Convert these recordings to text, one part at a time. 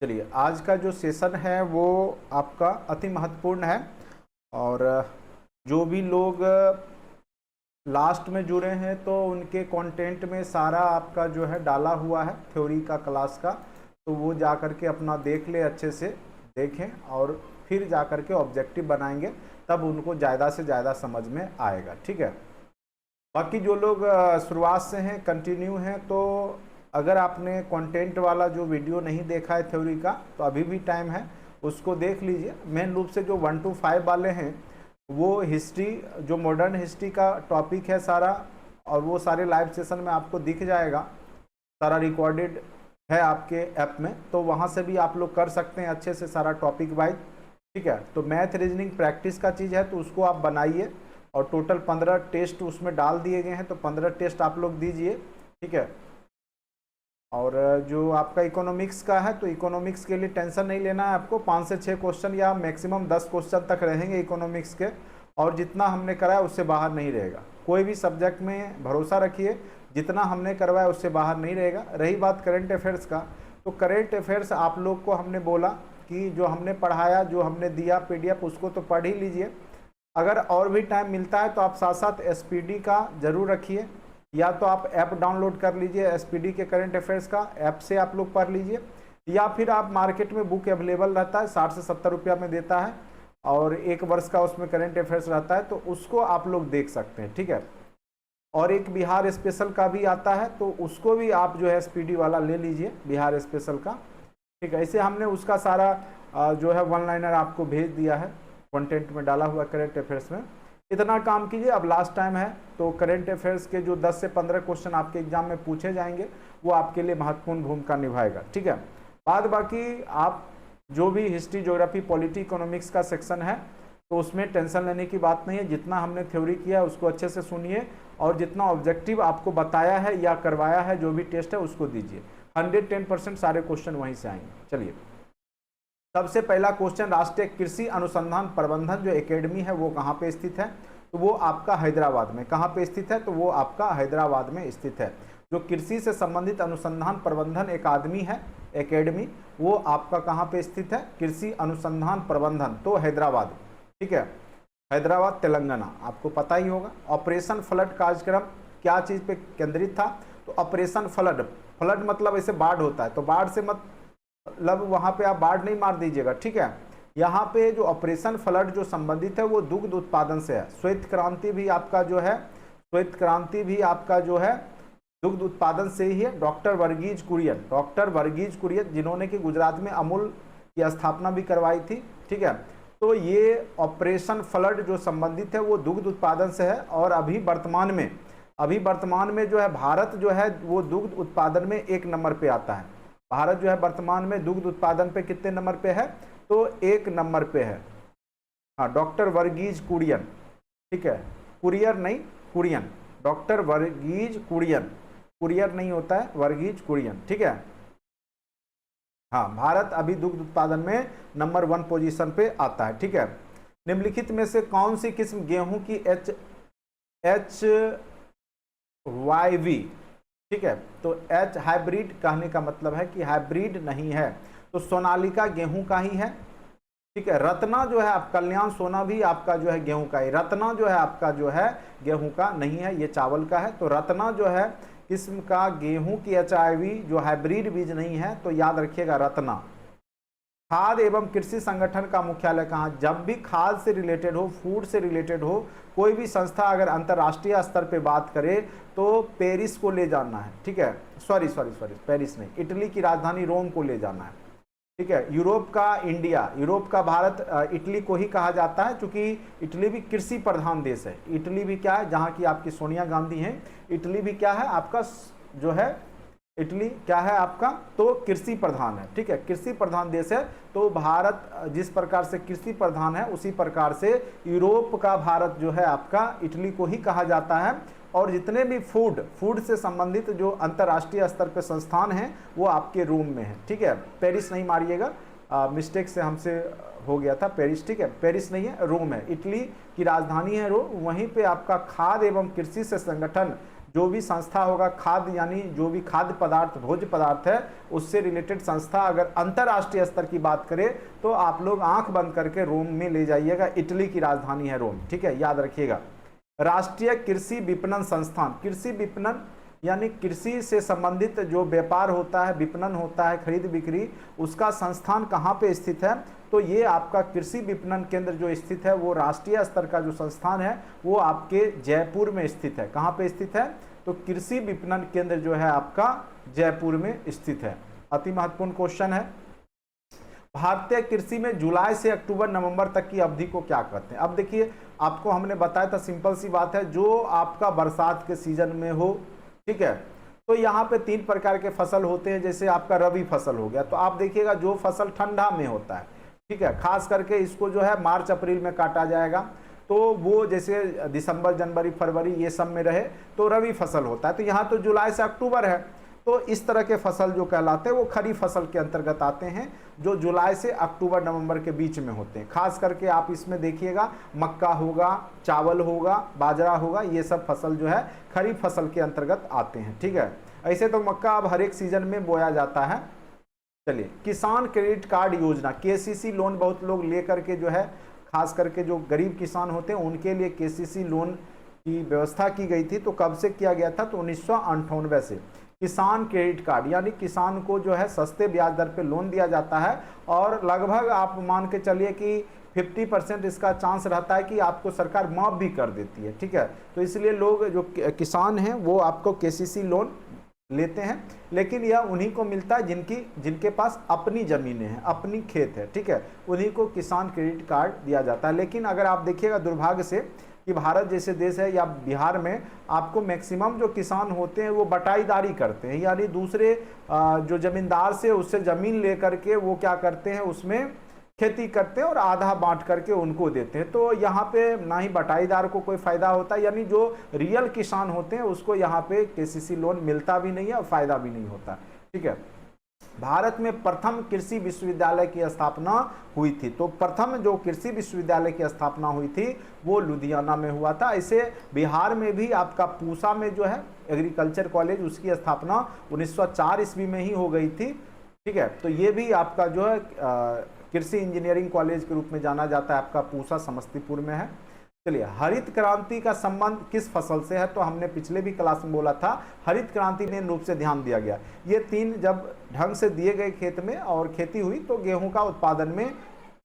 चलिए, आज का जो सेशन है वो आपका अति महत्वपूर्ण है। और जो भी लोग लास्ट में जुड़े हैं तो उनके कंटेंट में सारा आपका जो है डाला हुआ है थ्योरी का क्लास का, तो वो जा कर के अपना देख ले, अच्छे से देखें और फिर जा कर के ऑब्जेक्टिव बनाएंगे, तब उनको ज़्यादा से ज़्यादा समझ में आएगा। ठीक है। बाकी जो लोग शुरुआत से हैं, कंटिन्यू हैं, तो अगर आपने कंटेंट वाला जो वीडियो नहीं देखा है थ्योरी का, तो अभी भी टाइम है, उसको देख लीजिए। मेन रूप से जो 1 to 5 वाले हैं वो हिस्ट्री, जो मॉडर्न हिस्ट्री का टॉपिक है सारा, और वो सारे लाइव सेशन में आपको दिख जाएगा, सारा रिकॉर्डेड है आपके ऐप में, तो वहाँ से भी आप लोग कर सकते हैं अच्छे से सारा टॉपिक वाइज। ठीक है। तो मैथ रीजनिंग प्रैक्टिस का चीज़ है, तो उसको आप बनाइए, और टोटल 15 टेस्ट उसमें डाल दिए गए हैं, तो 15 टेस्ट आप लोग दीजिए। ठीक है। और जो आपका इकोनॉमिक्स का है, तो इकोनॉमिक्स के लिए टेंशन नहीं लेना है आपको। 5 से 6 क्वेश्चन या मैक्सिमम 10 क्वेश्चन तक रहेंगे इकोनॉमिक्स के, और जितना हमने कराया उससे बाहर नहीं रहेगा। कोई भी सब्जेक्ट में भरोसा रखिए, जितना हमने करवाया उससे बाहर नहीं रहेगा। रही बात करेंट अफेयर्स का, तो करेंट अफेयर्स आप लोग को हमने बोला कि जो हमने पढ़ाया, जो हमने दिया PDF, उसको तो पढ़ ही लीजिए। अगर और भी टाइम मिलता है तो आप साथ साथ SPD का ज़रूर रखिए, या तो आप ऐप डाउनलोड कर लीजिए SPD के करंट अफेयर्स का, ऐप से आप लोग पढ़ लीजिए, या फिर आप मार्केट में बुक अवेलेबल रहता है, 60 से 70 रुपया में देता है, और 1 वर्ष का उसमें करंट अफेयर्स रहता है, तो उसको आप लोग देख सकते हैं। ठीक है। और एक बिहार स्पेशल का भी आता है, तो उसको भी आप जो है SPD वाला ले लीजिए, बिहार स्पेशल का। ठीक है। ऐसे हमने उसका सारा जो है 1 लाइनर आपको भेज दिया है, कंटेंट में डाला हुआ करंट अफेयर्स में। इतना काम कीजिए, अब लास्ट टाइम है, तो करंट अफेयर्स के जो 10 से 15 क्वेश्चन आपके एग्जाम में पूछे जाएंगे, वो आपके लिए महत्वपूर्ण भूमिका निभाएगा। ठीक है। बाद बाकी आप जो भी हिस्ट्री, ज्योग्राफी, पॉलिटी, इकोनॉमिक्स का सेक्शन है, तो उसमें टेंशन लेने की बात नहीं है। जितना हमने थ्योरी किया है उसको अच्छे से सुनिए, और जितना ऑब्जेक्टिव आपको बताया है या करवाया है, जो भी टेस्ट है उसको दीजिए। 110% सारे क्वेश्चन वहीं से आएंगे। चलिए, सबसे पहला क्वेश्चन, राष्ट्रीय कृषि अनुसंधान प्रबंधन जो एकेडमी है वो कहाँ पे स्थित है? तो वो आपका हैदराबाद में। कहाँ पे स्थित है? तो वो आपका हैदराबाद में स्थित है। जो कृषि से संबंधित अनुसंधान प्रबंधन अकादमी है, एकेडमी, वो आपका कहाँ पे स्थित है? कृषि अनुसंधान प्रबंधन, तो हैदराबाद। ठीक है। हैदराबाद, तेलंगाना, आपको पता ही होगा। ऑपरेशन फ्लड कार्यक्रम क्या चीज़ पे केंद्रित था? तो ऑपरेशन फ्लड, फ्लड मतलब ऐसे बाढ़ होता है, तो बाढ़ से मतलब वहाँ पे आप बाढ़ नहीं मार दीजिएगा। ठीक है। यहाँ पे जो ऑपरेशन फ्लड जो संबंधित है वो दुग्ध उत्पादन से है। श्वेत क्रांति भी आपका जो है, श्वेत क्रांति भी आपका जो है दुग्ध उत्पादन से ही है। डॉक्टर वर्गीज कुरियन, डॉक्टर वर्गीज कुरियन, जिन्होंने कि गुजरात में अमूल की स्थापना भी करवाई थी। ठीक है। तो ये ऑपरेशन फ्लड जो संबंधित है वो दुग्ध उत्पादन से है। और अभी वर्तमान में जो है भारत जो है वो दुग्ध उत्पादन में 1 नंबर पे आता है। भारत जो है वर्तमान में दुग्ध उत्पादन पे कितने नंबर पे है? तो 1 नंबर पे है। हाँ, डॉक्टर वर्गीज कुरियन। ठीक है। कुरियर नहीं, कुरियन, डॉक्टर वर्गीज कुरियन, कुरियर नहीं होता है, वर्गीज कुरियन। ठीक है। हाँ, भारत अभी दुग्ध उत्पादन में नंबर 1 पोजीशन पे आता है। ठीक है। निम्नलिखित में से कौन सी किस्म गेहूं की HYV? ठीक है। तो H हाइब्रिड कहने का मतलब है कि हाइब्रिड नहीं है, तो सोनालिका गेहूं का ही है। ठीक है। रत्ना जो है आप, कल्याण सोना भी आपका जो है गेहूं का ही, रत्ना जो है आपका जो है गेहूं का नहीं है, ये चावल का है। तो रत्ना जो है किस्म का गेहूं की HIV जो हाइब्रिड बीज नहीं है, तो याद रखिएगा रत्ना। खाद्य एवं कृषि संगठन का मुख्यालय कहाँ? जब भी खाद्य से रिलेटेड हो, फूड से रिलेटेड हो, कोई भी संस्था अगर अंतर्राष्ट्रीय स्तर पे बात करे तो पेरिस को ले जाना है। ठीक है। सॉरी, पेरिस नहीं, इटली की राजधानी रोम को ले जाना है। ठीक है। यूरोप का इंडिया, यूरोप का भारत, इटली को ही कहा जाता है, क्योंकि इटली भी कृषि प्रधान देश है। इटली भी क्या है? जहाँ की आपकी सोनिया गांधी हैं, इटली भी क्या है आपका जो है, इटली क्या है आपका? तो कृषि प्रधान है। ठीक है। कृषि प्रधान देश है। तो भारत जिस प्रकार से कृषि प्रधान है, उसी प्रकार से यूरोप का भारत जो है आपका इटली को ही कहा जाता है। और जितने भी फूड से संबंधित जो अंतर्राष्ट्रीय स्तर पे संस्थान हैं वो आपके रोम में है। ठीक है। पेरिस नहीं मारिएगा, मिस्टेक से हमसे हो गया था, पेरिस। ठीक है। पेरिस नहीं है, रोम है, इटली की राजधानी है रोम। वहीं पे आपका खाद्य एवं कृषि से संगठन जो भी संस्था होगा खाद्य यानी जो भी खाद्य पदार्थ भोज्य पदार्थ है उससे रिलेटेड संस्था, अगर अंतर्राष्ट्रीय स्तर की बात करें तो आप लोग आंख बंद करके रोम में ले जाइएगा, इटली की राजधानी है रोम, ठीक है, याद रखिएगा। राष्ट्रीय कृषि विपणन संस्थान, कृषि विपणन यानी कृषि से संबंधित जो व्यापार होता है, विपणन होता है, खरीद बिक्री, उसका संस्थान कहाँ पे स्थित है? तो ये आपका कृषि विपणन केंद्र जो स्थित है वो राष्ट्रीय स्तर का जो संस्थान है वो आपके जयपुर में स्थित है। कहाँ पे स्थित है? तो कृषि विपणन केंद्र जो है आपका जयपुर में स्थित है। अति महत्वपूर्ण क्वेश्चन है। भारतीय कृषि में जुलाई से अक्टूबर नवंबर तक की अवधि को क्या कहते हैं? अब देखिए, आपको हमने बताया था, सिंपल सी बात है, जो आपका बरसात के सीजन में हो, ठीक है, तो यहाँ पे 3 प्रकार के फसल होते हैं। जैसे आपका रबी फसल हो गया, तो आप देखिएगा जो फसल ठंडा में होता है, ठीक है, खास करके इसको जो है मार्च अप्रैल में काटा जाएगा, तो वो जैसे दिसंबर जनवरी फरवरी ये सब में रहे तो रबी फसल होता है। तो यहाँ तो जुलाई से अक्टूबर है, तो इस तरह के फसल जो कहलाते हैं वो खरीफ फसल के अंतर्गत आते हैं, जो जुलाई से अक्टूबर नवंबर के बीच में होते हैं। खास करके आप इसमें देखिएगा मक्का होगा, चावल होगा, बाजरा होगा, ये सब फसल जो है खरीफ फसल के अंतर्गत आते हैं, ठीक है। ऐसे तो मक्का अब हर एक सीजन में बोया जाता है। चलिए, किसान क्रेडिट कार्ड योजना, केसीसी लोन बहुत लोग लेकर के जो है, खास करके जो गरीब किसान होते हैं उनके लिए केसीसी लोन की व्यवस्था की गई थी। तो कब से किया गया था? तो 1998 से किसान क्रेडिट कार्ड, यानी किसान को जो है सस्ते ब्याज दर पे लोन दिया जाता है, और लगभग आप मान के चलिए कि 50% इसका चांस रहता है कि आपको सरकार माफ भी कर देती है, ठीक है। तो इसलिए लोग जो किसान हैं वो आपको केसीसी लोन लेते हैं, लेकिन यह उन्हीं को मिलता है जिनके पास अपनी ज़मीनें हैं, अपनी खेत है, ठीक है, उन्हीं को किसान क्रेडिट कार्ड दिया जाता है। लेकिन अगर आप देखिएगा दुर्भाग्य से कि भारत जैसे देश है या बिहार में आपको मैक्सिमम जो किसान होते हैं वो बटाईदारी करते हैं, यानी दूसरे जो ज़मींदार से उससे ज़मीन लेकर के वो क्या करते हैं, उसमें खेती करते हैं और आधा बांट करके उनको देते हैं। तो यहाँ पे ना ही बटाईदार को कोई फ़ायदा होता है, यानी जो रियल किसान होते हैं उसको यहाँ पे केसीसी लोन मिलता भी नहीं है और फ़ायदा भी नहीं होता, ठीक है। भारत में प्रथम कृषि विश्वविद्यालय की स्थापना हुई थी। तो प्रथम जो कृषि विश्वविद्यालय की स्थापना हुई थी वो लुधियाना में हुआ था। ऐसे बिहार में भी आपका पूसा में जो है एग्रीकल्चर कॉलेज, उसकी स्थापना 1904 ईस्वी में ही हो गई थी, ठीक है। तो ये भी आपका जो है कृषि इंजीनियरिंग कॉलेज के रूप में जाना जाता है, आपका पूसा समस्तीपुर में है। चलिए, हरित क्रांति का संबंध किस फसल से है? तो हमने पिछले भी क्लास में बोला था, हरित क्रांति मेन रूप से ध्यान दिया गया। ये 3 जब ढंग से दिए गए खेत में और खेती हुई तो गेहूं का उत्पादन में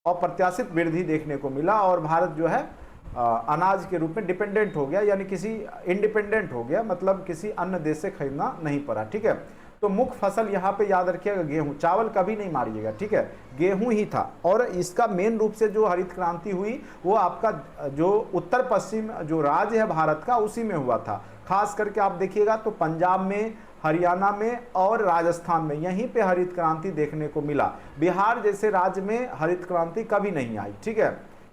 अप्रत्याशित वृद्धि देखने को मिला, और भारत जो है अनाज के रूप में डिपेंडेंट हो गया, यानी किसी इंडिपेंडेंट हो गया, मतलब किसी अन्य देश से खरीदना नहीं पड़ा, ठीक है। तो मुख्य फसल यहाँ पे याद रखिएगा गेहूं, चावल कभी नहीं मारिएगा, ठीक है, गेहूं ही था। और इसका मेन रूप से जो हरित क्रांति हुई वो आपका जो उत्तर पश्चिम जो राज्य है भारत का उसी में हुआ था। खास करके आप देखिएगा तो पंजाब में, हरियाणा में और राजस्थान में यहीं पे हरित क्रांति देखने को मिला। बिहार जैसे राज्य में हरित क्रांति कभी नहीं आई, ठीक है,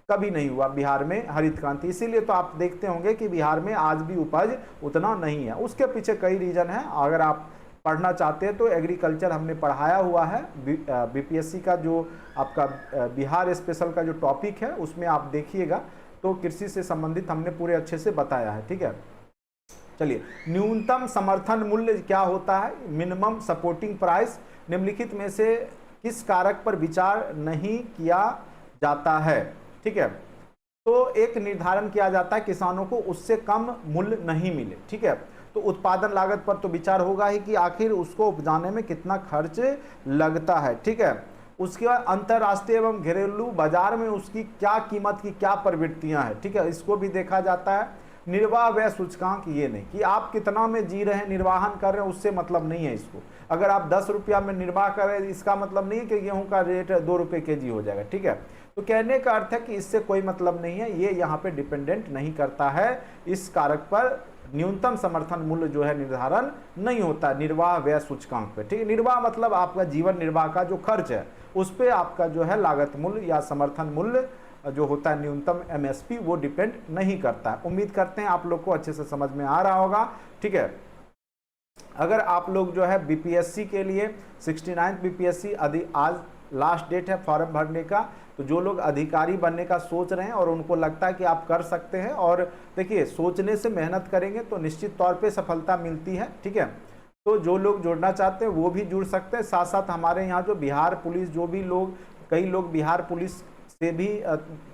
कभी नहीं हुआ बिहार में हरित क्रांति। इसीलिए तो आप देखते होंगे कि बिहार में आज भी उपज उतना नहीं है। उसके पीछे कई रीजन है। अगर आप पढ़ना चाहते हैं तो एग्रीकल्चर हमने पढ़ाया हुआ है, बीपीएससी का जो आपका बिहार स्पेशल का जो टॉपिक है उसमें आप देखिएगा, तो कृषि से संबंधित हमने पूरे अच्छे से बताया है, ठीक है। चलिए, न्यूनतम समर्थन मूल्य क्या होता है? मिनिमम सपोर्टिंग प्राइस निम्नलिखित में से किस कारक पर विचार नहीं किया जाता है, ठीक है। तो एक निर्धारण किया जाता है किसानों को उससे कम मूल्य नहीं मिले, ठीक है। तो उत्पादन लागत पर तो विचार होगा ही कि आखिर उसको उपजाने में कितना खर्च लगता है, ठीक है। उसके बाद अंतर्राष्ट्रीय एवं घरेलू बाजार में उसकी क्या कीमत की क्या प्रवृत्तियां हैं, ठीक है, इसको भी देखा जाता है। निर्वाह व्यय सूचकांक, ये नहीं कि आप कितना में जी रहे हैं, निर्वाहन कर रहे हैं, उससे मतलब नहीं है इसको। अगर आप 10 रुपया में निर्वाह कर रहे हैं इसका मतलब नहीं है कि गेहूं का रेट 2 रुपये केजी हो जाएगा, ठीक है। तो कहने का अर्थ है कि इससे कोई मतलब नहीं है, ये यहाँ पे डिपेंडेंट नहीं करता है इस कारक पर। न्यूनतम समर्थन मूल्य जो है निर्धारण नहीं होता निर्वाह व्यय सूचकांक पे, ठीक है। निर्वाह मतलब आपका जीवन निर्वाह का जो खर्च है उस पे आपका जो है लागत मूल्य या समर्थन मूल्य जो होता है न्यूनतम एमएसपी वो डिपेंड नहीं करता है। उम्मीद करते हैं आप लोग को अच्छे से समझ में आ रहा होगा, ठीक है। अगर आप लोग जो है बीपीएससी के लिए 69 बीपीएससी आज लास्ट डेट है फॉर्म भरने का। तो जो लोग अधिकारी बनने का सोच रहे हैं और उनको लगता है कि आप कर सकते हैं, और देखिए सोचने से मेहनत करेंगे तो निश्चित तौर पे सफलता मिलती है, ठीक है। तो जो लोग जुड़ना चाहते हैं वो भी जुड़ सकते हैं। साथ साथ हमारे यहाँ जो बिहार पुलिस, जो भी लोग, कई लोग बिहार पुलिस से भी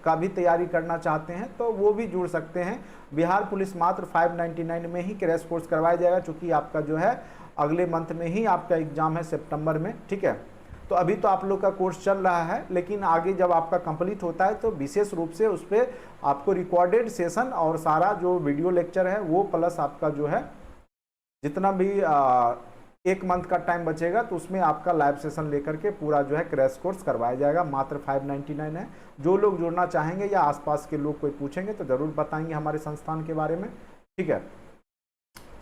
का भी तैयारी करना चाहते हैं तो वो भी जुड़ सकते हैं। बिहार पुलिस मात्र 599 में ही क्रैश कोर्स करवाया जाएगा, चूँकि आपका जो है अगले मंथ में ही आपका एग्जाम है सितंबर में, ठीक है। तो अभी तो आप लोग का कोर्स चल रहा है, लेकिन आगे जब आपका कंप्लीट होता है तो विशेष रूप से उस पर आपको रिकॉर्डेड सेशन और सारा जो वीडियो लेक्चर है वो, प्लस आपका जो है जितना भी एक मंथ का टाइम बचेगा तो उसमें आपका लाइव सेशन लेकर के पूरा जो है क्रैश कोर्स करवाया जाएगा। मात्र 599 है। जो लोग जुड़ना चाहेंगे या आसपास के लोग कोई पूछेंगे तो ज़रूर बताएंगे हमारे संस्थान के बारे में, ठीक है।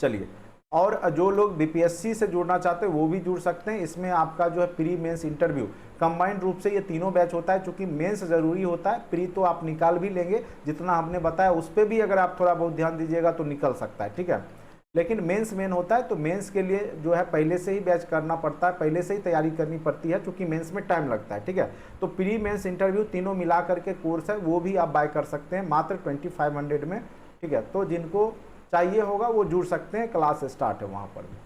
चलिए, और जो लोग बीपीएससी से जुड़ना चाहते हैं वो भी जुड़ सकते हैं। इसमें आपका जो है प्री मेंस इंटरव्यू कंबाइंड रूप से ये तीनों बैच होता है, चूंकि मेंस ज़रूरी होता है, प्री तो आप निकाल भी लेंगे, जितना हमने बताया उस पर भी अगर आप थोड़ा बहुत ध्यान दीजिएगा तो निकल सकता है, ठीक है। लेकिन मेंस मेन होता है, तो मेंस के लिए जो है पहले से ही बैच करना पड़ता है, पहले से ही तैयारी करनी पड़ती है, क्योंकि मेंस में टाइम लगता है, ठीक है। तो प्री मेंस इंटरव्यू तीनों मिला करके कोर्स है, वो भी आप बाय कर सकते हैं मात्र 2500 में, ठीक है। तो जिनको चाहिए होगा वो जुड़ सकते हैं, क्लास स्टार्ट है वहाँ पर भी।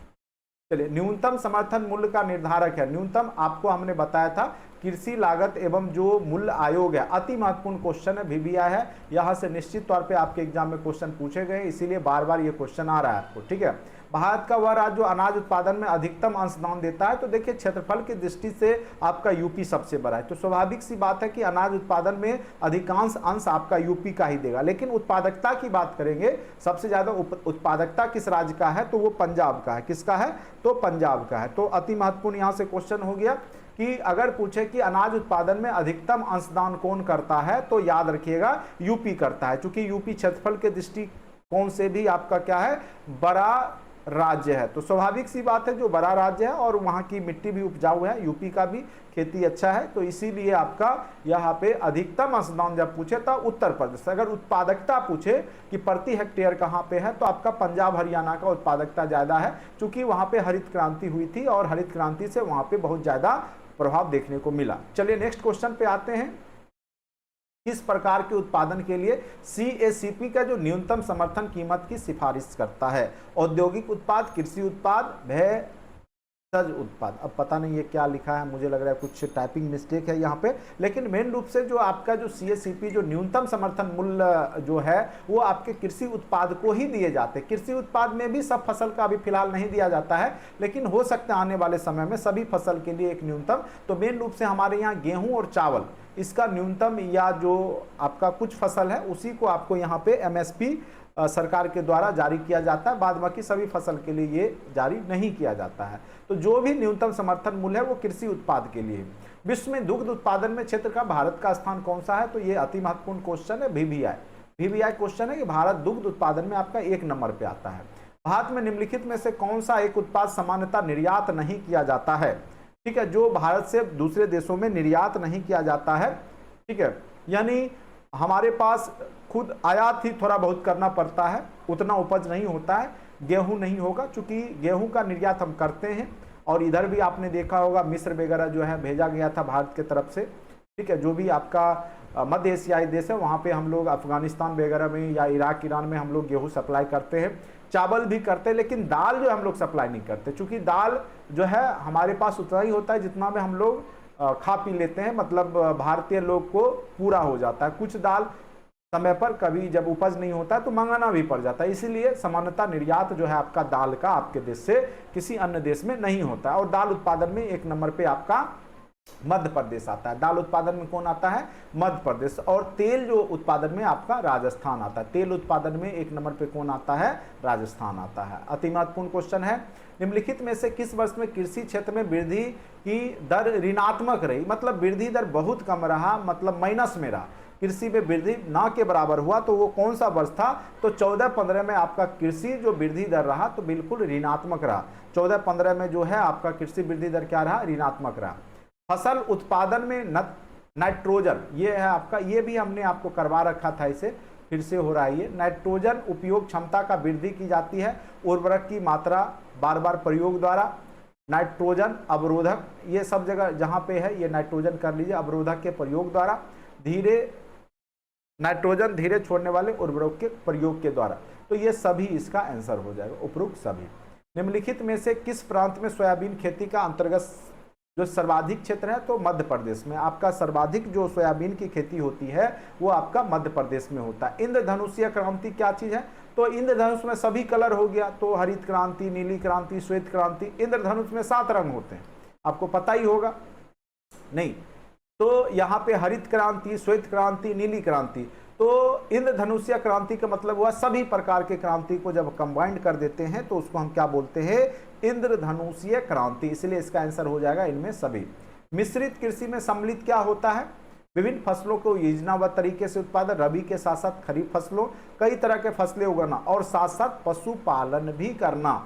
चलिए, न्यूनतम समर्थन मूल्य का निर्धारक है। न्यूनतम आपको हमने बताया था कृषि लागत एवं जो मूल्य आयोग है, अति महत्वपूर्ण क्वेश्चन है, VBI है, यहाँ से निश्चित तौर पे आपके एग्जाम में क्वेश्चन पूछे गए, इसीलिए बार बार ये क्वेश्चन आ रहा है आपको, ठीक है। भारत का वह राज्य जो अनाज उत्पादन में अधिकतम अंशदान देता है, तो देखिए क्षेत्रफल की दृष्टि से आपका यूपी सबसे बड़ा है, तो स्वाभाविक सी बात है कि अनाज उत्पादन में अधिकांश अंश आपका यूपी का ही देगा। लेकिन उत्पादकता की बात करेंगे, सबसे ज्यादा उत्पादकता किस राज्य का है, तो वो पंजाब का है। किसका है, तो पंजाब का है। तो अति महत्वपूर्ण यहाँ से क्वेश्चन हो गया कि अगर पूछे कि अनाज उत्पादन में अधिकतम अंशदान कौन करता है, तो याद रखिएगा यूपी करता है, क्योंकि यूपी क्षेत्रफल के दृष्टिकोण से भी आपका क्या है, बड़ा राज्य है। तो स्वाभाविक सी बात है, जो बड़ा राज्य है और वहाँ की मिट्टी भी उपजाऊ है, यूपी का भी खेती अच्छा है, तो इसीलिए आपका यहाँ पे अधिकतम अंशदान जब पूछे तो उत्तर प्रदेश। अगर उत्पादकता पूछे कि प्रति हेक्टेयर कहाँ पे है, तो आपका पंजाब हरियाणा का उत्पादकता ज़्यादा है, क्योंकि वहाँ पे हरित क्रांति हुई थी और हरित क्रांति से वहाँ पे बहुत ज़्यादा प्रभाव देखने को मिला। चलिए नेक्स्ट क्वेश्चन पे आते हैं। किस प्रकार के उत्पादन के लिए CACP का जो न्यूनतम समर्थन कीमत की सिफारिश करता है? औद्योगिक उत्पाद, कृषि उत्पाद, भेषज उत्पाद। अब पता नहीं ये क्या लिखा है, मुझे लग रहा है कुछ टाइपिंग मिस्टेक है यहाँ पे, लेकिन मेन रूप से जो आपका जो CACP जो न्यूनतम समर्थन मूल्य जो है वो आपके कृषि उत्पाद को ही दिए जाते हैं। कृषि उत्पाद में भी सब फसल का अभी फिलहाल नहीं दिया जाता है, लेकिन हो सकता है आने वाले समय में सभी फसल के लिए एक न्यूनतम। तो मेन रूप से हमारे यहाँ गेहूँ और चावल, इसका न्यूनतम, या जो आपका कुछ फसल है उसी को आपको यहाँ पे MSP सरकार के द्वारा जारी किया जाता है, बाद बाकी सभी फसल के लिए ये जारी नहीं किया जाता है। तो जो भी न्यूनतम समर्थन मूल्य है वो कृषि उत्पाद के लिए। विश्व में दुग्ध उत्पादन में क्षेत्र का भारत का स्थान कौन सा है, तो ये अति महत्वपूर्ण क्वेश्चन है, VBI क्वेश्चन है कि भारत दुग्ध उत्पादन में आपका 1 नंबर पे आता है। भारत में निम्नलिखित में से कौन सा एक उत्पाद सामान्यतः निर्यात नहीं किया जाता है, ठीक है, जो भारत से दूसरे देशों में निर्यात नहीं किया जाता है, ठीक है। यानी हमारे पास खुद आयात ही थोड़ा बहुत करना पड़ता है, उतना उपज नहीं होता है। गेहूं नहीं होगा, चूंकि गेहूं का निर्यात हम करते हैं, और इधर भी आपने देखा होगा मिस्र वगैरह जो है भेजा गया था भारत की तरफ से, ठीक है। जो भी आपका मध्य एशियाई देश है वहाँ पे हम लोग, अफगानिस्तान वगैरह में या इराक ईरान में हम लोग गेहूँ सप्लाई करते हैं, चावल भी करते हैं, लेकिन दाल जो हम लोग सप्लाई नहीं करते, क्योंकि दाल जो है हमारे पास उतना ही होता है जितना में हम लोग खा पी लेते हैं, मतलब भारतीय लोग को पूरा हो जाता है। कुछ दाल समय पर कभी जब उपज नहीं होता है तो मंगाना भी पड़ जाता है, इसीलिए सामान्यतः निर्यात जो है आपका दाल का आपके देश से किसी अन्य देश में नहीं होता है। और दाल उत्पादन में 1 नंबर पे आपका मध्य प्रदेश आता है। दाल उत्पादन में कौन आता है, मध्य प्रदेश। और तेल जो उत्पादन में आपका राजस्थान आता है। तेल उत्पादन में 1 नंबर पे कौन आता है, राजस्थान आता है। अति महत्वपूर्ण क्वेश्चन है, निम्नलिखित में से किस वर्ष में कृषि क्षेत्र में वृद्धि की दर ऋणात्मक रही, मतलब वृद्धि दर बहुत कम रहा, मतलब माइनस में रहा, कृषि में वृद्धि ना के बराबर हुआ, तो वो कौन सा वर्ष था, तो 14-15 में आपका कृषि जो वृद्धि दर रहा तो बिल्कुल ऋणात्मक रहा। 14-15 में जो है आपका कृषि वृद्धि दर क्या रहा, ऋणात्मक रहा। फसल उत्पादन में नाइट्रोजन, ये है आपका, ये भी हमने आपको करवा रखा था, इसे फिर से हो रहा है। ये नाइट्रोजन उपयोग क्षमता का वृद्धि की जाती है उर्वरक की मात्रा बार बार प्रयोग द्वारा। नाइट्रोजन अवरोधक, ये सब जगह जहां पे है ये नाइट्रोजन कर लीजिए, अवरोधक के प्रयोग द्वारा, नाइट्रोजन धीरे छोड़ने वाले उर्वरक के प्रयोग के द्वारा। तो ये सभी इसका आंसर हो जाएगा, उपरोक्त सभी। निम्नलिखित में से किस प्रांत में सोयाबीन खेती का अंतर्गत जो सर्वाधिक क्षेत्र है, तो मध्य प्रदेश में आपका सर्वाधिक जो सोयाबीन की खेती होती है वो आपका मध्य प्रदेश में होता है। इंद्रधनुषीय क्रांति क्या चीज है, तो इंद्रधनुष में सभी कलर हो गया, तो हरित क्रांति, नीली क्रांति, श्वेत क्रांति। इंद्रधनुष में 7 रंग होते हैं, आपको पता ही होगा नहीं, तो यहाँ पे हरित क्रांति, श्वेत क्रांति, नीली क्रांति। तो इंद्रधनुषीय क्रांति का मतलब हुआ सभी प्रकार के क्रांति को जब कंबाइंड कर देते हैं तो उसको हम क्या बोलते हैं, इंद्रधनुषीय क्रांति। इसलिए इसका आंसर हो जाएगा इनमें सभी। मिश्रित कृषि में सम्मिलित क्या होता है, विभिन्न फसलों को योजनाबद्ध तरीके से उत्पादन, रबी के साथ साथ खरीफ फसलों, कई तरह के फसलें उगाना और साथ साथ पशुपालन भी करना।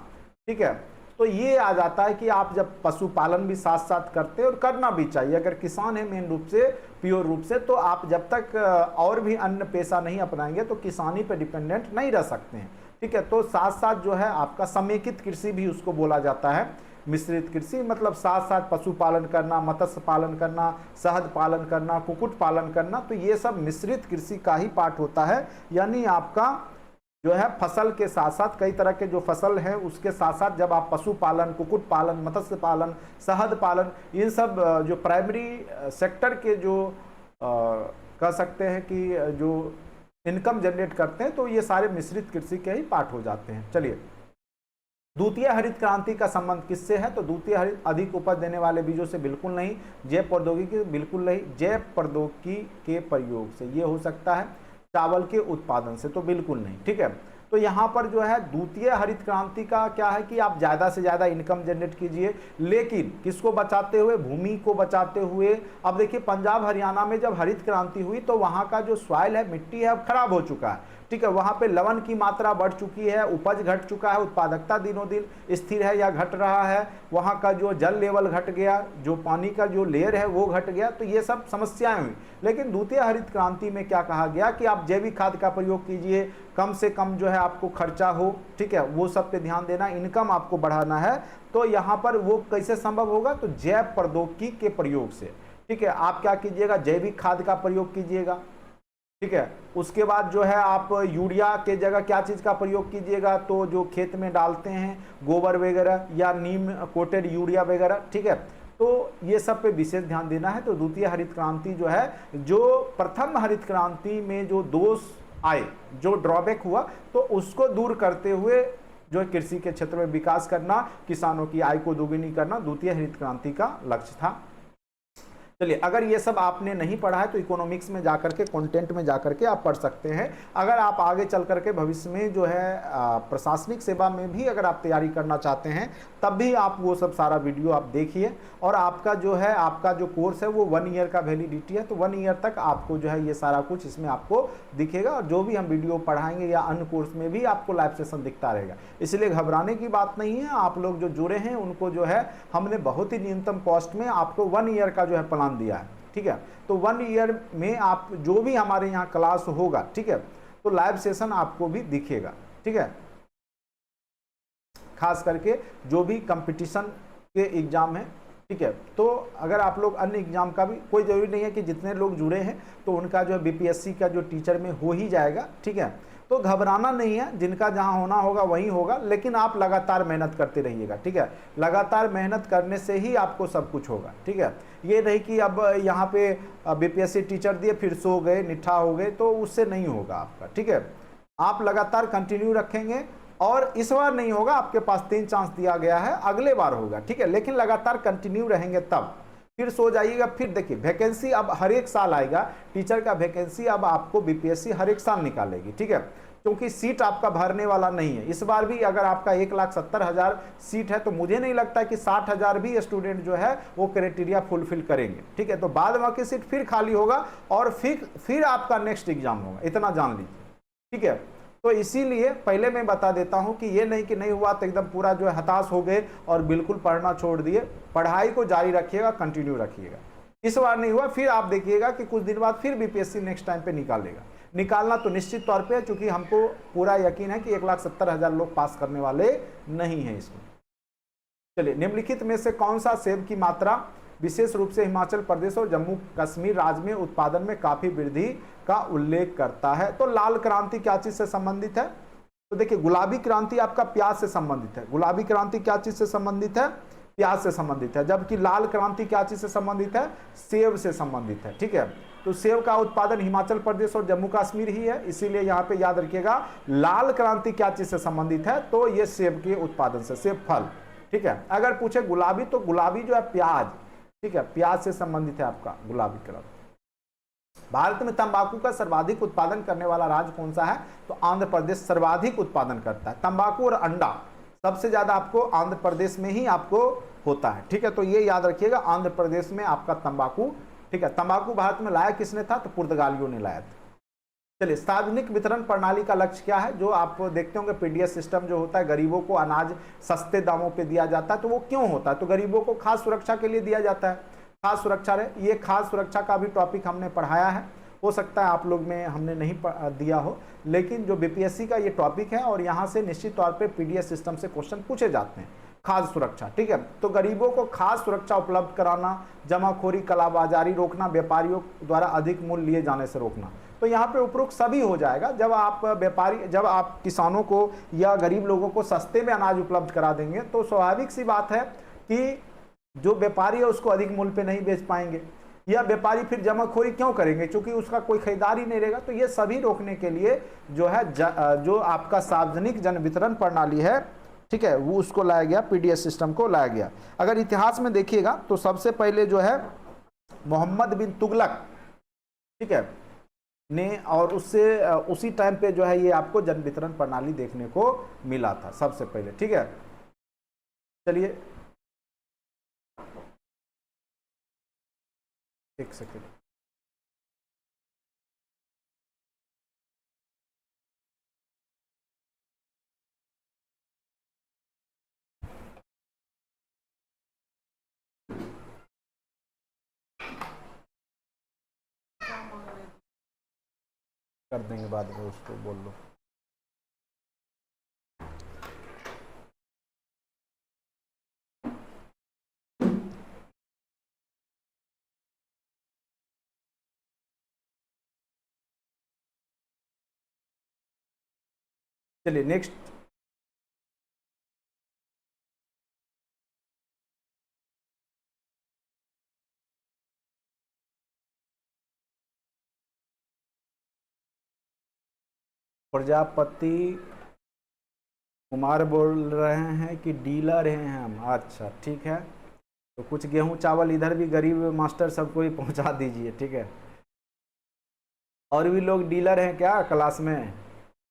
ठीक है, तो ये आ जाता है कि आप जब पशुपालन भी साथ साथ करते हैं और करना भी चाहिए। अगर किसान है मेन रूप से, प्योर रूप से, तो आप जब तक और भी अन्य पेशा नहीं अपनाएंगे तो किसानी पे डिपेंडेंट नहीं रह सकते हैं। ठीक है, तो साथ साथ जो है आपका समेकित कृषि भी उसको बोला जाता है। मिश्रित कृषि मतलब साथ साथ पशुपालन करना, मत्स्य पालन करना, शहद पालन करना, कुक्कुट पालन करना, तो ये सब मिश्रित कृषि का ही पार्ट होता है। यानी आपका जो है फसल के साथ साथ कई तरह के जो फसल है उसके साथ साथ जब आप पशुपालन, कुक्कुट पालन, मत्स्य पालन, शहद पालन, इन सब जो प्राइमरी सेक्टर के जो कह सकते हैं कि जो इनकम जनरेट करते हैं, तो ये सारे मिश्रित कृषि के ही पार्ट हो जाते हैं। चलिए, द्वितीय हरित क्रांति का संबंध किससे है, तो द्वितीय हरित अधिक उपज देने वाले बीजों से बिल्कुल नहीं, जैव प्रौद्योगिकी बिल्कुल नहीं, जैव प्रौद्योगिकी के प्रयोग से ये हो सकता है, चावल के उत्पादन से तो बिल्कुल नहीं। ठीक है, तो यहाँ पर जो है द्वितीय हरित क्रांति का क्या है कि आप ज़्यादा से ज़्यादा इनकम जनरेट कीजिए, लेकिन किसको बचाते हुए, भूमि को बचाते हुए। अब देखिए पंजाब हरियाणा में जब हरित क्रांति हुई तो वहाँ का जो सॉइल है, मिट्टी है, अब खराब हो चुका है। ठीक है, वहाँ पे लवण की मात्रा बढ़ चुकी है, उपज घट चुका है, उत्पादकता दिनों दिन स्थिर है या घट रहा है, वहाँ का जो जल लेवल घट गया, जो पानी का जो लेयर है वो घट गया, तो ये सब समस्याएं हुई। लेकिन द्वितीय हरित क्रांति में क्या कहा गया कि आप जैविक खाद का प्रयोग कीजिए, कम से कम जो है आपको खर्चा हो। ठीक है, वो सब पे ध्यान देना, इनकम आपको बढ़ाना है। तो यहाँ पर वो कैसे संभव होगा, तो जैव प्रौद्योगिकी के प्रयोग से। ठीक है, आप क्या कीजिएगा, जैविक खाद का प्रयोग कीजिएगा। ठीक है, उसके बाद जो है आप यूरिया के जगह क्या चीज़ का प्रयोग कीजिएगा, तो जो खेत में डालते हैं गोबर वगैरह या नीम कोटेड यूरिया वगैरह। ठीक है, तो ये सब पे विशेष ध्यान देना है। तो द्वितीय हरित क्रांति जो है, जो प्रथम हरित क्रांति में जो दोष आए, जो ड्रॉबैक हुआ, तो उसको दूर करते हुए जो कृषि के क्षेत्र में विकास करना, किसानों की आय को दोगुनी करना द्वितीय हरित क्रांति का लक्ष्य था। चलिए, अगर ये सब आपने नहीं पढ़ा है तो इकोनॉमिक्स में जाकर के, कंटेंट में जाकर के आप पढ़ सकते हैं। अगर आप आगे चल करके भविष्य में जो है प्रशासनिक सेवा में भी अगर आप तैयारी करना चाहते हैं, तब भी आप वो सब सारा वीडियो आप देखिए। और आपका जो है, आपका जो कोर्स है वो 1 ईयर का वैलिडिटी है, तो 1 ईयर तक आपको जो है ये सारा कुछ इसमें आपको दिखेगा। और जो भी हम वीडियो पढ़ाएंगे या अन्य कोर्स में भी आपको लाइव सेशन दिखता रहेगा, इसलिए घबराने की बात नहीं है। आप लोग जो जुड़े हैं उनको जो है हमने बहुत ही न्यूनतम कॉस्ट में आपको 1 ईयर का जो है प्लान दिया है। ठीक है, तो 1 ईयर में आप जो भी हमारे यहाँ क्लास होगा, ठीक है, तो लाइव सेशन आपको भी दिखेगा। ठीक है, खास करके जो भी कंपटीशन के एग्जाम है। ठीक है, तो अगर आप लोग अन्य एग्जाम का भी, कोई जरूरी नहीं है कि जितने लोग जुड़े हैं तो उनका जो बीपीएससी का जो टीचर में हो ही जाएगा। ठीक है, तो घबराना नहीं है, जिनका जहां होना होगा वहीं होगा, लेकिन आप लगातार मेहनत करते रहिएगा। ठीक है, लगातार मेहनत करने से ही आपको सब कुछ होगा। ठीक है, ये नहीं कि अब यहाँ पे बीपीएससी टीचर दिए फिर सो गए, निठा हो गए, तो उससे नहीं होगा आपका। ठीक है, आप लगातार कंटिन्यू रखेंगे और इस बार नहीं होगा, आपके पास 3 चांस दिया गया है, अगले बार होगा। ठीक है, लेकिन लगातार कंटिन्यू रहेंगे तब। फिर सो जाइएगा, फिर देखिए वैकेंसी अब हर एक साल आएगा, टीचर का वैकेंसी अब आपको बीपीएससी हर एक साल निकालेगी। ठीक है, क्योंकि सीट आपका भरने वाला नहीं है। इस बार भी अगर आपका 1,70,000 सीट है तो मुझे नहीं लगता कि 60,000 भी स्टूडेंट जो है वो क्राइटेरिया फुलफिल करेंगे। ठीक है, तो बाद में की सीट फिर खाली होगा और फिर आपका नेक्स्ट एग्जाम होगा, इतना जान लीजिए। ठीक है, तो इसीलिए पहले मैं बता देता हूं कि ये नहीं कि नहीं हुआ तो एकदम पूरा जो है हताश हो गए और बिल्कुल पढ़ना छोड़ दिए। पढ़ाई को जारी रखिएगा, कंटिन्यू रखिएगा। इस बार नहीं हुआ, फिर आप देखिएगा कि कुछ दिन बाद फिर बीपीएससी नेक्स्ट टाइम पे निकालेगा। निकालना तो निश्चित तौर पे, क्योंकि हमको पूरा यकीन है कि 1,70,000 लोग पास करने वाले नहीं हैं इसमें। चलिए, निम्नलिखित में से कौन सा सेब की मात्रा विशेष रूप से हिमाचल प्रदेश और जम्मू कश्मीर राज्य में उत्पादन में काफी वृद्धि का उल्लेख करता है? तो लाल क्रांति क्या चीज से संबंधित है? तो देखिए, गुलाबी क्रांति आपका प्याज से संबंधित है। गुलाबी क्रांति क्या चीज से संबंधित है? प्याज से संबंधित है। जबकि लाल क्रांति क्या चीज से संबंधित है? सेब से संबंधित है। ठीक है, तो सेब का उत्पादन हिमाचल प्रदेश और जम्मू कश्मीर ही है, इसीलिए यहाँ पे याद रखिएगा लाल क्रांति क्या चीज से संबंधित है? तो ये सेब के उत्पादन से, सेब फल। ठीक है, अगर पूछे गुलाबी, तो गुलाबी जो है प्याज, ठीक है, प्याज से संबंधित है आपका गुलाबी क्रांति। भारत में तंबाकू का सर्वाधिक उत्पादन करने वाला राज्य कौन सा है? तो आंध्र प्रदेश सर्वाधिक उत्पादन करता है। तंबाकू और अंडा सबसे ज्यादा आपको आंध्र प्रदेश में ही आपको होता है। ठीक है, तो ये याद रखिएगा, आंध्र प्रदेश में आपका तंबाकू। ठीक है, तंबाकू भारत में लाया किसने था? तो पुर्तगालियों ने लाया था। चलिए, सार्वजनिक वितरण प्रणाली का लक्ष्य क्या है? जो आप देखते होंगे पीडीएस सिस्टम जो होता है, गरीबों को अनाज सस्ते दामों पे दिया जाता है। तो वो क्यों होता है? तो गरीबों को खाद्य सुरक्षा के लिए दिया जाता है। खाद्य सुरक्षा ये खाद्य सुरक्षा का भी टॉपिक हमने पढ़ाया है, हो सकता है आप लोग में हमने नहीं दिया हो, लेकिन जो बीपीएससी का ये टॉपिक है और यहाँ से निश्चित तौर पे पीडीएस सिस्टम से क्वेश्चन पूछे जाते हैं। खाद्य सुरक्षा, ठीक है, तो गरीबों को खाद्य सुरक्षा उपलब्ध कराना, जमाखोरी कालाबाजारी रोकना, व्यापारियों द्वारा अधिक मूल्य लिए जाने से रोकना। तो यहाँ पे उपरोक्त सभी हो जाएगा। जब आप किसानों को या गरीब लोगों को सस्ते में अनाज उपलब्ध करा देंगे, तो स्वाभाविक सी बात है कि जो व्यापारी है उसको अधिक मूल्य पे नहीं बेच पाएंगे, या व्यापारी फिर जमाखोरी क्यों करेंगे? क्योंकि उसका कोई खरीदार ही नहीं रहेगा। तो ये सभी रोकने के लिए जो है जो आपका सार्वजनिक जन वितरण प्रणाली है, ठीक है, वो उसको लाया गया, पीडीएस सिस्टम को लाया गया। अगर इतिहास में देखिएगा तो सबसे पहले जो है मोहम्मद बिन तुगलक, ठीक है, ने, और उससे उसी टाइम पे जो है ये आपको जन वितरण प्रणाली देखने को मिला था सबसे पहले। ठीक है, चलिए एक सेकेंड, कर देंगे बाद में, उसको बोल लो। चलिए नेक्स्ट, प्रजापति कुमार बोल रहे हैं कि डीलर हैं हम। अच्छा ठीक है, तो कुछ गेहूं चावल इधर भी गरीब मास्टर सबको ही पहुंचा दीजिए। ठीक है, और भी लोग डीलर हैं क्या क्लास में?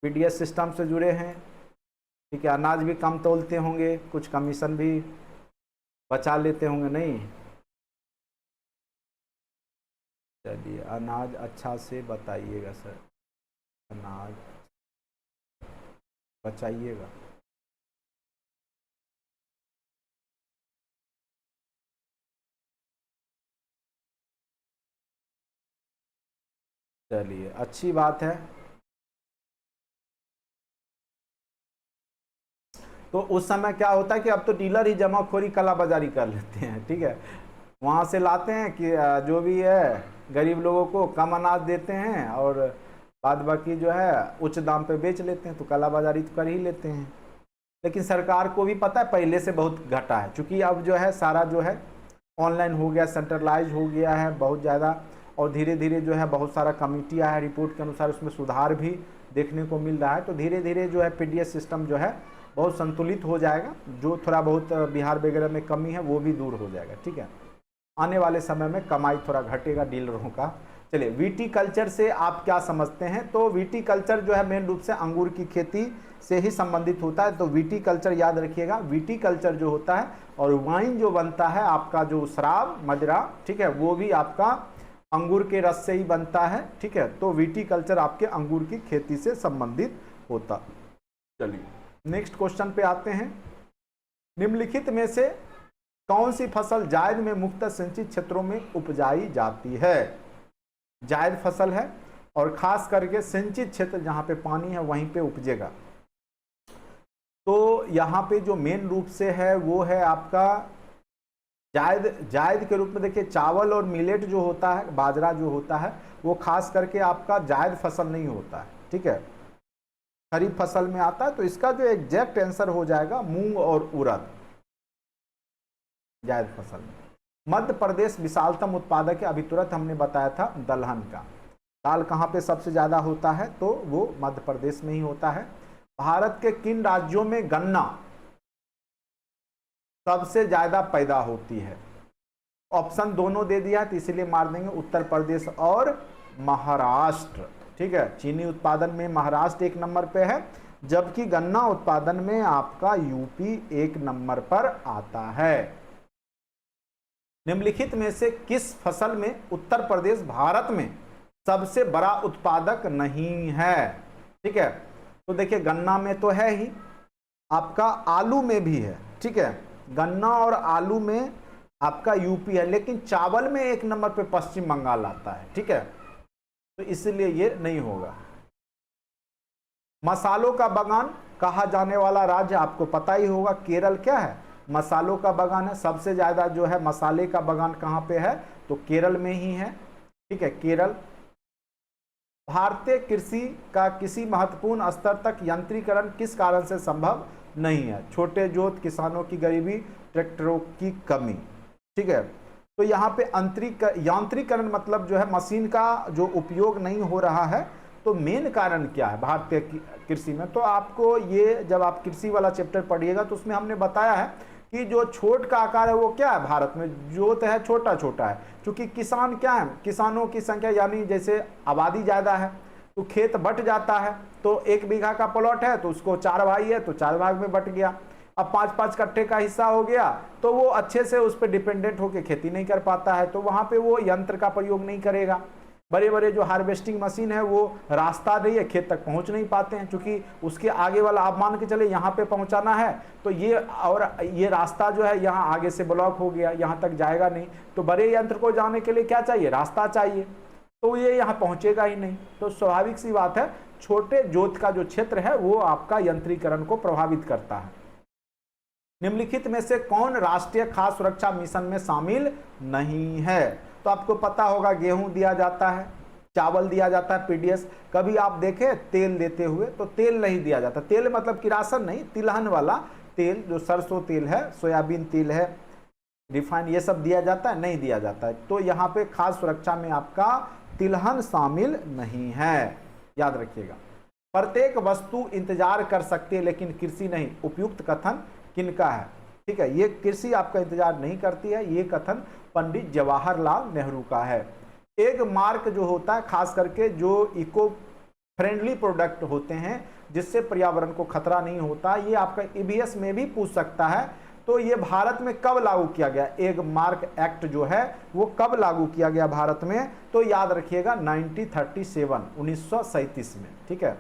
पीडीएस सिस्टम से जुड़े हैं, ठीक है, अनाज भी कम तोलते होंगे, कुछ कमीशन भी बचा लेते होंगे, नहीं? चलिए, अनाज अच्छा से बताइएगा सर, अनाज बचाइएगा। चलिए, अच्छी बात है। तो उस समय क्या होता है कि अब तो डीलर ही जमाखोरी कालाबाजारी कर लेते हैं। ठीक है, वहाँ से लाते हैं कि जो भी है गरीब लोगों को कम अनाज देते हैं और बाद बाकी जो है उच्च दाम पे बेच लेते हैं, तो कालाबाजारी तो कर ही लेते हैं। लेकिन सरकार को भी पता है पहले से बहुत घटा है, क्योंकि अब जो है सारा जो है ऑनलाइन हो गया, सेंट्रलाइज हो गया है बहुत ज़्यादा, और धीरे धीरे जो है बहुत सारा कमेटी आया है, रिपोर्ट के अनुसार उसमें सुधार भी देखने को मिल रहा है। तो धीरे धीरे जो है पीडीएस सिस्टम जो है बहुत संतुलित हो जाएगा, जो थोड़ा बहुत बिहार वगैरह में कमी है वो भी दूर हो जाएगा। ठीक है, आने वाले समय में कमाई थोड़ा घटेगा डीलरों का। चलिए, वीटी कल्चर से आप क्या समझते हैं? तो वीटी कल्चर जो है मेन रूप से अंगूर की खेती से ही संबंधित होता है। तो वीटी कल्चर याद रखिएगा, वीटी कल्चर जो होता है, और वाइन जो बनता है आपका, जो शराब मदिरा, ठीक है, वो भी आपका अंगूर के रस से ही बनता है। ठीक है, तो वीटी कल्चर आपके अंगूर की खेती से संबंधित होता। चलिए नेक्स्ट क्वेश्चन पे आते हैं। निम्नलिखित में से कौन सी फसल जायद में मुख्यतः सिंचित क्षेत्रों में उपजाई जाती है? जायद फसल है और खास करके सिंचित क्षेत्र जहां पे पानी है वहीं पे उपजेगा। तो यहाँ पे जो मेन रूप से है वो है आपका जायद के रूप में। देखिए चावल और मिलेट जो होता है, बाजरा जो होता है, वो खास करके आपका जायद फसल नहीं होता है, ठीक है, खरीफ फसल में आता है। तो इसका जो एग्जैक्ट आंसर हो जाएगा मूंग और उड़द, जायद फसल में। मध्य प्रदेश विशालतम उत्पादक है, अभी तुरंत हमने बताया था दलहन का। दाल कहाँ पे सबसे ज्यादा होता है, तो वो मध्य प्रदेश में ही होता है। भारत के किन राज्यों में गन्ना सबसे ज्यादा पैदा होती है? ऑप्शन दोनों दे दिया है तो इसीलिए मार देंगे, उत्तर प्रदेश और महाराष्ट्र, ठीक है। चीनी उत्पादन में महाराष्ट्र 1 नंबर पे है, जबकि गन्ना उत्पादन में आपका यूपी 1 नंबर पर आता है। निम्नलिखित में से किस फसल में उत्तर प्रदेश भारत में सबसे बड़ा उत्पादक नहीं है? ठीक है, तो देखिए गन्ना में तो है ही, आपका आलू में भी है, ठीक है, गन्ना और आलू में आपका यूपी है, लेकिन चावल में 1 नंबर पे पश्चिम बंगाल आता है, ठीक है, तो इसलिए ये नहीं होगा। मसालों का बागान कहा जाने वाला राज्य आपको पता ही होगा, केरल क्या है, मसालों का बागान है। सबसे ज्यादा जो है मसाले का बागान कहाँ पे है, तो केरल में ही है, ठीक है, केरल। भारतीय कृषि का किसी महत्वपूर्ण स्तर तक यंत्रीकरण किस कारण से संभव नहीं है? छोटे जोत, किसानों की गरीबी, ट्रैक्टरों की कमी, ठीक है। तो यहाँ पे यांत्रिकरण मतलब जो है मशीन का जो उपयोग नहीं हो रहा है। तो मेन कारण क्या है भारतीय कृषि में? तो आपको ये जब आप कृषि वाला चैप्टर पढ़िएगा तो उसमें हमने बताया है कि जो छोट का आकार है वो क्या है, भारत में जोत है छोटा छोटा है, क्योंकि किसान क्या है, किसानों की संख्या यानी जैसे आबादी ज़्यादा है तो खेत बट जाता है। तो 1 बीघा का प्लॉट है तो उसको 4 भाई है तो 4 भाग में बट गया। अब 5-5 कट्ठे का हिस्सा हो गया तो वो अच्छे से उस पर डिपेंडेंट होकर खेती नहीं कर पाता है, तो वहाँ पे वो यंत्र का प्रयोग नहीं करेगा। बड़े बड़े जो हार्वेस्टिंग मशीन है वो रास्ता नहीं है, खेत तक पहुंच नहीं पाते हैं, क्योंकि उसके आगे वाला आप मान के चले यहाँ पे पहुंचाना है तो ये रास्ता जो है यहाँ आगे से ब्लॉक हो गया, यहाँ तक जाएगा नहीं। तो बड़े यंत्र को जाने के लिए क्या चाहिए, रास्ता चाहिए, तो ये यहाँ पहुंचेगा ही नहीं। तो स्वाभाविक सी बात है, छोटे जोत का जो क्षेत्र है वो आपका यंत्रीकरण को प्रभावित करता है। निम्नलिखित में से कौन राष्ट्रीय खाद्य सुरक्षा मिशन में शामिल नहीं है? तो आपको पता होगा गेहूं दिया जाता है, चावल दिया जाता है, पीडीएस। कभी आप देखें तेल देते हुए तो तेल नहीं दिया जाता, तेल मतलब किरासन नहीं, तिलहन वाला तेल, जो सरसों तेल है, सोयाबीन तेल है, रिफाइन, ये सब दिया जाता है, नहीं दिया जाता है। तो यहाँ पे खाद्य सुरक्षा में आपका तिलहन शामिल नहीं है, याद रखिएगा। प्रत्येक वस्तु इंतजार कर सकती है लेकिन कृषि नहीं, उपयुक्त कथन किनका है? ठीक है, ये कृषि आपका इंतजार नहीं करती है, ये कथन पंडित जवाहरलाल नेहरू का है। एक मार्क जो होता है खास करके जो इको फ्रेंडली प्रोडक्ट होते हैं जिससे पर्यावरण को खतरा नहीं होता, ये आपका ईवीएस में भी पूछ सकता है। तो ये भारत में कब लागू किया गया, एक मार्क एक्ट जो है वो कब लागू किया गया भारत में? तो याद रखिएगा 1937 में, ठीक है।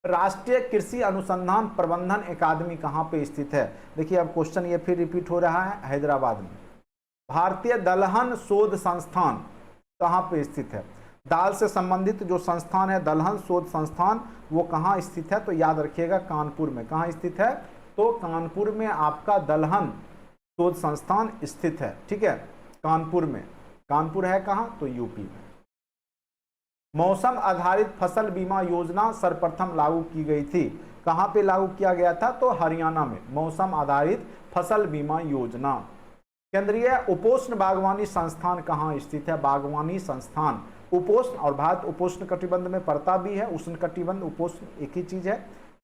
राष्ट्रीय कृषि अनुसंधान प्रबंधन अकादमी कहाँ पे स्थित है? देखिए अब क्वेश्चन ये फिर रिपीट हो रहा है, हैदराबाद में। भारतीय दलहन शोध संस्थान कहाँ पे स्थित है? दाल से संबंधित जो संस्थान है दलहन शोध संस्थान, वो कहाँ स्थित है? तो याद रखिएगा कानपुर में। कहाँ स्थित है? तो कानपुर में आपका दलहन शोध संस्थान स्थित है, ठीक है, कानपुर में। कानपुर है कहाँ? तो यूपी में। मौसम आधारित फसल बीमा योजना सर्वप्रथम लागू की गई थी, कहाँ पे लागू किया गया था? तो हरियाणा में मौसम आधारित फसल बीमा योजना। केंद्रीय उपोष्ण बागवानी संस्थान कहाँ स्थित है? बागवानी संस्थान उपोष्ण, और भारत उपोष्ण कटिबंध में पड़ता भी है, उष्ण कटिबंध उपोष्ण एक ही चीज है,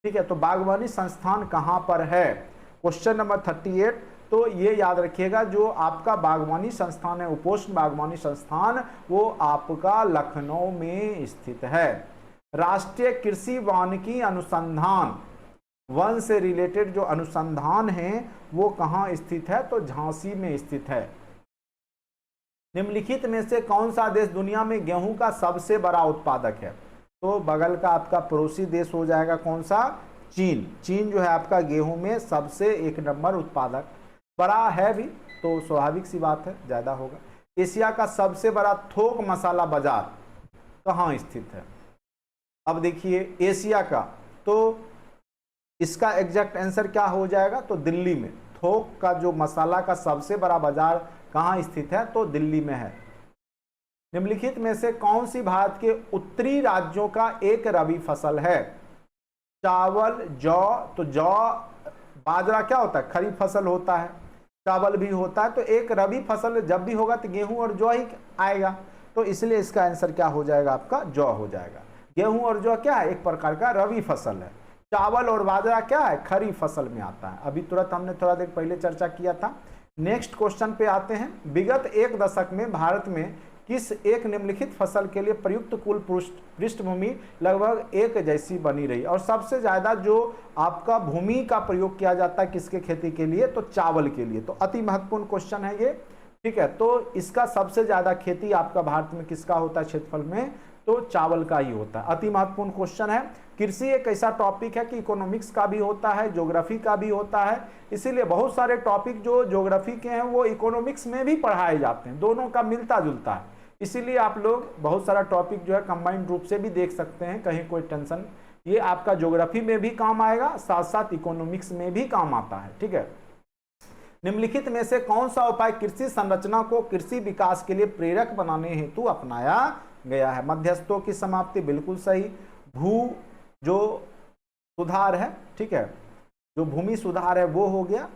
ठीक है। तो बागवानी संस्थान कहाँ पर है? Question number 38। तो ये याद रखिएगा, जो आपका बागवानी संस्थान है, उपोष्ण बागवानी संस्थान, वो आपका लखनऊ में स्थित है। राष्ट्रीय कृषि वानिकी अनुसंधान, वन से रिलेटेड जो अनुसंधान है वो कहाँ स्थित है? तो झांसी में स्थित है। निम्नलिखित में से कौन सा देश दुनिया में गेहूं का सबसे बड़ा उत्पादक है? तो बगल का आपका पड़ोसी देश हो जाएगा कौन सा? चीन। चीन जो है आपका गेहूं में सबसे 1 नंबर उत्पादक, बड़ा है भी तो स्वाभाविक सी बात है ज्यादा होगा। एशिया का सबसे बड़ा थोक मसाला बाजार कहाँ स्थित है? अब देखिए एशिया का, तो इसका एग्जैक्ट आंसर क्या हो जाएगा? तो दिल्ली में। थोक का जो मसाला का सबसे बड़ा बाजार कहाँ स्थित है? तो दिल्ली में है। निम्नलिखित में से कौन सी भारत के उत्तरी राज्यों का एक रबी फसल है? चावल, जौ। तो जौ, बाजरा क्या होता है? खरीफ फसल होता है। चावल भी होता है। तो एक रबी फसल जब भी होगा तो गेहूं और जौ ही आएगा। तो इसलिए इसका आंसर क्या हो जाएगा? आपका जौ हो जाएगा। गेहूं और जौ क्या है? एक प्रकार का रबी फसल है। चावल और बाजरा क्या है? खरीफ फसल में आता है। अभी तुरंत हमने थोड़ा देर पहले चर्चा किया था। नेक्स्ट क्वेश्चन पे आते हैं। विगत एक दशक में भारत में किस एक निम्नलिखित फसल के लिए प्रयुक्त कुल पृष्ठभूमि लगभग एक जैसी बनी रही? और सबसे ज्यादा जो आपका भूमि का प्रयोग किया जाता है किसके खेती के लिए? तो चावल के लिए। तो अति महत्वपूर्ण क्वेश्चन है ये, ठीक है। तो इसका सबसे ज्यादा खेती आपका भारत में किसका होता है क्षेत्रफल में? तो चावल का ही होता है। अति महत्वपूर्ण क्वेश्चन है। कृषि एक ऐसा टॉपिक है कि इकोनॉमिक्स का भी होता है, ज्योग्राफी का भी होता है, इसीलिए बहुत सारे टॉपिक जो ज्योग्राफी के हैं वो इकोनॉमिक्स में भी पढ़ाए जाते हैं। दोनों का मिलता जुलता है, इसीलिए आप लोग बहुत सारा टॉपिक जो है कंबाइंड रूप से भी देख सकते हैं, कहीं कोई टेंशन। ये आपका ज्योग्राफी में भी काम आएगा, साथ साथ इकोनॉमिक्स में भी काम आता है, ठीक है। निम्नलिखित में से कौन सा उपाय कृषि संरचना को कृषि विकास के लिए प्रेरक बनाने हेतु अपनाया गया है? मध्यस्थों की समाप्ति, बिल्कुल सही। भू जो सुधार है, ठीक है, जो भूमि सुधार है वो हो गया।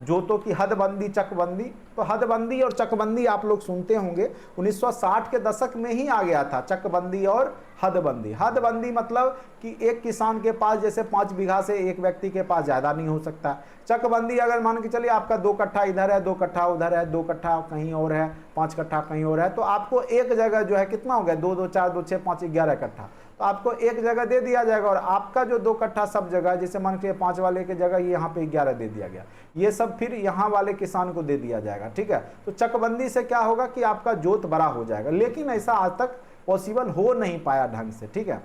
जोतों की हदबंदी, चकबंदी। तो हदबंदी और चकबंदी आप लोग सुनते होंगे, 1960 के दशक में ही आ गया था चकबंदी और हदबंदी। हदबंदी मतलब कि एक किसान के पास जैसे 5 बीघा से एक व्यक्ति के पास ज्यादा नहीं हो सकता। चकबंदी अगर मान के चलिए आपका 2 कट्ठा इधर है, 2 कट्ठा उधर है, 2 कट्ठा कहीं और है, 5 कट्ठा कहीं और है, तो आपको एक जगह जो है कितना हो गया? 2 2 4 2 6 5 11 कट्ठा, तो आपको एक जगह दे दिया जाएगा। और आपका जो 2 कट्ठा सब जगह, जैसे मान के 5 वाले की जगह यहाँ पे 11 दे दिया गया, ये सब फिर यहाँ वाले किसान को दे दिया जाएगा, ठीक है। तो चकबंदी से क्या होगा कि आपका जोत बड़ा हो जाएगा, लेकिन ऐसा आज तक पॉसिबल हो नहीं पाया ढंग से, ठीक है।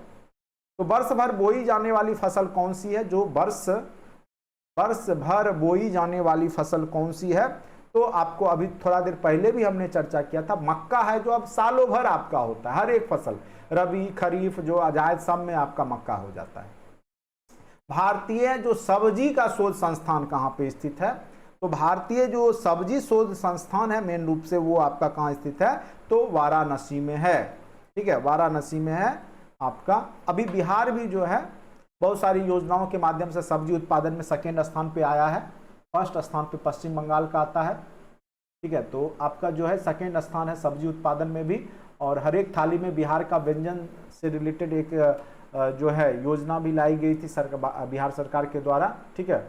तो वर्ष भर बोई जाने वाली फसल कौन सी है? जो वर्ष भर बोई जाने वाली फसल कौन सी है? तो आपको अभी थोड़ा देर पहले भी हमने चर्चा किया था, मक्का है, जो अब सालों भर आपका होता है। हर एक फसल, रबी, खरीफ, जो जायद, सब में आपका मक्का हो जाता है। भारतीय जो सब्जी का शोध संस्थान कहाँ पे स्थित है? तो भारतीय जो सब्जी शोध संस्थान है मेन रूप से वो आपका कहाँ स्थित है? तो वाराणसी में है, ठीक है, वाराणसी में है आपका। अभी बिहार भी जो है बहुत सारी योजनाओं के माध्यम से सब्जी उत्पादन में सेकेंड स्थान पे आया है। फर्स्ट स्थान पे पश्चिम बंगाल का आता है, ठीक है। तो आपका जो है सेकेंड स्थान है सब्जी उत्पादन में भी। और हर एक थाली में बिहार का व्यंजन से रिलेटेड एक जो है योजना भी लाई गई थी बिहार सरकार के द्वारा, ठीक है।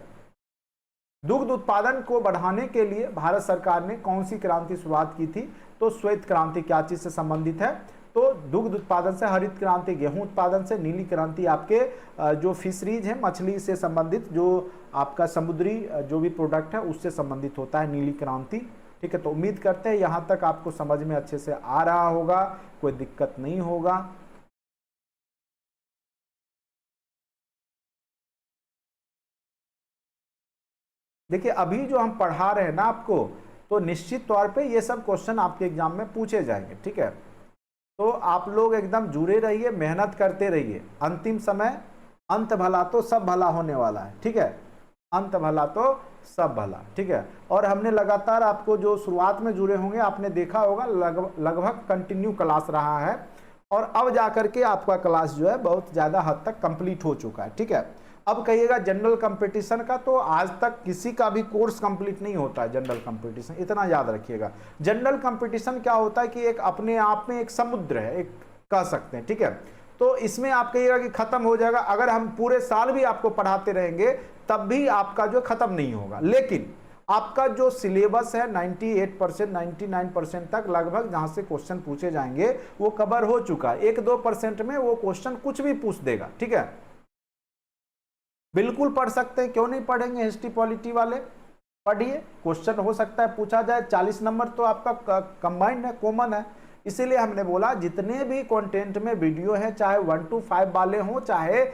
दुग्ध उत्पादन को बढ़ाने के लिए भारत सरकार ने कौन सी क्रांति शुरुआत की थी? तो श्वेत क्रांति। क्या चीज से संबंधित है? तो दुग्ध उत्पादन से, हरित क्रांति गेहूं उत्पादन से, नीली क्रांति आपके जो फिशरीज है, मछली से संबंधित, जो आपका समुद्री जो भी प्रोडक्ट है उससे संबंधित होता है नीली क्रांति, ठीक है। तो उम्मीद करते हैं यहां तक आपको समझ में अच्छे से आ रहा होगा, कोई दिक्कत नहीं होगा। देखिए अभी जो हम पढ़ा रहे हैं ना आपको, तो निश्चित तौर पे ये सब क्वेश्चन आपके एग्जाम में पूछे जाएंगे, ठीक है। तो आप लोग एकदम जुड़े रहिए, मेहनत करते रहिए। अंतिम समय अंत भला तो सब भला होने वाला है, ठीक है। अंत भला तो सब भला, ठीक है। और हमने लगातार आपको जो शुरुआत में जुड़े होंगे आपने देखा होगा लगभग कंटिन्यू क्लास रहा है, और अब जाकर के आपका क्लास जो है बहुत ज़्यादा हद तक कंप्लीट हो चुका है, ठीक है। अब कहिएगा जनरल कंपटीशन का, तो आज तक किसी का भी कोर्स कंप्लीट नहीं होता है जनरल कंपटीशन, इतना याद रखिएगा। जनरल कंपटीशन क्या होता है कि एक अपने आप में एक समुद्र है, एक कह सकते हैं, ठीक है। तो इसमें आप कहिएगा कि खत्म हो जाएगा, अगर हम पूरे साल भी आपको पढ़ाते रहेंगे तब भी आपका जो खत्म नहीं होगा। लेकिन आपका जो सिलेबस है 98% 99% तक लगभग जहां से क्वेश्चन पूछे जाएंगे वो कवर हो चुका है। 1-2% में वो क्वेश्चन कुछ भी पूछ देगा, ठीक है। बिल्कुल पढ़ सकते हैं, क्यों नहीं पढ़ेंगे? हिस्ट्री पॉलिटी वाले पढ़िए, क्वेश्चन हो सकता है पूछा जाए। 40 नंबर तो आपका कंबाइंड है, कॉमन है। इसीलिए हमने बोला जितने भी कंटेंट में वीडियो है, चाहे 1 to 5 वाले हों, चाहे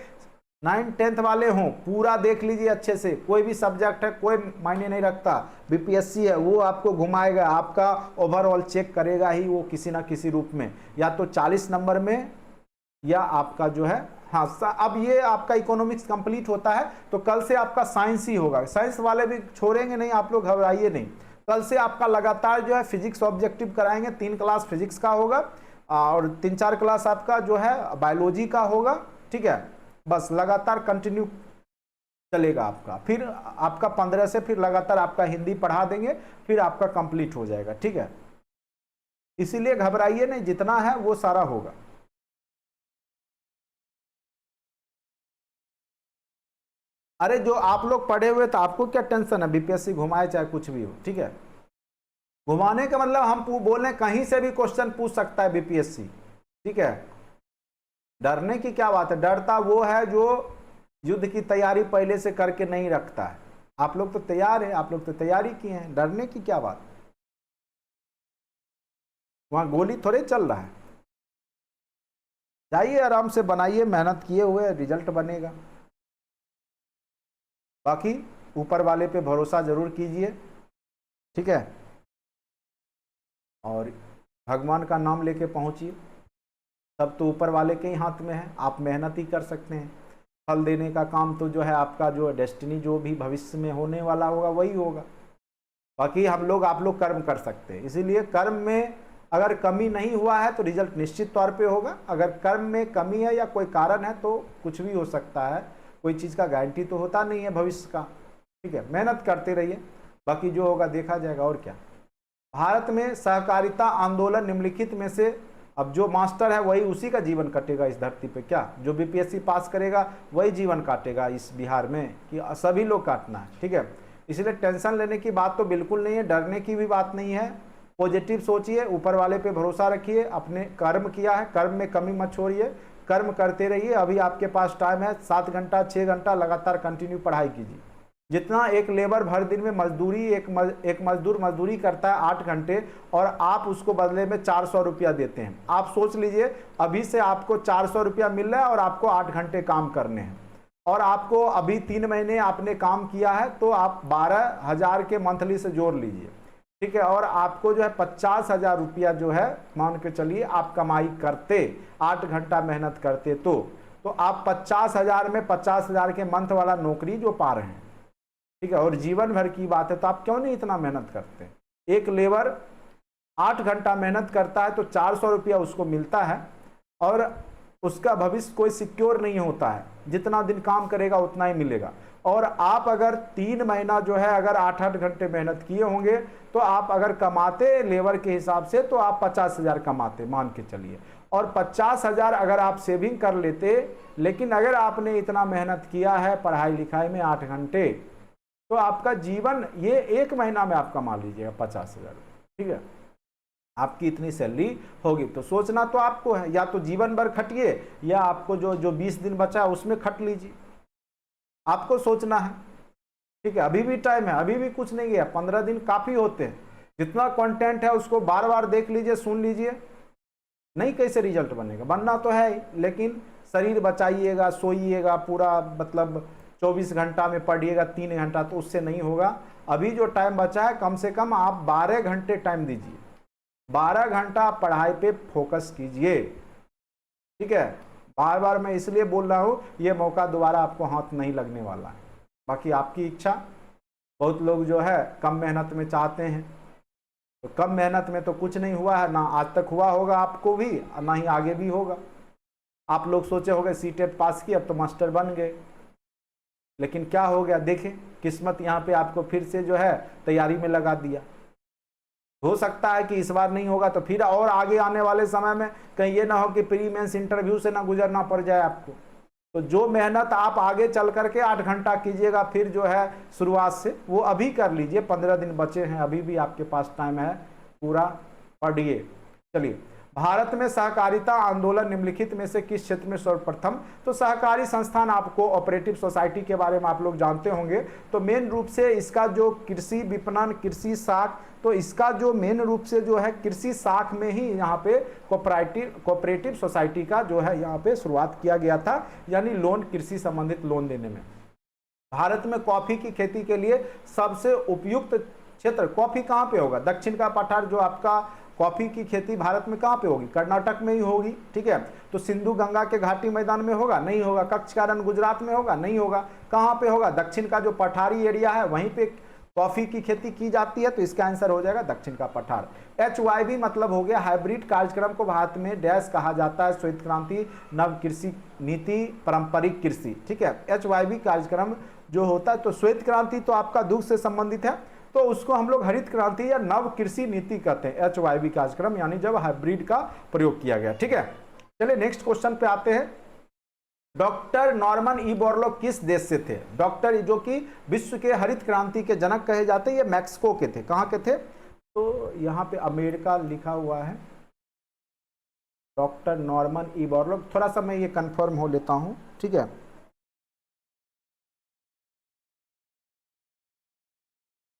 9-10th वाले हों, पूरा देख लीजिए अच्छे से। कोई भी सब्जेक्ट है, कोई मायने नहीं रखता। बीपीएससी है, वो आपको घुमाएगा, आपका ओवरऑल चेक करेगा ही वो किसी ना किसी रूप में, या तो 40 नंबर में या आपका जो है हाँ, अब ये आपका इकोनॉमिक्स कंप्लीट होता है तो कल से आपका साइंस ही होगा। साइंस वाले भी छोड़ेंगे नहीं, आप लोग घबराइए नहीं। कल से आपका लगातार जो है फिजिक्स ऑब्जेक्टिव कराएंगे, 3 क्लास फिजिक्स का होगा और 3-4 क्लास आपका जो है बायोलॉजी का होगा, ठीक है। बस लगातार कंटिन्यू चलेगा आपका, फिर आपका 15 से फिर लगातार आपका हिंदी पढ़ा देंगे, फिर आपका कंप्लीट हो जाएगा, ठीक है। इसीलिए घबराइए नहीं, जितना है वो सारा होगा। अरे जो आप लोग पढ़े हुए तो आपको क्या टेंशन है, बीपीएससी घुमाए चाहे कुछ भी हो, ठीक है। घुमाने का मतलब हम बोल रहे हैं कहीं से भी क्वेश्चन पूछ सकता है बीपीएससी, ठीक है। डरने की क्या बात है, डरता वो है जो युद्ध की तैयारी पहले से करके नहीं रखता है। आप लोग तो तैयार हैं, आप लोग तो तैयारी किए हैं, डरने की क्या बात। वहां गोली थोड़े चल रहा है। जाइए आराम से बनाइए, मेहनत किए हुए रिजल्ट बनेगा। बाकी ऊपर वाले पे भरोसा जरूर कीजिए, ठीक है। और भगवान का नाम लेके पहुंचिए, सब तो ऊपर वाले के ही हाथ में है। आप मेहनत ही कर सकते हैं, फल देने का काम तो जो है आपका जो डेस्टिनी जो भी भविष्य में होने वाला होगा वही होगा। बाकी हम लोग आप लोग कर्म कर सकते हैं, इसीलिए कर्म में अगर कमी नहीं हुआ है तो रिजल्ट निश्चित तौर पे होगा। अगर कर्म में कमी है या कोई कारण है तो कुछ भी हो सकता है, कोई चीज़ का गारंटी तो होता नहीं है भविष्य का, ठीक है। मेहनत करते रहिए, बाकी जो होगा देखा जाएगा। और क्या, भारत में सहकारिता आंदोलन निम्नलिखित में से, अब जो मास्टर है वही उसी का जीवन कटेगा इस धरती पे, क्या जो बीपीएससी पास करेगा वही जीवन काटेगा इस बिहार में, कि सभी लोग काटना है, ठीक है। इसलिए टेंशन लेने की बात तो बिल्कुल नहीं है, डरने की भी बात नहीं है। पॉजिटिव सोचिए, ऊपर वाले पे भरोसा रखिए, अपने कर्म किया है, कर्म में कमी मत छोड़िए, कर्म करते रहिए। अभी आपके पास टाइम है, 7 घंटा 6 घंटा लगातार कंटिन्यू पढ़ाई कीजिए। जितना एक लेबर भर दिन में मजदूरी, एक मजदूर मजदूरी करता है 8 घंटे और आप उसको बदले में 400 रुपया देते हैं। आप सोच लीजिए, अभी से आपको 400 रुपया मिल रहा है और आपको 8 घंटे काम करने हैं, और आपको अभी 3 महीने आपने काम किया है तो आप 12,000 के मंथली से जोड़ लीजिए, ठीक है। और आपको जो है 50,000 रुपया जो है मान के चलिए आप कमाई करते, 8 घंटा मेहनत करते, तो आप 50,000 में 50,000 के मंथ वाला नौकरी जो पा रहे हैं, ठीक है। और जीवन भर की बात है तो आप क्यों नहीं इतना मेहनत करते। एक लेबर 8 घंटा मेहनत करता है तो 400 रुपया उसको मिलता है, और उसका भविष्य कोई सिक्योर नहीं होता है, जितना दिन काम करेगा उतना ही मिलेगा। और आप अगर 3 महीना जो है अगर 8-8 घंटे मेहनत किए होंगे तो आप अगर कमाते लेबर के हिसाब से तो आप 50,000 कमाते मान के चलिए, और 50,000 अगर आप सेविंग कर लेते। लेकिन अगर आपने इतना मेहनत किया है पढ़ाई लिखाई में 8 घंटे, तो आपका जीवन ये 1 महीना में आप कमा लीजिएगा 50,000, ठीक है। आपकी इतनी सैलरी होगी, तो सोचना तो आपको है, या तो जीवन भर खटिए या आपको जो 20 दिन बचा है उसमें खट लीजिए, आपको सोचना है, ठीक है। अभी भी टाइम है, अभी भी कुछ नहीं गया, 15 दिन काफ़ी होते हैं। जितना कंटेंट है उसको बार बार देख लीजिए, सुन लीजिए। नहीं कैसे रिजल्ट बनेगा, बनना तो है ही, लेकिन शरीर बचाइएगा, सोइएगा पूरा, मतलब 24 घंटा में पढ़िएगा 3 घंटा, तो उससे नहीं होगा। अभी जो टाइम बचा है कम से कम आप 12 घंटे टाइम दीजिए, 12 घंटा पढ़ाई पे फोकस कीजिए, ठीक है। बार बार मैं इसलिए बोल रहा हूँ, ये मौका दोबारा आपको हाथ नहीं लगने वाला है। बाकी आपकी इच्छा, बहुत लोग जो है कम मेहनत में चाहते हैं, तो कम मेहनत में तो कुछ नहीं हुआ है, ना आज तक हुआ होगा आपको भी, ना ही आगे भी होगा। आप लोग सोचे होंगे सीटेट पास किए अब तो मास्टर बन गए, लेकिन क्या हो गया देखें, किस्मत यहाँ पे आपको फिर से जो है तैयारी में लगा दिया। हो सकता है कि इस बार नहीं होगा तो फिर और आगे आने वाले समय में कहीं ये ना हो कि प्री मेंस इंटरव्यू से ना गुजरना पड़ जाए आपको। तो जो मेहनत आप आगे चल करके 8 घंटा कीजिएगा फिर जो है शुरुआत से, वो अभी कर लीजिए। 15 दिन बचे हैं, अभी भी आपके पास टाइम है, पूरा पढ़िए। चलिए, भारत में सहकारिता आंदोलन निम्नलिखित में से किस क्षेत्र में सर्वप्रथम। तो सहकारी संस्थान, आपको ऑपरेटिव सोसाइटी के बारे में आप लोग जानते होंगे। तो मेन रूप से इसका जो कृषि विपणन, कृषि साख, तो इसका जो मेन रूप से जो है कृषि साख में ही यहाँ पे कोऑपरेटिव सोसाइटी का जो है यहाँ पे शुरुआत किया गया था, यानी लोन, कृषि संबंधित लोन देने में। भारत में कॉफी की खेती के लिए सबसे उपयुक्त क्षेत्र कॉफी कहाँ पे होगा, दक्षिण का पठार जो आपका कॉफी की खेती भारत में कहाँ पे होगी? कर्नाटक में ही होगी, ठीक है। तो सिंधु गंगा के घाटी मैदान में होगा? नहीं होगा। कच्छ का रण गुजरात में होगा? नहीं होगा। कहाँ पे होगा? दक्षिण का जो पठारी एरिया है वहीं पे कॉफी की खेती की जाती है, तो इसका आंसर हो जाएगा दक्षिण का पठार। HYV मतलब हो गया हाइब्रिड कार्यक्रम को भारत में डैश कहा जाता है, श्वेत क्रांति, नव कृषि नीति, पारंपरिक कृषि, ठीक है। HYV कार्यक्रम जो होता है, तो श्वेत क्रांति तो आपका दुग्ध से संबंधित है, तो उसको हम लोग हरित क्रांति या नव कृषि नीति कहते हैं। HYV कार्यक्रम यानी जब हाइब्रिड का प्रयोग किया गया, ठीक है। चलिए नेक्स्ट क्वेश्चन पे आते हैं। डॉक्टर नॉर्मन ई बोरलॉग किस देश से थे? डॉक्टर जो कि विश्व के हरित क्रांति के जनक कहे जाते हैं, ये मैक्सिको के थे। कहाँ के थे? तो यहाँ पे अमेरिका लिखा हुआ है। डॉक्टर नॉर्मन ई बोरलॉग, थोड़ा सा मैं ये कंफर्म हो लेता हूँ, ठीक है।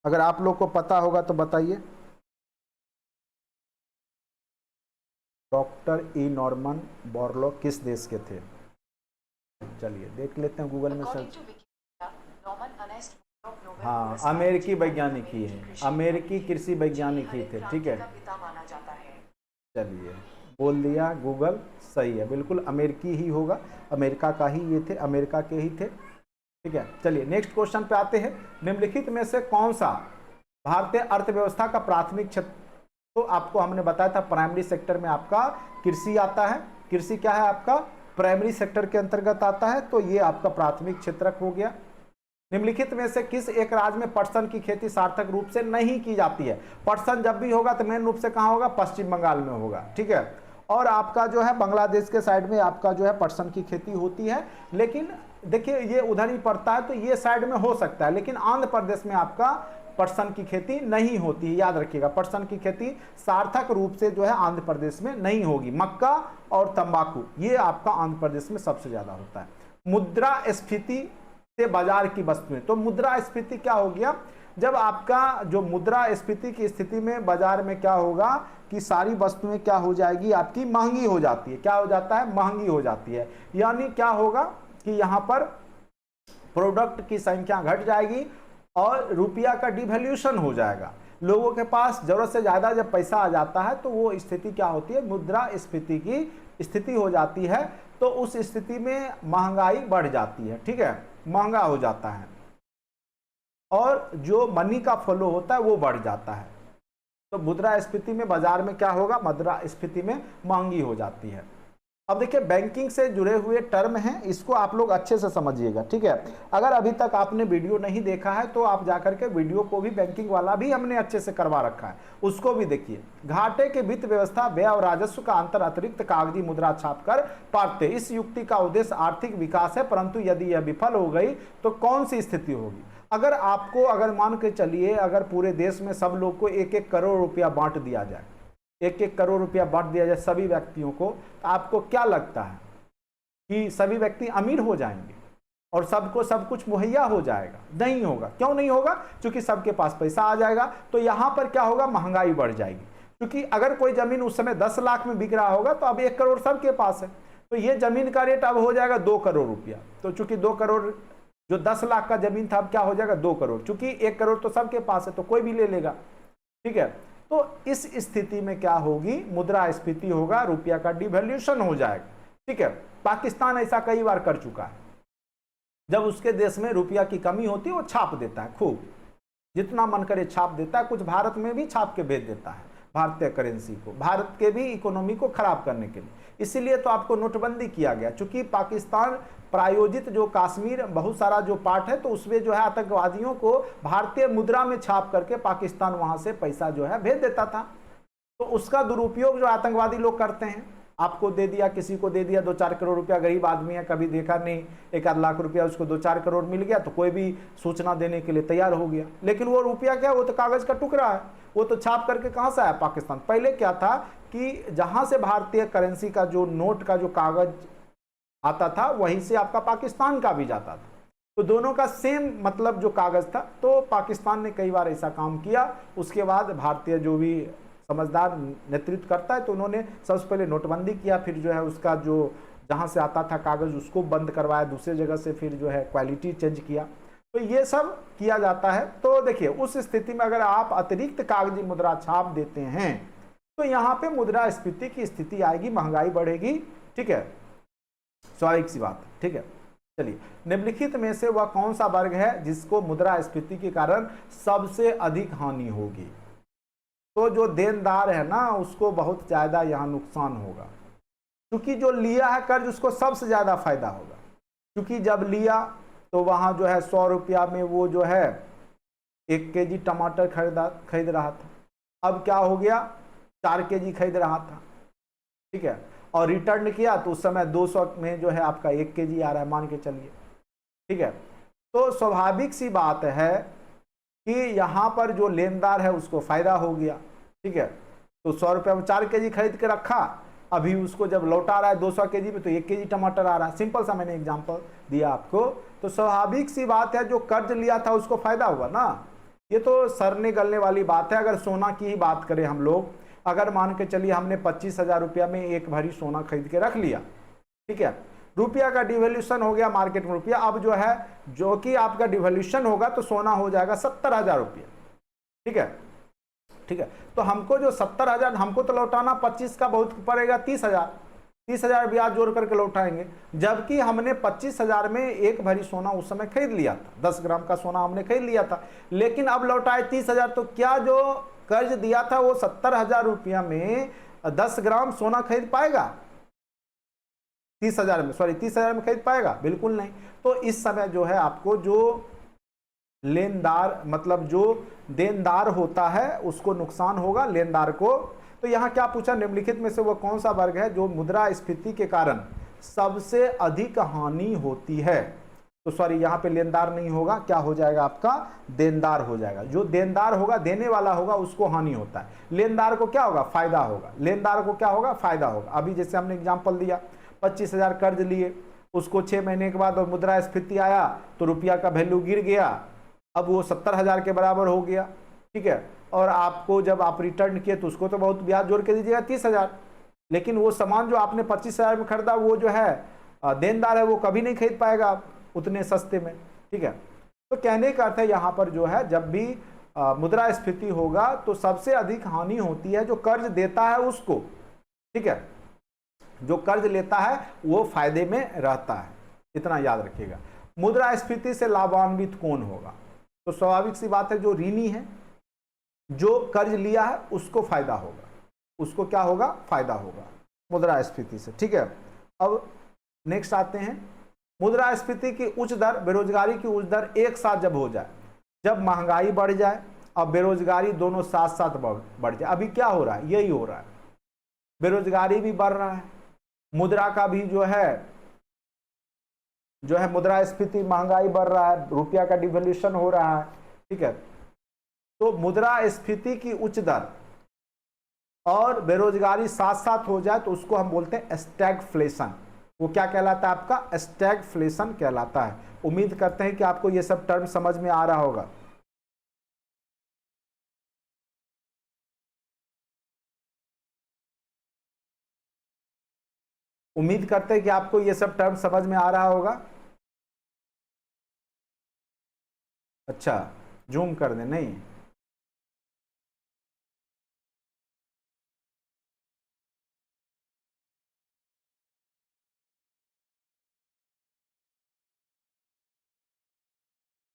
अगर आप लोग को पता होगा तो बताइए। डॉक्टर ई नॉर्मन बोरलॉग किस देश के थे? चलिए देख लेते हैं गूगल में सर्च। हाँ, अमेरिकी वैज्ञानिक ही है, अमेरिकी कृषि वैज्ञानिक ही थे, ठीक है। चलिए बोल दिया गूगल, सही है, बिल्कुल अमेरिकी ही होगा, अमेरिका का ही ये थे, अमेरिका के ही थे, ठीक है। चलिए नेक्स्ट क्वेश्चन पे आते हैं। निम्नलिखित में से कौन सा भारतीय अर्थव्यवस्था का प्राथमिक क्षेत्र? तो आपको हमने बताया था प्राइमरी सेक्टर में आपका कृषि आता है। कृषि क्या है आपका? प्राइमरी सेक्टर के अंतर्गत आता है, तो ये आपका प्राथमिक क्षेत्रक हो गया। निम्नलिखित में से किस एक राज्य में पटसन की खेती सार्थक रूप से नहीं की जाती है? पटसन जब भी होगा तो मेन रूप से कहाँ होगा? पश्चिम बंगाल में होगा, ठीक है। और आपका जो है बांग्लादेश के साइड में आपका जो है पटसन की खेती होती है, लेकिन देखिए ये उधर ही पड़ता है तो ये साइड में हो सकता है, लेकिन आंध्र प्रदेश में आपका पटसन की खेती नहीं होती है, याद रखिएगा। पटसन की खेती सार्थक रूप से जो है आंध्र प्रदेश में नहीं होगी। मक्का और तंबाकू ये आपका आंध्र प्रदेश में सबसे ज्यादा होता है। मुद्रास्फीति से बाजार की वस्तुएं, तो मुद्रास्फीति क्या हो गया? जब आपका जो मुद्रास्फीति की स्थिति में बाजार में क्या होगा कि सारी वस्तुएं क्या हो जाएगी? आपकी महंगी हो जाती है। क्या हो जाता है? महंगी हो जाती है। यानी क्या होगा कि यहां पर प्रोडक्ट की संख्या घट जाएगी और रुपया का डिवैल्यूएशन हो जाएगा। लोगों के पास जरूरत से ज्यादा जब पैसा आ जाता है तो वो स्थिति क्या होती है? मुद्रास्फीति की स्थिति हो जाती है। तो उस स्थिति में महंगाई बढ़ जाती है, ठीक है, महंगा हो जाता है और जो मनी का फ्लो होता है वो बढ़ जाता है। तो मुद्रास्फीति में बाजार में क्या होगा? मुद्रास्फीति में महंगी हो जाती है। अब देखिए बैंकिंग से जुड़े हुए टर्म हैं, इसको आप लोग अच्छे से समझिएगा, ठीक है। अगर अभी तक आपने वीडियो नहीं देखा है तो आप जाकर के वीडियो को भी, बैंकिंग वाला भी हमने अच्छे से करवा रखा है, उसको भी देखिए। घाटे के वित्त व्यवस्था व्यय और राजस्व का अंतर अतिरिक्त कागजी मुद्रा छापकर पाते। इस युक्ति का उद्देश्य आर्थिक विकास है, परंतु यदि यह विफल हो गई तो कौन सी स्थिति होगी? अगर आपको, अगर मान के चलिए अगर पूरे देश में सब लोग को 1-1 करोड़ रुपया बांट दिया जाए, 1-1 करोड़ रुपया बांट दिया जाए सभी व्यक्तियों को, तो आपको क्या लगता है कि सभी व्यक्ति अमीर हो जाएंगे और सबको सब कुछ मुहैया हो जाएगा? नहीं होगा। क्यों नहीं होगा? क्योंकि सबके पास पैसा आ जाएगा। तो यहां पर क्या होगा? महंगाई बढ़ जाएगी। क्योंकि अगर कोई जमीन उस समय 10 लाख में बिक रहा होगा तो अब 1 करोड़ सबके पास है, तो ये जमीन का रेट अब हो जाएगा 2 करोड़ रुपया। तो चूंकि 2 करोड़, जो 10 लाख का जमीन था अब क्या हो जाएगा? 2 करोड़। चूंकि 1 करोड़ तो सबके पास है तो कोई भी ले लेगा, ठीक है। तो इस स्थिति में क्या होगी? मुद्रास्फीति होगा, रुपया का डिवैल्यूएशन हो जाएगा, ठीक है। पाकिस्तान ऐसा कई बार कर चुका है। जब उसके देश में रुपया की कमी होती है वो छाप देता है, खूब जितना मन करे छाप देता है। कुछ भारत में भी छाप के भेज देता है भारतीय करेंसी को, भारत के भी इकोनॉमी को खराब करने के लिए। इसीलिए तो आपको नोटबंदी किया गया, चूंकि पाकिस्तान प्रायोजित जो कश्मीर बहुत सारा जो पार्ट है तो उसमें जो है आतंकवादियों को भारतीय मुद्रा में छाप करके पाकिस्तान वहां से पैसा जो है भेज देता था। तो उसका दुरुपयोग जो आतंकवादी लोग करते हैं, आपको दे दिया, किसी को दे दिया 2-4 करोड़ रुपया, गरीब आदमी है, कभी देखा नहीं, 1-आध लाख रुपया, उसको 2-4 करोड़ मिल गया तो कोई भी सूचना देने के लिए तैयार हो गया। लेकिन वो रुपया क्या, वो तो कागज का टुकड़ा है, वो तो छाप करके कहां से आया? पाकिस्तान। पहले क्या था कि जहां से भारतीय करेंसी का जो नोट का जो कागज आता था वहीं से आपका पाकिस्तान का भी जाता था, तो दोनों का सेम मतलब जो कागज था। तो पाकिस्तान ने कई बार ऐसा काम किया। उसके बाद भारतीय जो भी समझदार नेतृत्व करता है तो उन्होंने सबसे पहले नोटबंदी किया, फिर जो है उसका जो जहां से आता था कागज उसको बंद करवाया, दूसरे जगह से फिर जो है क्वालिटी चेंज किया। तो ये सब किया जाता है। तो देखिए उस स्थिति में अगर आप अतिरिक्त कागजी मुद्रा छाप देते हैं तो यहाँ पे मुद्रास्फीति की स्थिति आएगी, महंगाई बढ़ेगी। ठीक है, स्वाभाविक सी बात है। ठीक है, चलिए, निम्नलिखित में से वह कौन सा वर्ग है जिसको मुद्रास्फीति के कारण सबसे अधिक हानि होगी? तो जो देनदार है ना, उसको बहुत ज्यादा यहाँ नुकसान होगा, क्योंकि जो लिया है कर्ज उसको सबसे ज्यादा फायदा होगा। क्योंकि जब लिया तो वहां जो है 100 रुपया में वो जो है 1 केजी टमाटर खरीद रहा था, अब क्या हो गया 4 केजी खरीद रहा था। ठीक है, और रिटर्न किया तो उस समय 200 में जो है आपका 1 केजी आ रहा है, मान के चलिए। ठीक है, तो स्वाभाविक सी बात है कि यहाँ पर जो लेनदार है उसको फायदा हो गया। ठीक है, तो 100 रुपये में 4 केजी खरीद के रखा, अभी उसको जब लौटा रहा है 200 केजी में तो 1 केजी टमाटर आ रहा है। सिंपल सा मैंने एग्जांपल दिया आपको। तो स्वाभाविक सी बात है, जो कर्ज लिया था उसको फायदा हुआ ना। ये तो सरने गलने वाली बात है। अगर सोना की ही बात करें हम लोग, अगर मान के चलिए हमने 25,000 रुपया में एक भरी सोना खरीद के रख लिया, ठीक है, रुपया का डिवैल्यूएशन हो गया मार्केट में रुपया, अब जो है जो कि आपका डिवैल्यूएशन होगा तो सोना हो जाएगा 70,000 रुपया। ठीक है, ठीक है, तो हमको जो 70,000 हमको तो लौटाना 25 का बहुत पड़ेगा 30,000 ब्याज जोड़ करके लौटाएंगे। जबकि हमने 25,000 में एक भरी सोना उस समय खरीद लिया था, 10 ग्राम का सोना हमने खरीद लिया था, लेकिन अब लौटाए 30,000। तो क्या जो कर्ज दिया था वो 70,000 रुपया में 10 ग्राम सोना खरीद पाएगा? 30,000 में, सॉरी 30,000 में खरीद पाएगा? बिल्कुल नहीं। तो इस समय जो है आपको जो लेनदार मतलब जो देनदार होता है उसको नुकसान होगा, लेनदार को। तो यहाँ क्या पूछा, निम्नलिखित में से वो कौन सा वर्ग है जो मुद्रास्फीति के कारण सबसे अधिक हानि होती है? तो सॉरी, यहाँ पे लेनदार नहीं होगा, क्या हो जाएगा आपका? देनदार हो जाएगा। जो देनदार होगा, देने वाला होगा, उसको हानि होता है। लेनदार को क्या होगा? फायदा होगा। लेनदार को क्या होगा? फायदा होगा। अभी जैसे हमने एग्जाम्पल दिया, 25,000 कर्ज लिए, उसको 6 महीने के बाद और मुद्रास्फीति आया तो रुपया का वैल्यू गिर गया, अब वो 70,000 के बराबर हो गया। ठीक है, और आपको जब आप रिटर्न किए तो उसको तो बहुत ब्याज जोड़ के दीजिएगा 30,000, लेकिन वो सामान जो आपने 25,000 में खरीदा वो जो है देनदार है, वो कभी नहीं खरीद पाएगा उतने सस्ते में। ठीक है, तो कहने का अर्थ है यहाँ पर जो है जब भी मुद्रास्फीति होगा तो सबसे अधिक हानि होती है जो कर्ज देता है उसको। ठीक है, जो कर्ज लेता है वो फायदे में रहता है, इतना याद रखिएगा। मुद्रास्फीति से लाभान्वित कौन होगा? तो स्वाभाविक सी बात है, जो ऋणी है, जो कर्ज लिया है उसको फायदा होगा। उसको क्या होगा? फायदा होगा मुद्रास्फीति से। ठीक है, अब नेक्स्ट आते हैं, मुद्रास्फीति की उच्च दर, बेरोजगारी की उच्च दर एक साथ जब हो जाए, जब महंगाई बढ़ जाए और बेरोजगारी दोनों साथ साथ बढ़ जाए। अभी क्या हो रहा है? यही हो रहा है, बेरोजगारी भी बढ़ रहा है, मुद्रा का भी जो है मुद्रास्फीति, महंगाई बढ़ रहा है, रुपया का डिवैल्यूएशन हो रहा है। ठीक है, तो मुद्रास्फीति की उच्च दर और बेरोजगारी साथ साथ हो जाए तो उसको हम बोलते हैं स्टैगफ्लेशन। वो क्या कहलाता है? आपका स्टैगफ्लेशन कहलाता है। उम्मीद करते हैं कि आपको ये सब टर्म समझ में आ रहा होगा। उम्मीद करते हैं कि आपको ये सब टर्म समझ में आ रहा होगा। अच्छा, जूम कर दें? नहीं,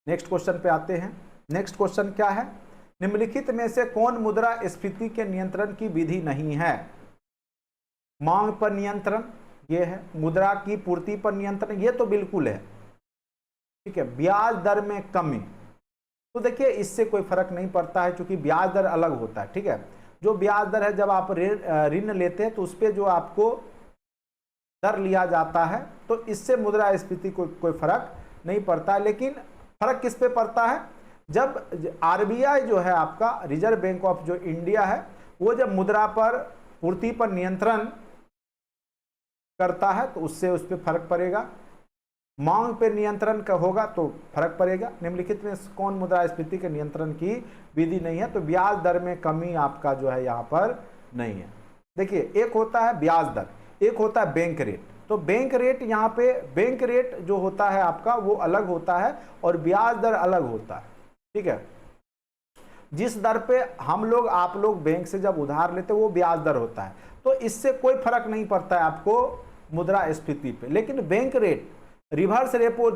नेक्स्ट क्वेश्चन पे आते हैं। नेक्स्ट क्वेश्चन क्या है? निम्नलिखित में से कौन मुद्रास्फीति के नियंत्रण की विधि नहीं है? मांग पर नियंत्रण ये है, मुद्रा की पूर्ति पर नियंत्रण ये तो बिल्कुल है। ठीक है, ब्याज दर में कमी, तो देखिए इससे कोई फर्क नहीं पड़ता है क्योंकि ब्याज दर अलग होता है। ठीक है, जो ब्याज दर है जब आप ऋण लेते हैं तो उस पर जो आपको दर लिया जाता है तो इससे मुद्रास्फीति को कोई फर्क नहीं पड़ता। लेकिन फर्क किस पे पड़ता है? जब आरबीआई जो है आपका, रिजर्व बैंक ऑफ जो इंडिया है, वो जब मुद्रा पर पूर्ति पर नियंत्रण करता है तो उससे उस पर फर्क पड़ेगा। मांग पे नियंत्रण का होगा तो फर्क पड़ेगा। निम्नलिखित में कौन मुद्रास्फीति के नियंत्रण की विधि नहीं है? तो ब्याज दर में कमी आपका जो है यहाँ पर नहीं है। देखिए, एक होता है ब्याज दर, एक होता है बैंक रेट। तो बैंक रेट, यहाँ पे बैंक रेट जो होता है आपका वो अलग होता है और ब्याज दर अलग होता है। ठीक है, जिस दर पे हम लोग आप लोग बैंक से जब उधार लेते वो ब्याज दर होता है, तो इससे कोई फर्क नहीं पड़ता है आपको मुद्रास्फीति पे। लेकिन बैंक रेट, रिवर्स रेपो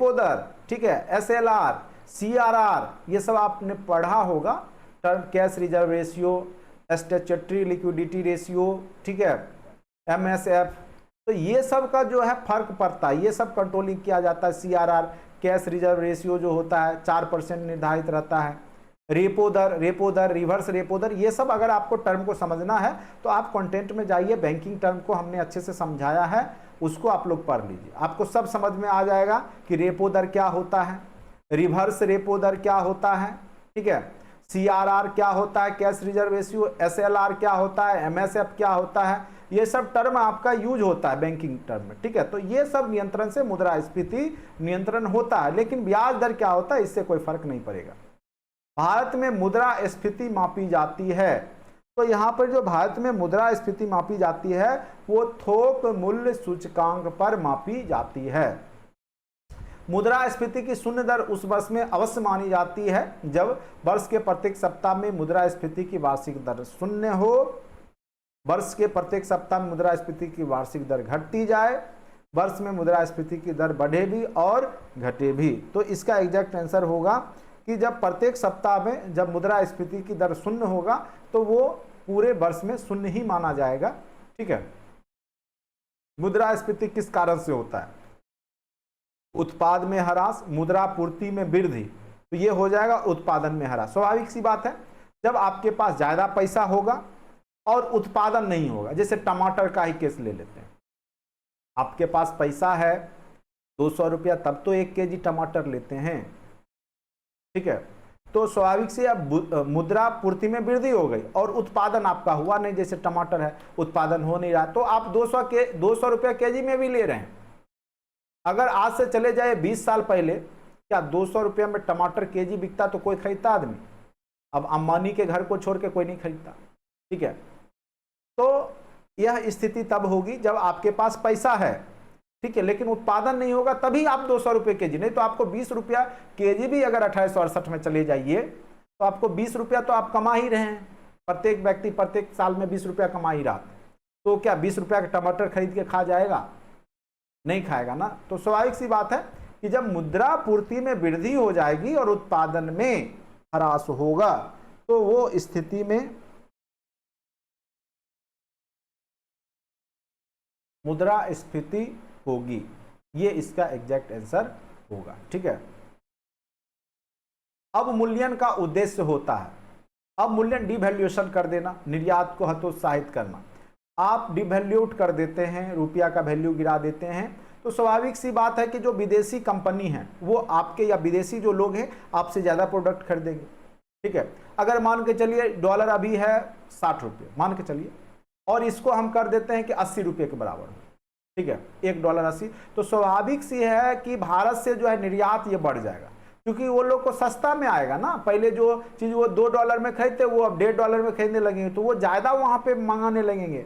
दर, ठीक है, SLR, CRR, ये सब आपने पढ़ा होगा, term cash reserve ratio, statutory liquidity ratio, ठीक है, MSF, तो ये सब का जो है फर्क पड़ता है, ये सब कंट्रोलिंग किया जाता है। CRR कैश रिजर्व रेशियो जो होता है 4% निर्धारित रहता है। रेपो दर, रिवर्स रेपो दर, ये सब अगर आपको टर्म को समझना है तो आप कंटेंट में जाइए, बैंकिंग टर्म को हमने अच्छे से समझाया है, उसको आप लोग पढ़ लीजिए, आपको सब समझ में आ जाएगा कि रेपो दर क्या होता है, रिवर्स रेपो दर क्या होता है, ठीक है, CRR क्या होता है, कैश रिजर्व रेशियो, SLR क्या होता है, MSF क्या होता है, ये सब टर्म आपका यूज होता है बैंकिंग टर्म में, ठीक है। तो ये सब नियंत्रण से मुद्रास्फीति नियंत्रण होता है, लेकिन ब्याज दर क्या होता है इससे कोई फर्क नहीं पड़ेगा। भारत में मुद्रास्फीति मापी जाती है, तो यहाँ पर जो भारत में मुद्रास्फीति मापी जाती है वो थोक मूल्य सूचकांक पर मापी जाती है। मुद्रास्फीति की शून्य दर उस वर्ष में अवश्य मानी जाती है जब वर्ष के प्रत्येक सप्ताह में मुद्रास्फीति की वार्षिक दर शून्य हो, वर्ष के प्रत्येक सप्ताह में मुद्रास्फीति की वार्षिक दर घटती जाए, वर्ष में मुद्रास्फीति की दर बढ़े भी और घटे भी। तो इसका एग्जैक्ट आंसर होगा कि जब प्रत्येक सप्ताह में जब मुद्रास्फीति की दर शून्य होगा तो वो पूरे वर्ष में शून्य ही माना जाएगा, ठीक है। मुद्रास्फीति किस कारण से होता है? उत्पाद में ह्रास, मुद्रा पूर्ति में वृद्धि, तो ये हो जाएगा उत्पादन में ह्रास। स्वाभाविक सी बात है, जब आपके पास ज्यादा पैसा होगा और उत्पादन नहीं होगा, जैसे टमाटर का ही केस ले लेते हैं, आपके पास पैसा है 200 रुपया, तब तो 1 केजी टमाटर लेते हैं, ठीक है। तो स्वाभाविक से अब मुद्रा पूर्ति में वृद्धि हो गई और उत्पादन आपका हुआ नहीं, जैसे टमाटर है उत्पादन हो नहीं रहा, तो आप 200 रुपया केजी में भी ले रहे हैं। अगर आज से चले जाए 20 साल पहले, क्या 200 रुपया में टमाटर केजी बिकता तो कोई खरीदता आदमी? अब अंबानी के घर को छोड़ के कोई नहीं खरीदता, ठीक है। तो यह स्थिति तब होगी जब आपके पास पैसा है, ठीक है, लेकिन उत्पादन नहीं होगा, तभी आप 200 रुपये केजी, नहीं तो आपको 20 रुपया केजी भी अगर 1868 में चले जाइए तो आपको 20 रुपया तो आप कमा ही रहे हैं, प्रत्येक व्यक्ति प्रत्येक साल में 20 रुपया कमा ही रहा, तो क्या 20 रुपया का टमाटर खरीद के खा जाएगा? नहीं खाएगा ना। तो स्वाभाविक सी बात है कि जब मुद्रा पूर्ति में वृद्धि हो जाएगी और उत्पादन में ह्रास होगा तो वो स्थिति में मुद्रास्फीति होगी, ये इसका एग्जैक्ट आंसर होगा, ठीक है। अवमूल्यन का उद्देश्य होता है, अवमूल्यन डिवैल्यूएशन कर देना, निर्यात को हतोत्साहित करना। आप डिवैल्यूट कर देते हैं, रुपया का वैल्यू गिरा देते हैं, तो स्वाभाविक सी बात है कि जो विदेशी कंपनी है वो आपके या विदेशी जो लोग हैं आपसे ज़्यादा प्रोडक्ट खरीदेंगे, ठीक है। अगर मान के चलिए डॉलर अभी है 60 रुपये, मान के चलिए, और इसको हम कर देते हैं कि 80 रुपये के बराबर हो, ठीक है, $1.80, तो स्वाभाविक सी है कि भारत से जो है निर्यात ये बढ़ जाएगा, क्योंकि वो लोग को सस्ता में आएगा ना। पहले जो चीज़ वो $2 में खरीदते वो अब $1.5 में खरीदने लगेंगे, तो वो ज़्यादा वहाँ पे मंगाने लगेंगे।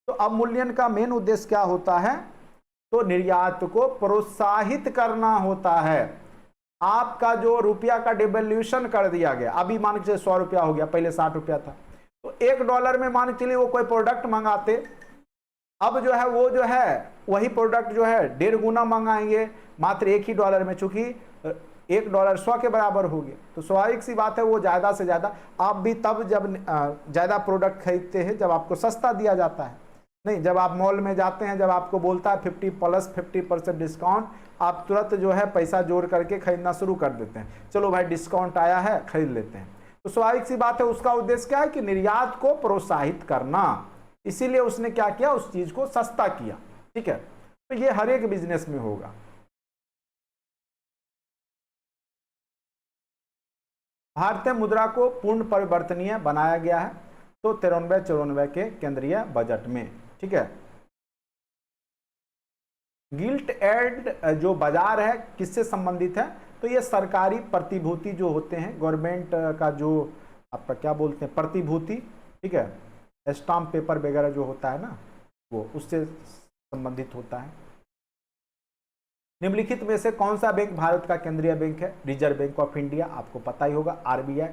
तो अवमूल्यन का मेन उद्देश्य क्या होता है? तो निर्यात को प्रोत्साहित करना होता है। आपका जो रुपया का डिवैल्यूएशन कर दिया गया, अभी मान के चलिए 100 रुपया हो गया, पहले 60 रुपया था, तो $1 में मान के चलिए वो कोई प्रोडक्ट मंगाते, अब जो है वो जो है वही प्रोडक्ट जो है 1.5 गुना मंगाएंगे मात्र $1 में, चूंकि $1 100 के बराबर हो गया। तो स्वाभाविक सी बात है वो ज़्यादा से ज़्यादा, आप भी तब जब ज़्यादा प्रोडक्ट खरीदते हैं जब आपको सस्ता दिया जाता है, नहीं जब आप मॉल में जाते हैं, जब आपको बोलता है 50% डिस्काउंट, आप तुरंत जो है पैसा जोड़ करके खरीदना शुरू कर देते हैं, चलो भाई डिस्काउंट आया है खरीद लेते हैं। तो स्वाभाविक सी बात है उसका उद्देश्य क्या है कि निर्यात को प्रोत्साहित करना, इसीलिए उसने क्या किया, उस चीज को सस्ता किया, ठीक है। तो ये हर एक बिजनेस में होगा। भारतीय मुद्रा को पूर्ण परिवर्तनीय बनाया गया है तो 93-94 के केंद्रीय बजट में, ठीक है। गिल्ट एड जो बाजार है किससे संबंधित है? तो ये सरकारी प्रतिभूति जो होते हैं, गवर्नमेंट का जो आपका क्या बोलते हैं प्रतिभूति, ठीक है, स्टाम्प पेपर वगैरह जो होता है ना, वो उससे संबंधित होता है। निम्नलिखित में से कौन सा बैंक भारत का केंद्रीय बैंक है? रिजर्व बैंक ऑफ इंडिया, आपको पता ही होगा, RBI,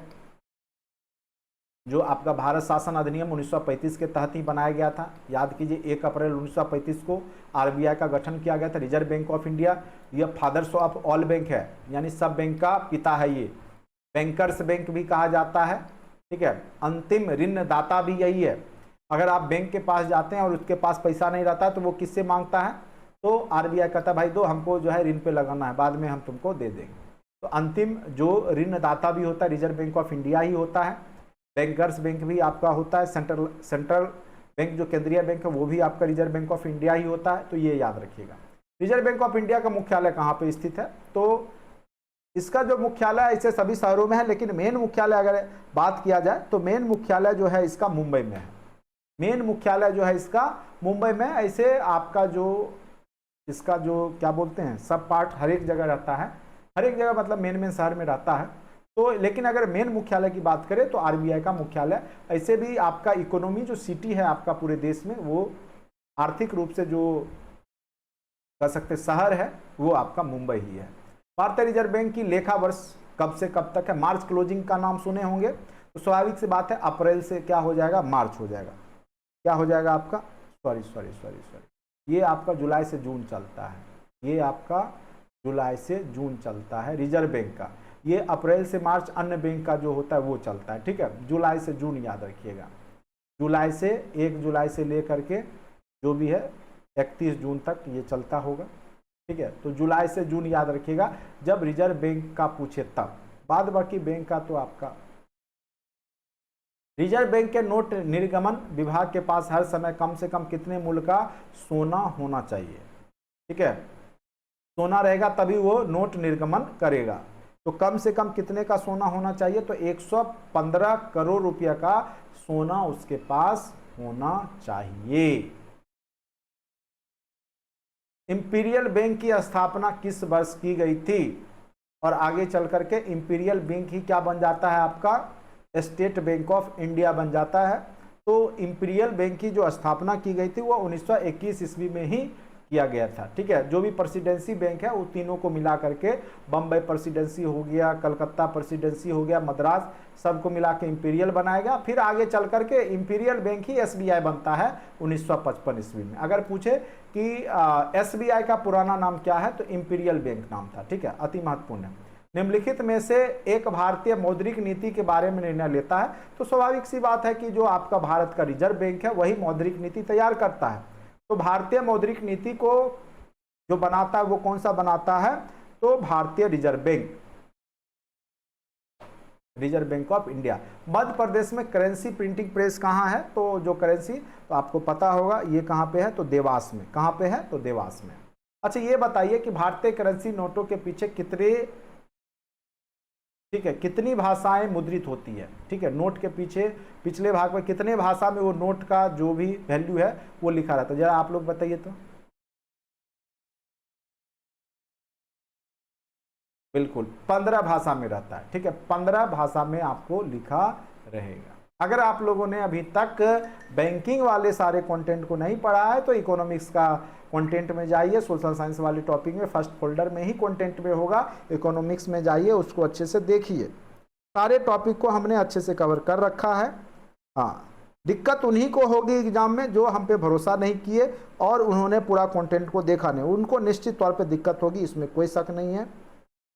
जो आपका भारत शासन अधिनियम 1935 के तहत ही बनाया गया था। याद कीजिए 1 अप्रैल 1935 को आरबीआई का गठन किया गया था, रिजर्व बैंक ऑफ इंडिया। यह फादर्स ऑफ ऑल बैंक है, यानी सब बैंक का पिता है ये। बैंकर्स बैंक भी कहा जाता है, ठीक है। अंतिम ऋणदाता भी यही है। अगर आप बैंक के पास जाते हैं और उसके पास पैसा नहीं रहता है तो वो किससे मांगता है? तो आरबीआई कहता है भाई दो, हमको जो है ऋण पे लगाना है, बाद में हम तुमको दे देंगे। तो अंतिम जो ऋणदाता भी होता है रिजर्व बैंक ऑफ इंडिया ही होता है। बैंकर्स बैंक भी आपका होता है, सेंट्रल बैंक जो केंद्रीय बैंक है वो भी आपका रिजर्व बैंक ऑफ इंडिया ही होता है। तो ये याद रखिएगा। रिजर्व बैंक ऑफ इंडिया का मुख्यालय कहाँ पे स्थित है? तो इसका जो मुख्यालय ऐसे सभी शहरों में है, लेकिन मेन मुख्यालय अगर बात किया जाए तो मेन मुख्यालय जो है इसका मुंबई में है। मेन मुख्यालय जो है इसका मुंबई में। ऐसे आपका जो इसका जो क्या बोलते हैं सब पार्ट हर एक जगह रहता है, हर एक जगह मतलब मेन शहर में रहता है। तो लेकिन अगर मेन मुख्यालय की बात करें तो आरबीआई का मुख्यालय, ऐसे भी आपका इकोनॉमी जो सिटी है आपका पूरे देश में, वो आर्थिक रूप से जो कह सकते शहर है वो आपका मुंबई ही है। भारतीय रिजर्व बैंक की लेखा वर्ष कब से कब तक है? मार्च क्लोजिंग का नाम सुने होंगे, तो स्वाभाविक सी बात है अप्रैल से क्या हो जाएगा? मार्च हो जाएगा। क्या हो जाएगा आपका? सॉरी, ये आपका जुलाई से जून चलता है। ये आपका जुलाई से जून चलता है रिजर्व बैंक का। ये अप्रैल से मार्च अन्य बैंक का जो होता है वो चलता है, ठीक है। जुलाई से जून याद रखिएगा। जुलाई से 1 जुलाई से लेकर के जो भी है 31 जून तक ये चलता होगा, ठीक है। तो जुलाई से जून याद रखिएगा जब रिजर्व बैंक का पूछे तब। बाद बाकी बैंक का तो आपका रिजर्व बैंक के नोट निर्गमन विभाग के पास हर समय कम से कम कितने मूल्य का सोना होना चाहिए? ठीक है, सोना रहेगा तभी वो नोट निर्गमन करेगा। तो कम से कम कितने का सोना होना चाहिए? तो 115 करोड़ रुपया का सोना उसके पास होना चाहिए। इंपीरियल बैंक की स्थापना किस वर्ष की गई थी? और आगे चल करके इंपीरियल बैंक ही क्या बन जाता है आपका? स्टेट बैंक ऑफ इंडिया बन जाता है। तो इंपीरियल बैंक की जो स्थापना की गई थी वो 1921 ईस्वी में ही किया गया था, ठीक है। जो भी प्रेसिडेंसी बैंक है वो तीनों को मिला करके, बम्बई प्रेसिडेंसी हो गया, कलकत्ता प्रेसिडेंसी हो गया, मद्रास, सबको मिला के इंपीरियल बनाएगा। फिर आगे चल करके इंपीरियल बैंक ही एसबीआई बनता है 1955 ईस्वी में। अगर पूछे कि एसबीआई का पुराना नाम क्या है, तो इंपीरियल बैंक नाम था, ठीक है। अति महत्वपूर्ण है। निम्नलिखित में से एक भारतीय मौद्रिक नीति के बारे में निर्णय लेता है। तो स्वाभाविक सी बात है कि जो आपका भारत का रिजर्व बैंक है वही मौद्रिक नीति तैयार करता है। तो भारतीय मौद्रिक नीति को जो बनाता है वो कौन सा बनाता है? तो भारतीय reserve bank, reserve bank of India. Madhya Pradesh में करेंसी प्रिंटिंग प्रेस कहाँ है? तो जो करेंसी, तो आपको पता होगा ये कहाँ पे है? तो देवास में। कहाँ पे है? तो देवास में। अच्छा, ये बताइए कि भारतीय करेंसी नोटों के पीछे कितने, ठीक है, कितनी भाषाएं मुद्रित होती है? ठीक है, नोट के पीछे पिछले भाग में कितने भाषा में वो नोट का जो भी वैल्यू है वो लिखा रहता है? जरा आप लोग बताइए तो। बिल्कुल 15 भाषा में रहता है, ठीक है। 15 भाषा में आपको लिखा रहेगा। अगर आप लोगों ने अभी तक बैंकिंग वाले सारे कंटेंट को नहीं पढ़ा है तो इकोनॉमिक्स का कंटेंट में जाइए, सोशल साइंस वाले टॉपिक में फर्स्ट फोल्डर में ही कंटेंट में होगा, इकोनॉमिक्स में जाइए, उसको अच्छे से देखिए। सारे टॉपिक को हमने अच्छे से कवर कर रखा है। हाँ, दिक्कत उन्हीं को होगी एग्जाम में जो हम पे भरोसा नहीं किए और उन्होंने पूरा कंटेंट को देखा नहीं, उनको निश्चित तौर पे दिक्कत होगी, इसमें कोई शक नहीं है।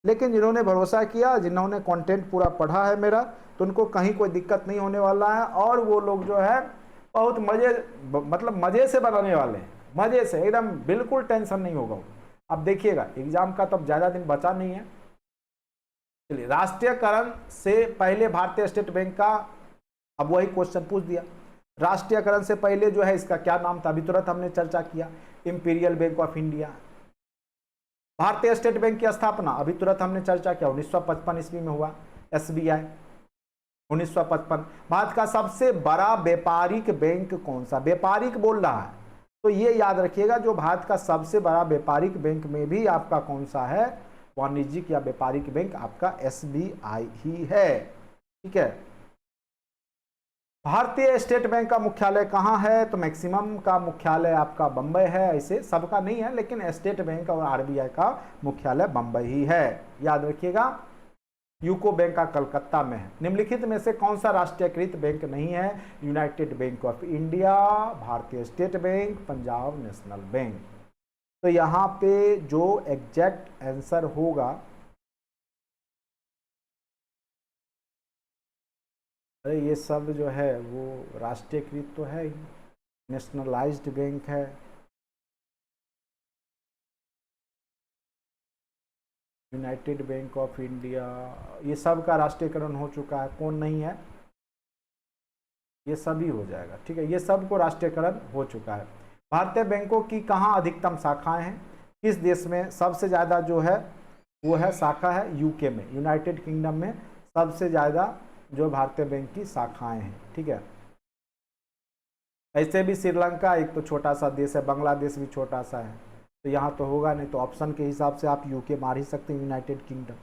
लेकिन जिन्होंने भरोसा किया, जिन्होंने कंटेंट पूरा पढ़ा है मेरा, तो उनको कहीं कोई दिक्कत नहीं होने वाला है। और वो लोग जो है बहुत मज़े से बनाने वाले हैं, मज़े से एकदम, बिल्कुल टेंशन नहीं होगा। अब देखिएगा एग्जाम का तो अब ज़्यादा दिन बचा नहीं है। चलिए, राष्ट्रीयकरण से पहले भारतीय स्टेट बैंक का, अब वही क्वेश्चन पूछ दिया, राष्ट्रीयकरण से पहले जो है इसका क्या नाम था? अभी तुरंत हमने चर्चा किया, इंपीरियल बैंक ऑफ इंडिया। भारतीय स्टेट बैंक की स्थापना अभी तुरंत हमने चर्चा किया 1955 ईस्वी में हुआ, एसबीआई 1955। भारत का सबसे बड़ा व्यापारिक बैंक कौन सा? व्यापारिक बोल रहा है तो ये याद रखिएगा, जो भारत का सबसे बड़ा व्यापारिक बैंक में भी आपका कौन सा है? वाणिज्यिक या व्यापारिक बैंक आपका एसबीआई ही है, ठीक है। भारतीय स्टेट बैंक का मुख्यालय कहाँ है? तो मैक्सिमम का मुख्यालय आपका बम्बई है, ऐसे सबका नहीं है, लेकिन स्टेट बैंक और आरबीआई का मुख्यालय बम्बई ही है, याद रखिएगा। यूको बैंक का कलकत्ता में है। निम्नलिखित में से कौन सा राष्ट्रीयकृत बैंक नहीं है? यूनाइटेड बैंक ऑफ इंडिया, भारतीय state bank, Punjab national bank. तो यहाँ पे जो एग्जैक्ट आंसर होगा, अरे ये सब जो है वो राष्ट्रीयकृत तो है ही, नेशनलाइज्ड बैंक है। यूनाइटेड बैंक ऑफ इंडिया, ये सब का राष्ट्रीयकरण हो चुका है। कौन नहीं है? ये सभी हो जाएगा, ठीक है, ये सब को राष्ट्रीयकरण हो चुका है। भारतीय बैंकों की कहाँ अधिकतम शाखाएं हैं? किस देश में सबसे ज़्यादा जो है वो है शाखा है? यूके में, यूनाइटेड किंगडम में सबसे ज़्यादा जो भारतीय बैंक की शाखाएं हैं, ठीक है। ऐसे भी श्रीलंका एक तो छोटा सा देश है, बांग्लादेश भी छोटा सा है, तो यहाँ तो होगा नहीं, तो ऑप्शन के हिसाब से आप यूके मार ही सकते हैं, यूनाइटेड किंगडम।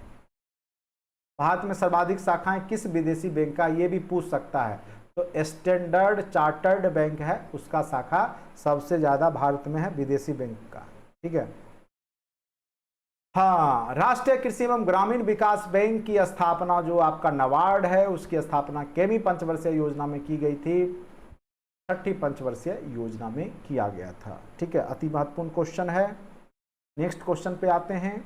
भारत में सर्वाधिक शाखाएं किस विदेशी बैंक का, ये भी पूछ सकता है। तो स्टैंडर्ड चार्टर्ड बैंक है, उसका शाखा सबसे ज़्यादा भारत में है, विदेशी बैंक का, ठीक है। हाँ, राष्ट्रीय कृषि एवं ग्रामीण विकास बैंक की स्थापना जो आपका नाबार्ड है, उसकी स्थापना केवी पंचवर्षीय योजना में की गई थी? छठी पंचवर्षीय योजना में किया गया था, ठीक है। अति महत्वपूर्ण क्वेश्चन है। नेक्स्ट क्वेश्चन पे आते हैं।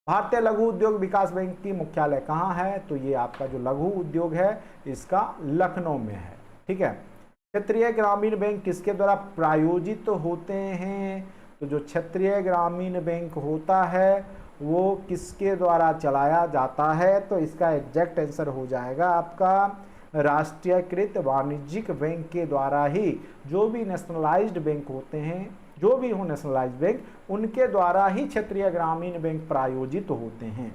भारतीय लघु उद्योग विकास बैंक की मुख्यालय कहाँ है? तो ये आपका जो लघु उद्योग है इसका लखनऊ में है, ठीक है। क्षेत्रीय ग्रामीण बैंक किसके द्वारा प्रायोजित होते हैं? तो जो क्षेत्रीय ग्रामीण बैंक होता है वो किसके द्वारा चलाया जाता है? तो इसका एग्जैक्ट आंसर हो जाएगा आपका राष्ट्रीयकृत वाणिज्यिक बैंक के द्वारा ही। जो भी नेशनलाइज्ड बैंक होते हैं, जो भी हो नेशनलाइज्ड बैंक, उनके द्वारा ही क्षेत्रीय ग्रामीण बैंक प्रायोजित होते हैं।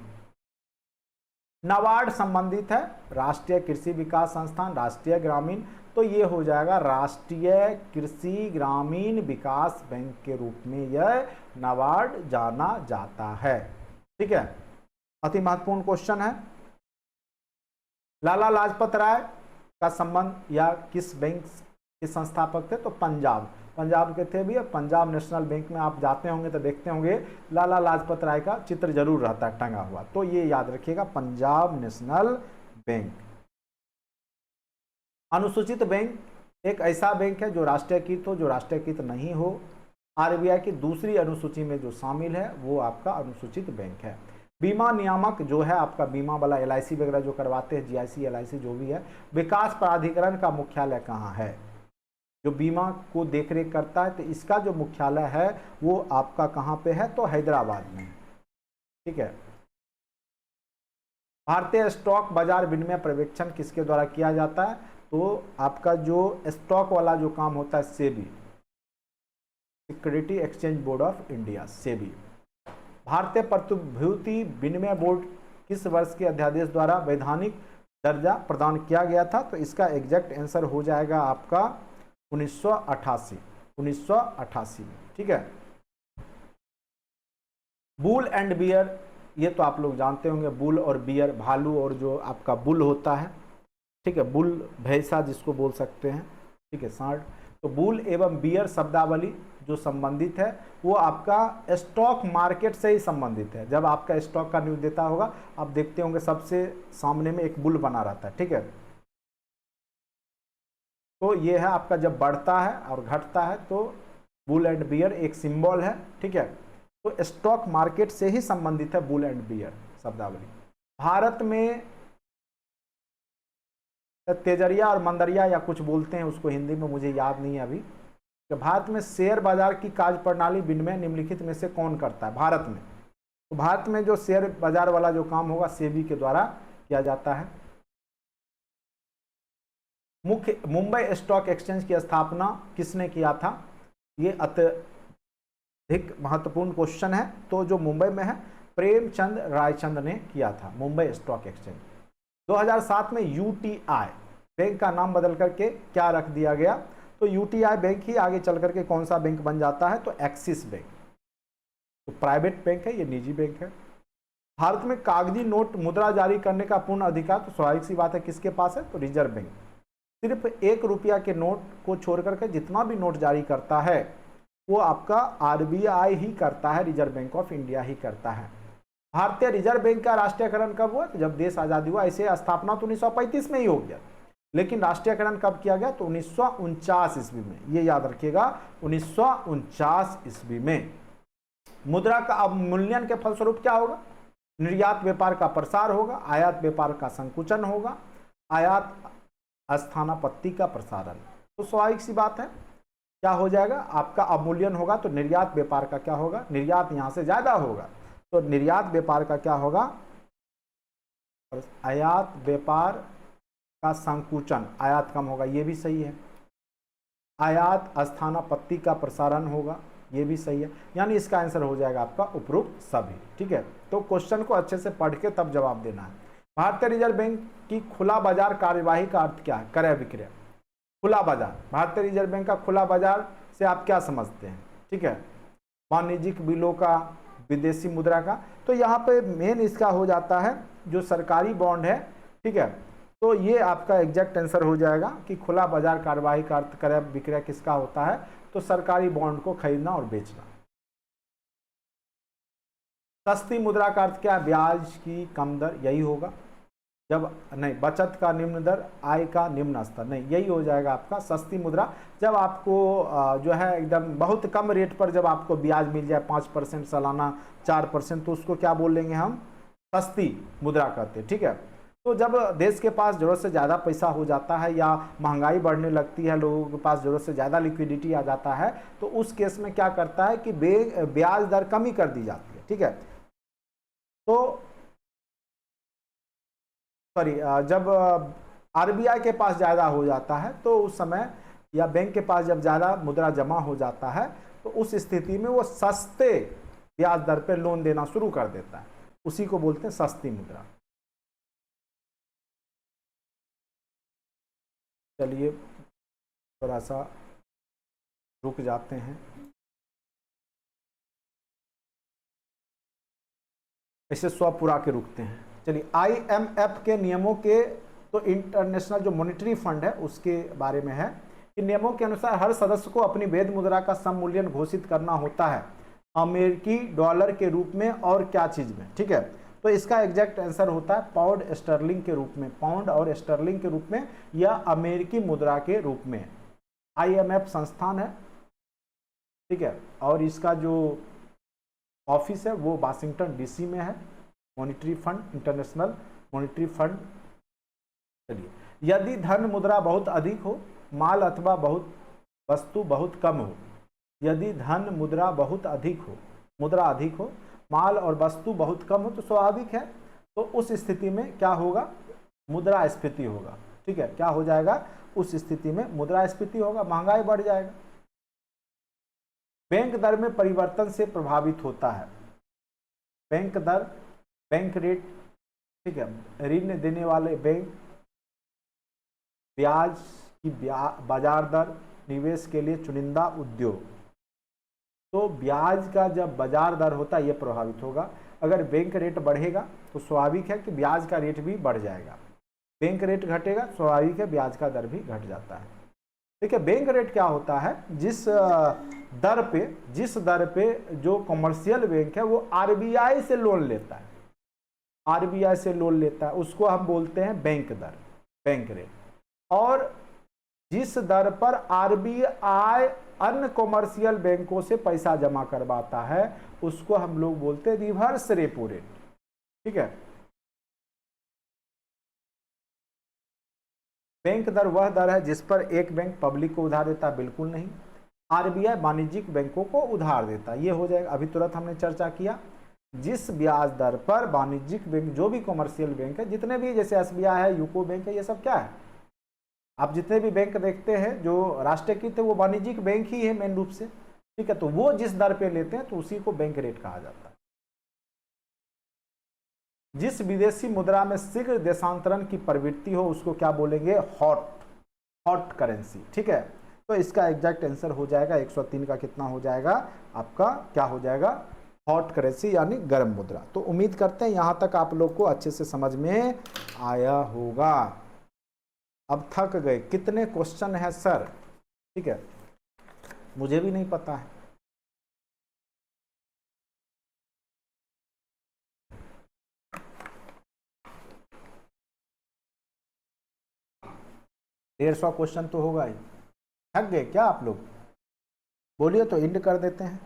नाबार्ड संबंधित है राष्ट्रीय कृषि विकास संस्थान, राष्ट्रीय ग्रामीण, तो ये हो जाएगा राष्ट्रीय कृषि ग्रामीण विकास बैंक के रूप में यह नाबार्ड जाना जाता है, ठीक है। अति महत्वपूर्ण क्वेश्चन है। लाला लाजपत राय का संबंध या किस बैंक के संस्थापक थे? तो पंजाब के थे भी। पंजाब नेशनल बैंक में आप जाते होंगे तो देखते होंगे लाला लाजपत राय का चित्र जरूर रहता है टंगा हुआ, तो ये याद रखिएगा, पंजाब नेशनल बैंक। अनुसूचित बैंक एक ऐसा बैंक है जो राष्ट्रीयकृत हो, जो राष्ट्रीयकृत नहीं हो। आरबीआई की दूसरी अनुसूची में जो शामिल है वो आपका अनुसूचित बैंक है। बीमा नियामक जो है आपका बीमा वाला एलआईसी वगैरह जो करवाते हैं, जीआईसी एलआईसी जो भी है, विकास प्राधिकरण का मुख्यालय कहाँ है? जो बीमा को देखरेख करता है, तो इसका जो मुख्यालय है वो आपका कहाँ पे है? तो हैदराबाद में, ठीक है। भारतीय स्टॉक बाजार विनिमय पर्यवेक्षण किसके द्वारा किया जाता है? तो आपका जो स्टॉक वाला जो काम होता है SEBI, security exchange board of India, SEBI. भारतीय प्रतिभूति विनिमय बोर्ड किस वर्ष के अध्यादेश द्वारा वैधानिक दर्जा प्रदान किया गया था? तो इसका एग्जैक्ट आंसर हो जाएगा आपका 1988 में, ठीक है। बुल एंड बियर, ये तो आप लोग जानते होंगे, बुल और बियर, भालू और जो आपका बुल होता है, ठीक है, बुल भैंसा जिसको बोल सकते हैं, ठीक है, सांड। तो बुल एवं बियर शब्दावली जो संबंधित है वो आपका स्टॉक मार्केट से ही संबंधित है। जब आपका स्टॉक का न्यूज देता होगा, आप देखते होंगे सबसे सामने में एक बुल बना रहता है, ठीक है। तो ये है आपका जब बढ़ता है और घटता है तो बुल एंड बियर एक सिंबल है, ठीक है। तो स्टॉक मार्केट से ही संबंधित है बुल एंड बियर शब्दावली। भारत में तेजरिया और मंदरिया या कुछ बोलते हैं उसको हिंदी में, मुझे याद नहीं है अभी। भारत में शेयर बाजार की कार्यप्रणाली विनिमय निम्नलिखित में से कौन करता है? भारत में, तो भारत में जो शेयर बाजार वाला जो काम होगा सेबी के द्वारा किया जाता है। मुख्य मुंबई स्टॉक एक्सचेंज की स्थापना किसने किया था? ये अत्यधिक महत्वपूर्ण क्वेश्चन है। तो जो मुंबई में है प्रेमचंद रायचंद ने किया था मुंबई स्टॉक एक्सचेंज। 2007 में यूटीआई बैंक का नाम बदल करके क्या रख दिया गया? तो यूटीआई बैंक ही आगे चल करके कौन सा बैंक बन जाता है? तो एक्सिस बैंक। तो प्राइवेट बैंक है, ये निजी बैंक है। भारत में कागजी नोट मुद्रा जारी करने का पूर्ण अधिकार तो स्वाभाविक सी बात है किसके पास है? तो रिजर्व बैंक। सिर्फ 1 रुपया के नोट को छोड़ करके जितना भी नोट जारी करता है वो आपका आरबीआई ही करता है, रिजर्व बैंक ऑफ इंडिया ही करता है। भारतीय रिजर्व बैंक का राष्ट्रीयकरण कब हुआ? तो जब देश आजादी हुआ। ऐसे स्थापना तो 1935 में ही हो गया, लेकिन राष्ट्रीयकरण कब किया गया? तो 1949 ईस्वी में। ये याद रखिएगा, 1949 ईस्वी में। मुद्रा का अवमूल्यन के फलस्वरूप क्या होगा? निर्यात व्यापार का प्रसार होगा, आयात व्यापार का संकुचन होगा, आयात स्थानापत्ति का प्रसारण। तो स्वाभाविक सी बात है, क्या हो जाएगा? आपका अवमूल्यन होगा तो निर्यात व्यापार का क्या होगा? निर्यात यहां से ज्यादा होगा, तो निर्यात व्यापार का क्या होगा? आयात व्यापार का संकुचन, आयात कम होगा, ये भी सही है। आयात स्थानापत्ति का प्रसारण होगा, ये भी सही है। यानी इसका आंसर हो जाएगा आपका उपरोक्त सभी। ठीक है, तो क्वेश्चन को अच्छे से पढ़ के तब जवाब देना है। भारतीय रिजर्व बैंक की खुला बाजार कार्यवाही का अर्थ क्या है? क्रय विक्रय। खुला बाजार, भारतीय रिजर्व बैंक का खुला बाजार से आप क्या समझते हैं? ठीक है, वाणिज्यिक बिलों का, विदेशी मुद्रा का। तो यहाँ पे मेन इसका हो जाता है जो सरकारी बॉन्ड है। ठीक है, तो ये आपका एग्जैक्ट आंसर हो जाएगा कि खुला बाजार कार्यवाही का अर्थ क्रय विक्रय किसका होता है? तो सरकारी बॉन्ड को खरीदना और बेचना। सस्ती मुद्रा का अर्थ क्या है? ब्याज की कम दर, यही होगा। जब नहीं, बचत का निम्न दर, आय का निम्न स्तर, नहीं, यही हो जाएगा आपका सस्ती मुद्रा। जब आपको जो है एकदम बहुत कम रेट पर जब आपको ब्याज मिल जाए 5% सालाना, 4%, तो उसको क्या बोलेंगे हम? सस्ती मुद्रा कहते हैं। ठीक है, तो जब देश के पास जरूरत से ज़्यादा पैसा हो जाता है या महंगाई बढ़ने लगती है, लोगों के पास जरूरत से ज़्यादा लिक्विडिटी आ जाता है, तो उस केस में क्या करता है कि ब्याज दर कमी कर दी जाती है। ठीक है, तो सॉरी, जब आरबीआई के पास ज़्यादा हो जाता है तो उस समय, या बैंक के पास जब ज़्यादा मुद्रा जमा हो जाता है, तो उस स्थिति में वो सस्ते ब्याज दर पे लोन देना शुरू कर देता है। उसी को बोलते हैं सस्ती मुद्रा। चलिए थोड़ा सा रुक जाते हैं, इसे स्व पुरा के रुकते हैं। चलिए, आईएमएफ के नियमों के, तो इंटरनेशनल जो मॉनेटरी फंड है उसके बारे में है कि नियमों के अनुसार हर सदस्य को अपनी वैध मुद्रा का सममूल्यन घोषित करना होता है, अमेरिकी डॉलर के रूप में और क्या चीज में? ठीक है, तो इसका एग्जैक्ट आंसर होता है पाउंड स्टर्लिंग के रूप में, पाउंड और स्टर्लिंग के रूप में, या अमेरिकी मुद्रा के रूप में। आईएमएफ संस्थान है। ठीक है, और इसका जो ऑफिस है वो वाशिंगटन डीसी में है। Monetary fund, international monetary fund. चलिए, यदि धन मुद्रा बहुत अधिक हो, माल अथवा बहुत वस्तु बहुत कम हो, यदि धन मुद्रा बहुत अधिक हो, मुद्रा अधिक हो, माल और वस्तु बहुत कम हो, तो स्वाभाविक है, तो उस स्थिति में क्या होगा? मुद्रास्फीति होगा। ठीक है, क्या हो जाएगा? उस स्थिति में मुद्रास्फीति होगा, महंगाई बढ़ जाएगा। बैंक दर में परिवर्तन से प्रभावित होता है। बैंक दर, बैंक रेट। ठीक है, ऋण देने वाले बैंक, ब्याज की बाजार दर, निवेश के लिए चुनिंदा उद्योग। तो ब्याज का जब बाजार दर होता है ये प्रभावित होगा। अगर बैंक रेट बढ़ेगा तो स्वाभाविक है कि ब्याज का रेट भी बढ़ जाएगा। बैंक रेट घटेगा, स्वाभाविक है ब्याज का दर भी घट जाता है। देखिए, बैंक रेट क्या होता है? जिस दर पे जो कमर्शियल बैंक है वो आरबीआई से लोन लेता है, आरबीआई से लोन लेता है, उसको हम बोलते हैं बैंक दर, बैंक रेट। और जिस दर पर आरबीआई अन्य कॉमर्शियल बैंकों से पैसा जमा करवाता है उसको हम लोग बोलते हैं रिवर्स रेपो रेट। ठीक है, बैंक दर वह दर है जिस पर एक बैंक पब्लिक को उधार देता है, बिल्कुल नहीं। आरबीआई वाणिज्यिक बैंकों को उधार देता है, ये हो जाएगा। अभी तुरंत हमने चर्चा किया, जिस ब्याज दर पर वाणिज्यिक बैंक, जो भी कॉमर्शियल बैंक है, जितने भी, जैसे एसबीआई है, यूको बैंक है, ये सब क्या है? आप जितने भी बैंक देखते हैं जो राष्ट्रीयकृत है वो वाणिज्यिक बैंक ही है मेन रूप से। ठीक है, तो वो जिस दर पे लेते हैं तो उसी को बैंक रेट कहा जाता है। जिस विदेशी मुद्रा में शीघ्र देशांतरण की प्रवृत्ति हो उसको क्या बोलेंगे? Hot currency. ठीक है, तो इसका एग्जैक्ट आंसर हो जाएगा 103 का कितना हो जाएगा आपका? क्या हो जाएगा? हॉट करेंसी यानी गर्म मुद्रा। तो उम्मीद करते हैं यहां तक आप लोग को अच्छे से समझ में आया होगा। अब थक गए, कितने क्वेश्चन है सर? ठीक है, मुझे भी नहीं पता है। 150 क्वेश्चन तो होगा ही। थक गए क्या आप लोग? बोलिए तो इंड कर देते हैं।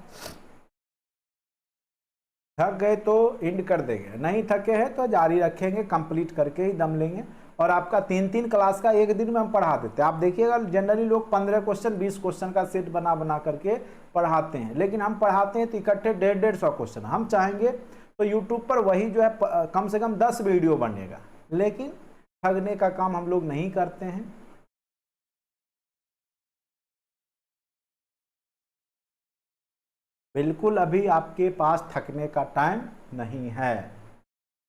थक गए तो इंड कर देंगे, नहीं थके हैं तो जारी रखेंगे, कंप्लीट करके ही दम लेंगे। और आपका 3-3 क्लास का एक दिन में हम पढ़ा देते हैं। आप देखिएगा जनरली लोग 15 क्वेश्चन 20 क्वेश्चन का सेट बना बना करके पढ़ाते हैं, लेकिन हम पढ़ाते हैं तो इकट्ठे 150-150 क्वेश्चन। हम चाहेंगे तो यूट्यूब पर वही जो है कम से कम 10 वीडियो बनेगा, लेकिन ठगने का काम हम लोग नहीं करते हैं। बिल्कुल अभी आपके पास थकने का टाइम नहीं है,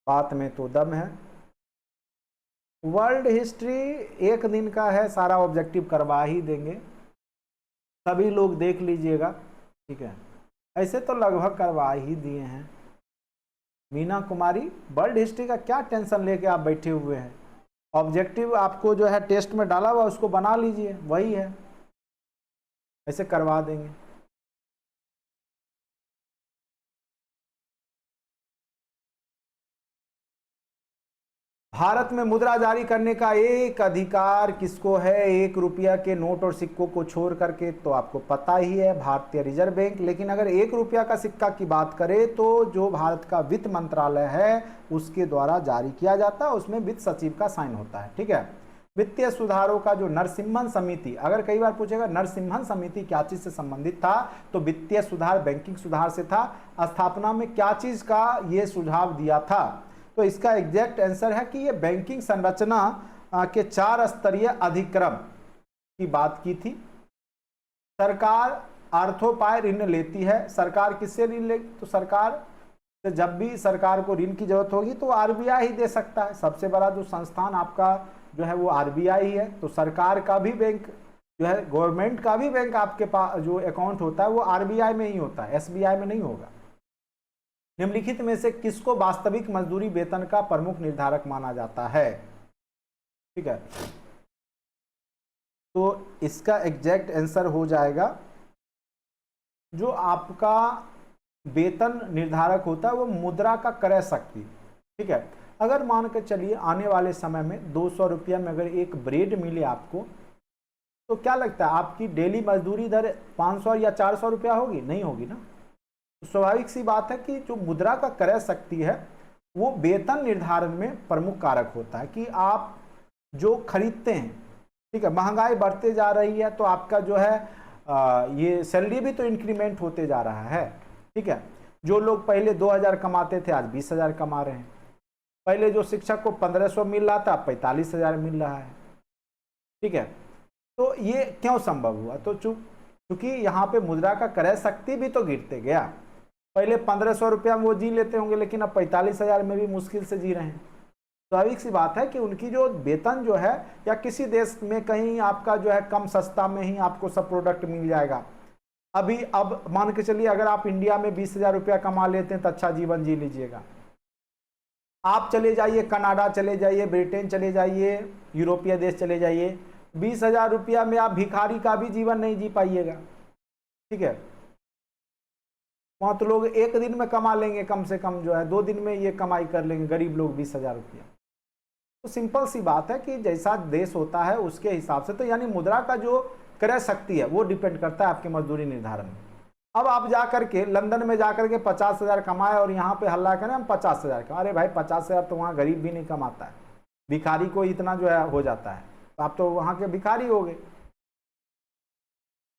बात में तो दम है। वर्ल्ड हिस्ट्री एक दिन का है, सारा ऑब्जेक्टिव करवा ही देंगे, सभी लोग देख लीजिएगा, ठीक है। ऐसे तो लगभग करवा ही दिए हैं। मीना कुमारी, वर्ल्ड हिस्ट्री का क्या टेंशन लेके आप बैठे हुए हैं? ऑब्जेक्टिव आपको जो है टेस्ट में डाला हुआ उसको बना लीजिए, वही है, ऐसे करवा देंगे। भारत में मुद्रा जारी करने का एक अधिकार किसको है? 1 रुपया के नोट और सिक्कों को छोड़ करके, तो आपको पता ही है, भारतीय रिजर्व बैंक। लेकिन अगर 1 रुपया का सिक्का की बात करें तो जो भारत का वित्त मंत्रालय है उसके द्वारा जारी किया जाता है, उसमें वित्त सचिव का साइन होता है, ठीक है। वित्तीय सुधारों का जो नरसिम्हन समिति, अगर कई बार पूछेगा नरसिम्हन समिति क्या चीज से संबंधित था, तो वित्तीय सुधार, बैंकिंग सुधार से था। स्थापना में क्या चीज का ये सुझाव दिया था? तो इसका एग्जैक्ट आंसर है कि ये बैंकिंग संरचना के 4 स्तरीय अधिक्रम की बात की थी। सरकार अर्थोपाय ऋण लेती है। सरकार किससे ऋण ले? तो सरकार से जब भी सरकार को ऋण की जरूरत होगी तो आरबीआई ही दे सकता है। सबसे बड़ा जो संस्थान आपका जो है वो आरबीआई है। तो सरकार का भी बैंक जो है, गवर्नमेंट का भी बैंक आपके पास जो अकाउंट होता है वो आरबीआई में ही होता है, एसबीआई में नहीं होगा। निम्नलिखित में से किसको वास्तविक मजदूरी वेतन का प्रमुख निर्धारक माना जाता है? ठीक है, तो इसका एग्जैक्ट आंसर हो जाएगा, जो आपका वेतन निर्धारक होता है वो मुद्रा का क्रय शक्ति, ठीक है। अगर मान के चलिए आने वाले समय में 200 रुपया में अगर एक ब्रेड मिले आपको, तो क्या लगता है आपकी डेली मजदूरी दर 500 या 400 रुपया होगी? नहीं होगी ना। स्वाभाविक सी बात है कि जो मुद्रा का क्रय शक्ति है वो वेतन निर्धारण में प्रमुख कारक होता है कि आप जो खरीदते हैं, ठीक है। महंगाई बढ़ते जा रही है तो आपका जो है ये सैलरी भी तो इंक्रीमेंट होते जा रहा है, ठीक है। जो लोग पहले 2000 कमाते थे आज 20,000 कमा रहे हैं। पहले जो शिक्षक को 1500 मिल रहा था 45,000 मिल रहा है, ठीक है। तो ये क्यों संभव हुआ? तो चूंकि यहाँ पे मुद्रा का क्रय शक्ति भी तो गिरते गया। पहले 1500 रुपया में वो जी लेते होंगे, लेकिन अब 45,000 में भी मुश्किल से जी रहे हैं। स्वाभाविक सी बात है कि उनकी जो वेतन जो है, या किसी देश में कहीं आपका जो है कम सस्ता में ही आपको सब प्रोडक्ट मिल जाएगा। अब मान के चलिए अगर आप इंडिया में 20,000 रुपया कमा लेते हैं तो अच्छा जीवन जी लीजिएगा। आप चले जाइए कनाडा चले जाइए, ब्रिटेन चले जाइए, यूरोपीय देश चले जाइए, 20,000 रुपया में आप भिखारी का भी जीवन नहीं जी पाइएगा, ठीक है। वहाँ तो लोग एक दिन में कमा लेंगे, कम से कम जो है 2 दिन में ये कमाई कर लेंगे गरीब लोग 20,000 रुपया। तो सिंपल सी बात है कि जैसा देश होता है उसके हिसाब से, तो यानी मुद्रा का जो क्रय शक्ति है वो डिपेंड करता है आपके मजदूरी निर्धारण में। अब आप जा करके लंदन में जाकर के 50,000 कमाए और यहाँ पे हल्ला करें हम 50,000 कमा, अरे भाई 50,000 तो वहाँ गरीब भी नहीं कमाता है, भिखारी को इतना जो है हो जाता है, तो आप तो वहाँ के भिखारी हो गए।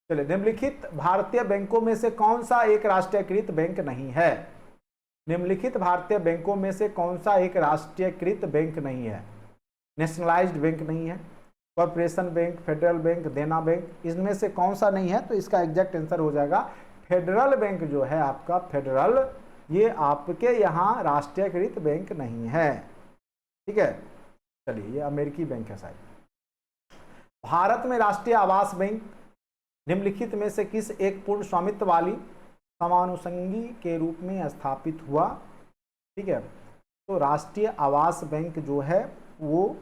चलिए, निम्नलिखित भारतीय बैंकों में से कौन सा एक राष्ट्रीयकृत बैंक नहीं है? निम्नलिखित भारतीय बैंकों में से कौन सा एक राष्ट्रीयकृत बैंक नहीं है? नेशनलाइज्ड बैंक नहीं है, कॉर्पोरेशन बैंक, फेडरल बैंक, देना बैंक, इसमें से कौन सा नहीं है? तो इसका एग्जैक्ट आंसर हो जाएगा फेडरल बैंक जो है आपका, फेडरल, ये आपके यहाँ राष्ट्रीयकृत बैंक नहीं है, ठीक है। चलिए, ये अमेरिकी बैंक है शायद। भारत में राष्ट्रीय आवास बैंक निम्नलिखित में से किस एक पूर्ण स्वामित्व वाली समानुषंगी के रूप में स्थापित हुआ? ठीक है, तो राष्ट्रीय आवास बैंक जो है वो,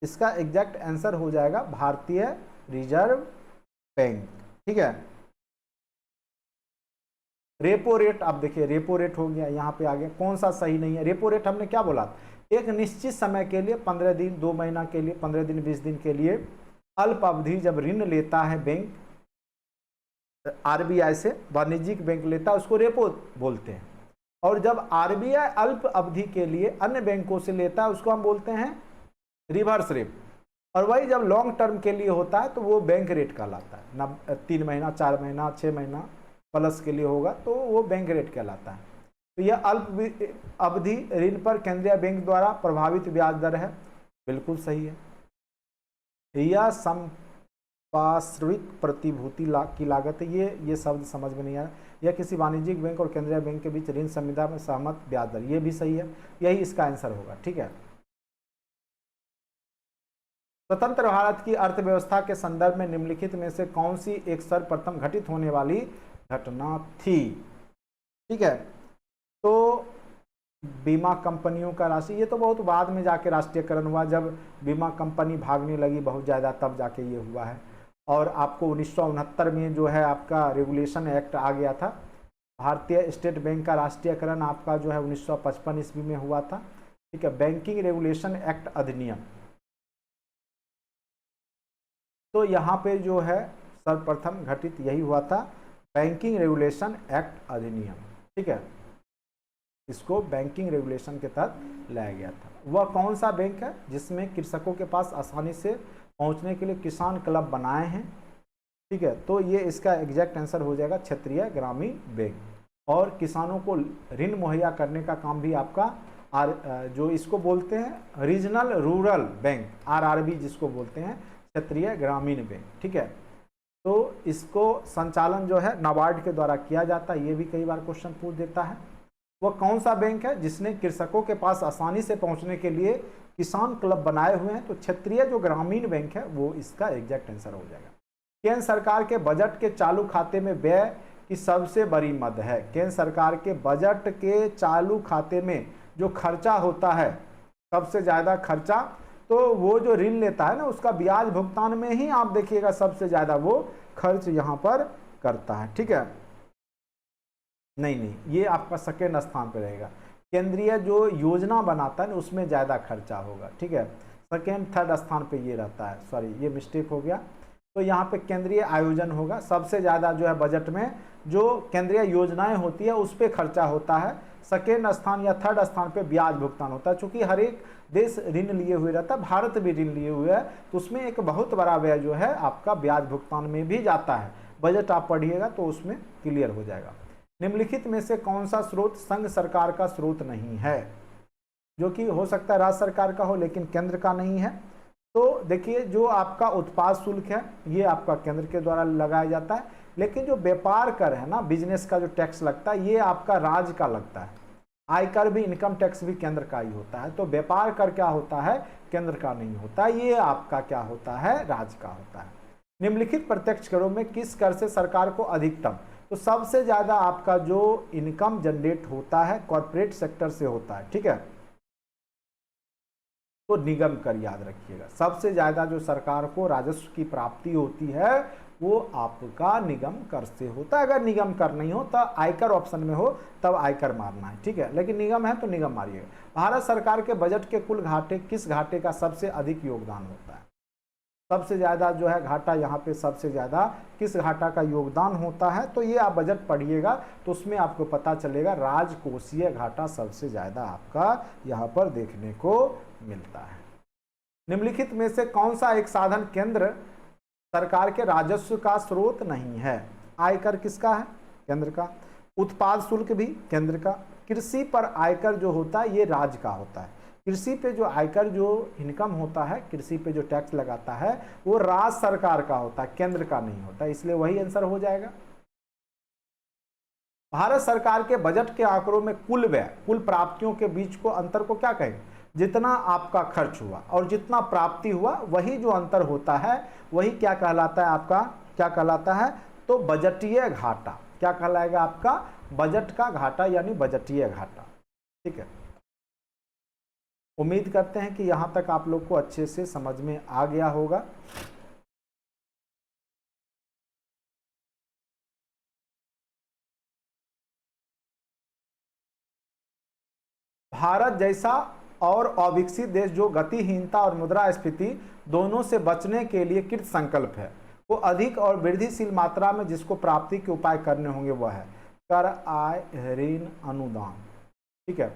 इसका एग्जैक्ट आंसर हो जाएगा भारतीय रिजर्व बैंक, ठीक है। रेपो रेट, आप देखिए रेपो रेट हो गया, यहाँ पे आ गया, कौन सा सही नहीं है? रेपो रेट हमने क्या बोला? एक निश्चित समय के लिए 15 दिन, 2 महीना के लिए, 15 दिन, 20 दिन के लिए अल्प अवधि जब ऋण लेता है बैंक आरबीआई से, वाणिज्यिक बैंक लेता है, उसको रेपो बोलते हैं। और जब आरबीआई अल्प अवधि के लिए अन्य बैंकों से लेता है उसको हम बोलते हैं रिवर्स रेपो। और वही जब लॉन्ग टर्म के लिए होता है तो वो बैंक रेट कहलाता है ना, 3 महीना 4 महीना 6 महीना प्लस के लिए होगा तो वो बैंक रेट कहलाता है। तो यह अल्प अवधि ऋण पर केंद्रीय बैंक द्वारा प्रभावित ब्याज दर है, बिल्कुल सही है। यह संपार्श्विक प्रतिभूति की लागत है, ये शब्द समझ में नहीं आया। यह किसी वाणिज्यिक बैंक और केंद्रीय बैंक के बीच ऋण संविदा में सहमत ब्याज दर, ये भी सही है, यही इसका आंसर होगा। ठीक है। स्वतंत्र भारत की अर्थव्यवस्था के संदर्भ में निम्नलिखित में से कौन सी एक सर्वप्रथम घटित होने वाली घटना थी? ठीक है, तो बीमा कंपनियों का राशि, ये तो बहुत बाद में जाके राष्ट्रीयकरण हुआ, जब बीमा कंपनी भागने लगी बहुत ज़्यादा तब जाके ये हुआ है। और आपको 1969 में जो है आपका रेगुलेशन एक्ट आ गया था। भारतीय स्टेट बैंक का राष्ट्रीयकरण आपका जो है 1955 ईस्वी में हुआ था। ठीक है, बैंकिंग रेगुलेशन एक्ट अधिनियम, तो यहाँ पे जो है सर्वप्रथम घटित यही हुआ था, बैंकिंग रेगुलेशन एक्ट अधिनियम। ठीक है, इसको बैंकिंग रेगुलेशन के तहत लाया गया था। वह कौन सा बैंक है जिसमें कृषकों के पास आसानी से पहुंचने के लिए किसान क्लब बनाए हैं? ठीक है, तो ये इसका एग्जैक्ट आंसर हो जाएगा क्षेत्रीय ग्रामीण बैंक। और किसानों को ऋण मुहैया करने का काम भी आपका जो इसको बोलते हैं रीजनल रूरल बैंक, आरआरबी जिसको बोलते हैं, क्षेत्रीय ग्रामीण बैंक। ठीक है, तो इसको संचालन जो है नाबार्ड के द्वारा किया जाता है, ये भी कई बार क्वेश्चन पूछ देता है। वह कौन सा बैंक है जिसने कृषकों के पास आसानी से पहुंचने के लिए किसान क्लब बनाए हुए हैं? तो क्षेत्रीय जो ग्रामीण बैंक है वो इसका एग्जैक्ट आंसर हो जाएगा। केंद्र सरकार के बजट के चालू खाते में व्यय की सबसे बड़ी मद है। केंद्र सरकार के बजट के चालू खाते में जो खर्चा होता है, सबसे ज्यादा खर्चा, तो वो जो ऋण लेता है ना उसका ब्याज भुगतान में ही आप देखिएगा सबसे ज्यादा वो खर्च यहां पर करता है। ठीक है, नहीं, ये आपका सेकेंड स्थान पे रहेगा। केंद्रीय जो योजना बनाता है ना उसमें ज़्यादा खर्चा होगा। ठीक है, सेकेंड थर्ड स्थान पे ये रहता है, सॉरी ये मिस्टेक हो गया। तो यहाँ पे केंद्रीय आयोजन होगा, सबसे ज़्यादा जो है बजट में जो केंद्रीय योजनाएं होती है उस पर खर्चा होता है। सेकेंड स्थान या थर्ड स्थान पे ब्याज भुगतान होता है। चूंकि हर एक देश ऋण लिए हुए रहता है, भारत भी ऋण लिए हुए है, तो उसमें एक बहुत बड़ा व्यय जो है आपका ब्याज भुगतान में भी जाता है। बजट आप पढ़िएगा तो उसमें क्लियर हो जाएगा। निम्नलिखित में से कौन सा स्रोत संघ सरकार का स्रोत नहीं है? जो कि हो सकता है राज्य सरकार का हो लेकिन केंद्र का नहीं है। तो देखिए, जो आपका उत्पाद शुल्क है ये आपका केंद्र के द्वारा लगाया जाता है, लेकिन जो व्यापार कर है ना, बिजनेस का जो टैक्स लगता है ये आपका राज्य का लगता है। आयकर भी, इनकम टैक्स भी केंद्र का ही होता है। तो व्यापार कर क्या होता है, केंद्र का नहीं होता, ये आपका क्या होता है, राज्य का होता है। निम्नलिखित प्रत्यक्ष करों में किस कर से सरकार को अधिकतम, तो सबसे ज्यादा आपका जो इनकम जनरेट होता है कॉर्पोरेट सेक्टर से होता है। ठीक है, तो निगम कर याद रखिएगा, सबसे ज्यादा जो सरकार को राजस्व की प्राप्ति होती है वो आपका निगम कर से होता है। अगर निगम कर नहीं हो तो आयकर ऑप्शन में हो तब आयकर मारना है। ठीक है, लेकिन निगम है तो निगम मारिएगा। भारत सरकार के बजट के कुल घाटे, किस घाटे का सबसे अधिक योगदान होता है? सबसे ज़्यादा जो है घाटा यहाँ पे सबसे ज़्यादा किस घाटा का योगदान होता है? तो ये आप बजट पढ़िएगा तो उसमें आपको पता चलेगा राजकोषीय घाटा सबसे ज़्यादा आपका यहाँ पर देखने को मिलता है। निम्नलिखित में से कौन सा एक साधन केंद्र सरकार के राजस्व का स्रोत नहीं है? आयकर किसका है? केंद्र का। उत्पाद शुल्क भी केंद्र का। कृषि पर आयकर जो होता है ये राज्य का होता है। कृषि पे जो आयकर जो इनकम होता है, कृषि पे जो टैक्स लगाता है वो राज्य सरकार का होता है, केंद्र का नहीं होता, इसलिए वही आंसर हो जाएगा। भारत सरकार के बजट के आंकड़ों में कुल व्यय, कुल प्राप्तियों के बीच को अंतर को क्या कहेंगे? जितना आपका खर्च हुआ और जितना प्राप्ति हुआ वही जो अंतर होता है वही क्या कहलाता है आपका, क्या कहलाता है? तो बजटीय घाटा। क्या कहलाएगा आपका? बजट का घाटा यानी बजटीय घाटा। ठीक है, उम्मीद करते हैं कि यहां तक आप लोग को अच्छे से समझ में आ गया होगा। भारत जैसा और अविकसित देश जो गतिहीनता और मुद्रास्फीति दोनों से बचने के लिए कृत संकल्प है, वो अधिक और वृद्धिशील मात्रा में जिसको प्राप्ति के उपाय करने होंगे वह है कर, आय, ऋण, अनुदान। ठीक है,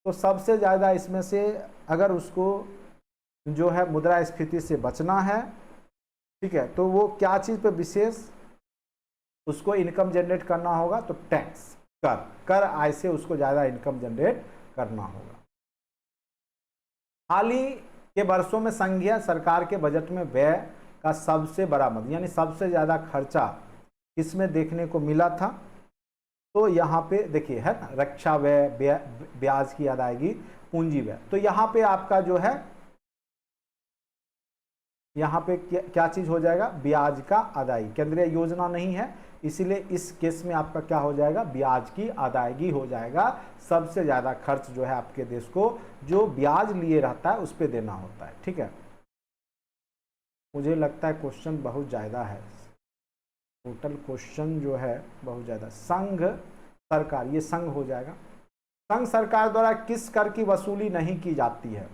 तो सबसे ज़्यादा इसमें से अगर उसको जो है मुद्रास्फीति से बचना है, ठीक है, तो वो क्या चीज़ पे विशेष उसको इनकम जनरेट करना होगा, तो टैक्स, कर आय से उसको ज़्यादा इनकम जनरेट करना होगा। हाल ही के वर्षों में संघीय सरकार के बजट में व्यय का सबसे बड़ा मद यानी सबसे ज़्यादा खर्चा किसमें देखने को मिला था, तो यहाँ पे देखिए है ना, रक्षा व्यय, ब्याज की अदायगी, पूंजी व्यय। तो यहाँ पे आपका जो है यहाँ पे क्या चीज हो जाएगा, ब्याज का अदायगी। केंद्रीय योजना नहीं है इसीलिए इस केस में आपका क्या हो जाएगा, ब्याज की अदायगी हो जाएगा। सबसे ज्यादा खर्च जो है आपके देश को जो ब्याज लिए रहता है उस पर देना होता है। ठीक है, मुझे लगता है क्वेश्चन बहुत ज्यादा है, टोटल क्वेश्चन जो है बहुत ज्यादा। संघ सरकार, ये संघ हो जाएगा। संघ सरकार द्वारा किस कर की वसूली नहीं की जाती है,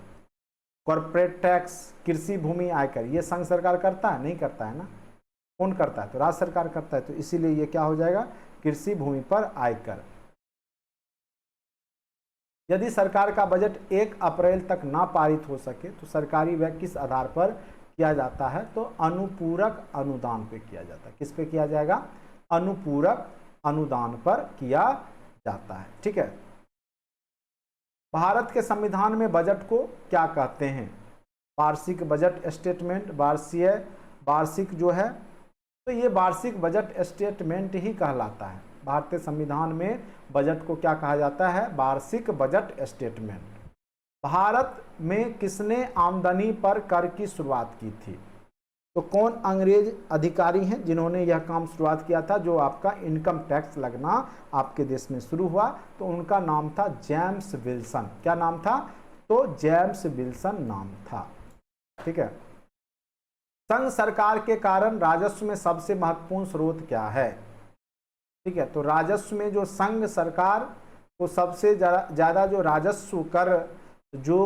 कॉर्पोरेट टैक्स, कृषि भूमि आयकर, ये संघ सरकार करता है, नहीं करता है ना, कौन करता है, तो राज्य सरकार करता है। तो इसीलिए ये क्या हो जाएगा, कृषि भूमि पर आयकर। यदि सरकार का बजट 1 अप्रैल तक ना पारित हो सके तो सरकारी व्यय किस आधार पर किया जाता है, तो अनुपूरक अनुदान पे किया जाता है। किस पे किया जाएगा, अनुपूरक अनुदान पर किया जाता है। ठीक है, भारत के संविधान में बजट को क्या कहते हैं, वार्षिक बजट स्टेटमेंट, वार्षिक जो है, तो ये वार्षिक बजट स्टेटमेंट ही कहलाता है। भारतीय संविधान में बजट को क्या कहा जाता है, वार्षिक बजट स्टेटमेंट। भारत में किसने आमदनी पर कर की शुरुआत की थी, तो कौन अंग्रेज अधिकारी हैं जिन्होंने यह काम शुरुआत किया था, जो आपका इनकम टैक्स लगना आपके देश में शुरू हुआ, तो उनका नाम था जेम्स विल्सन। क्या नाम था, तो जेम्स विल्सन नाम था। ठीक है, संघ सरकार के कारण राजस्व में सबसे महत्वपूर्ण स्रोत क्या है, ठीक है, तो राजस्व में जो संघ सरकार को सबसे ज्यादा जो राजस्व कर जो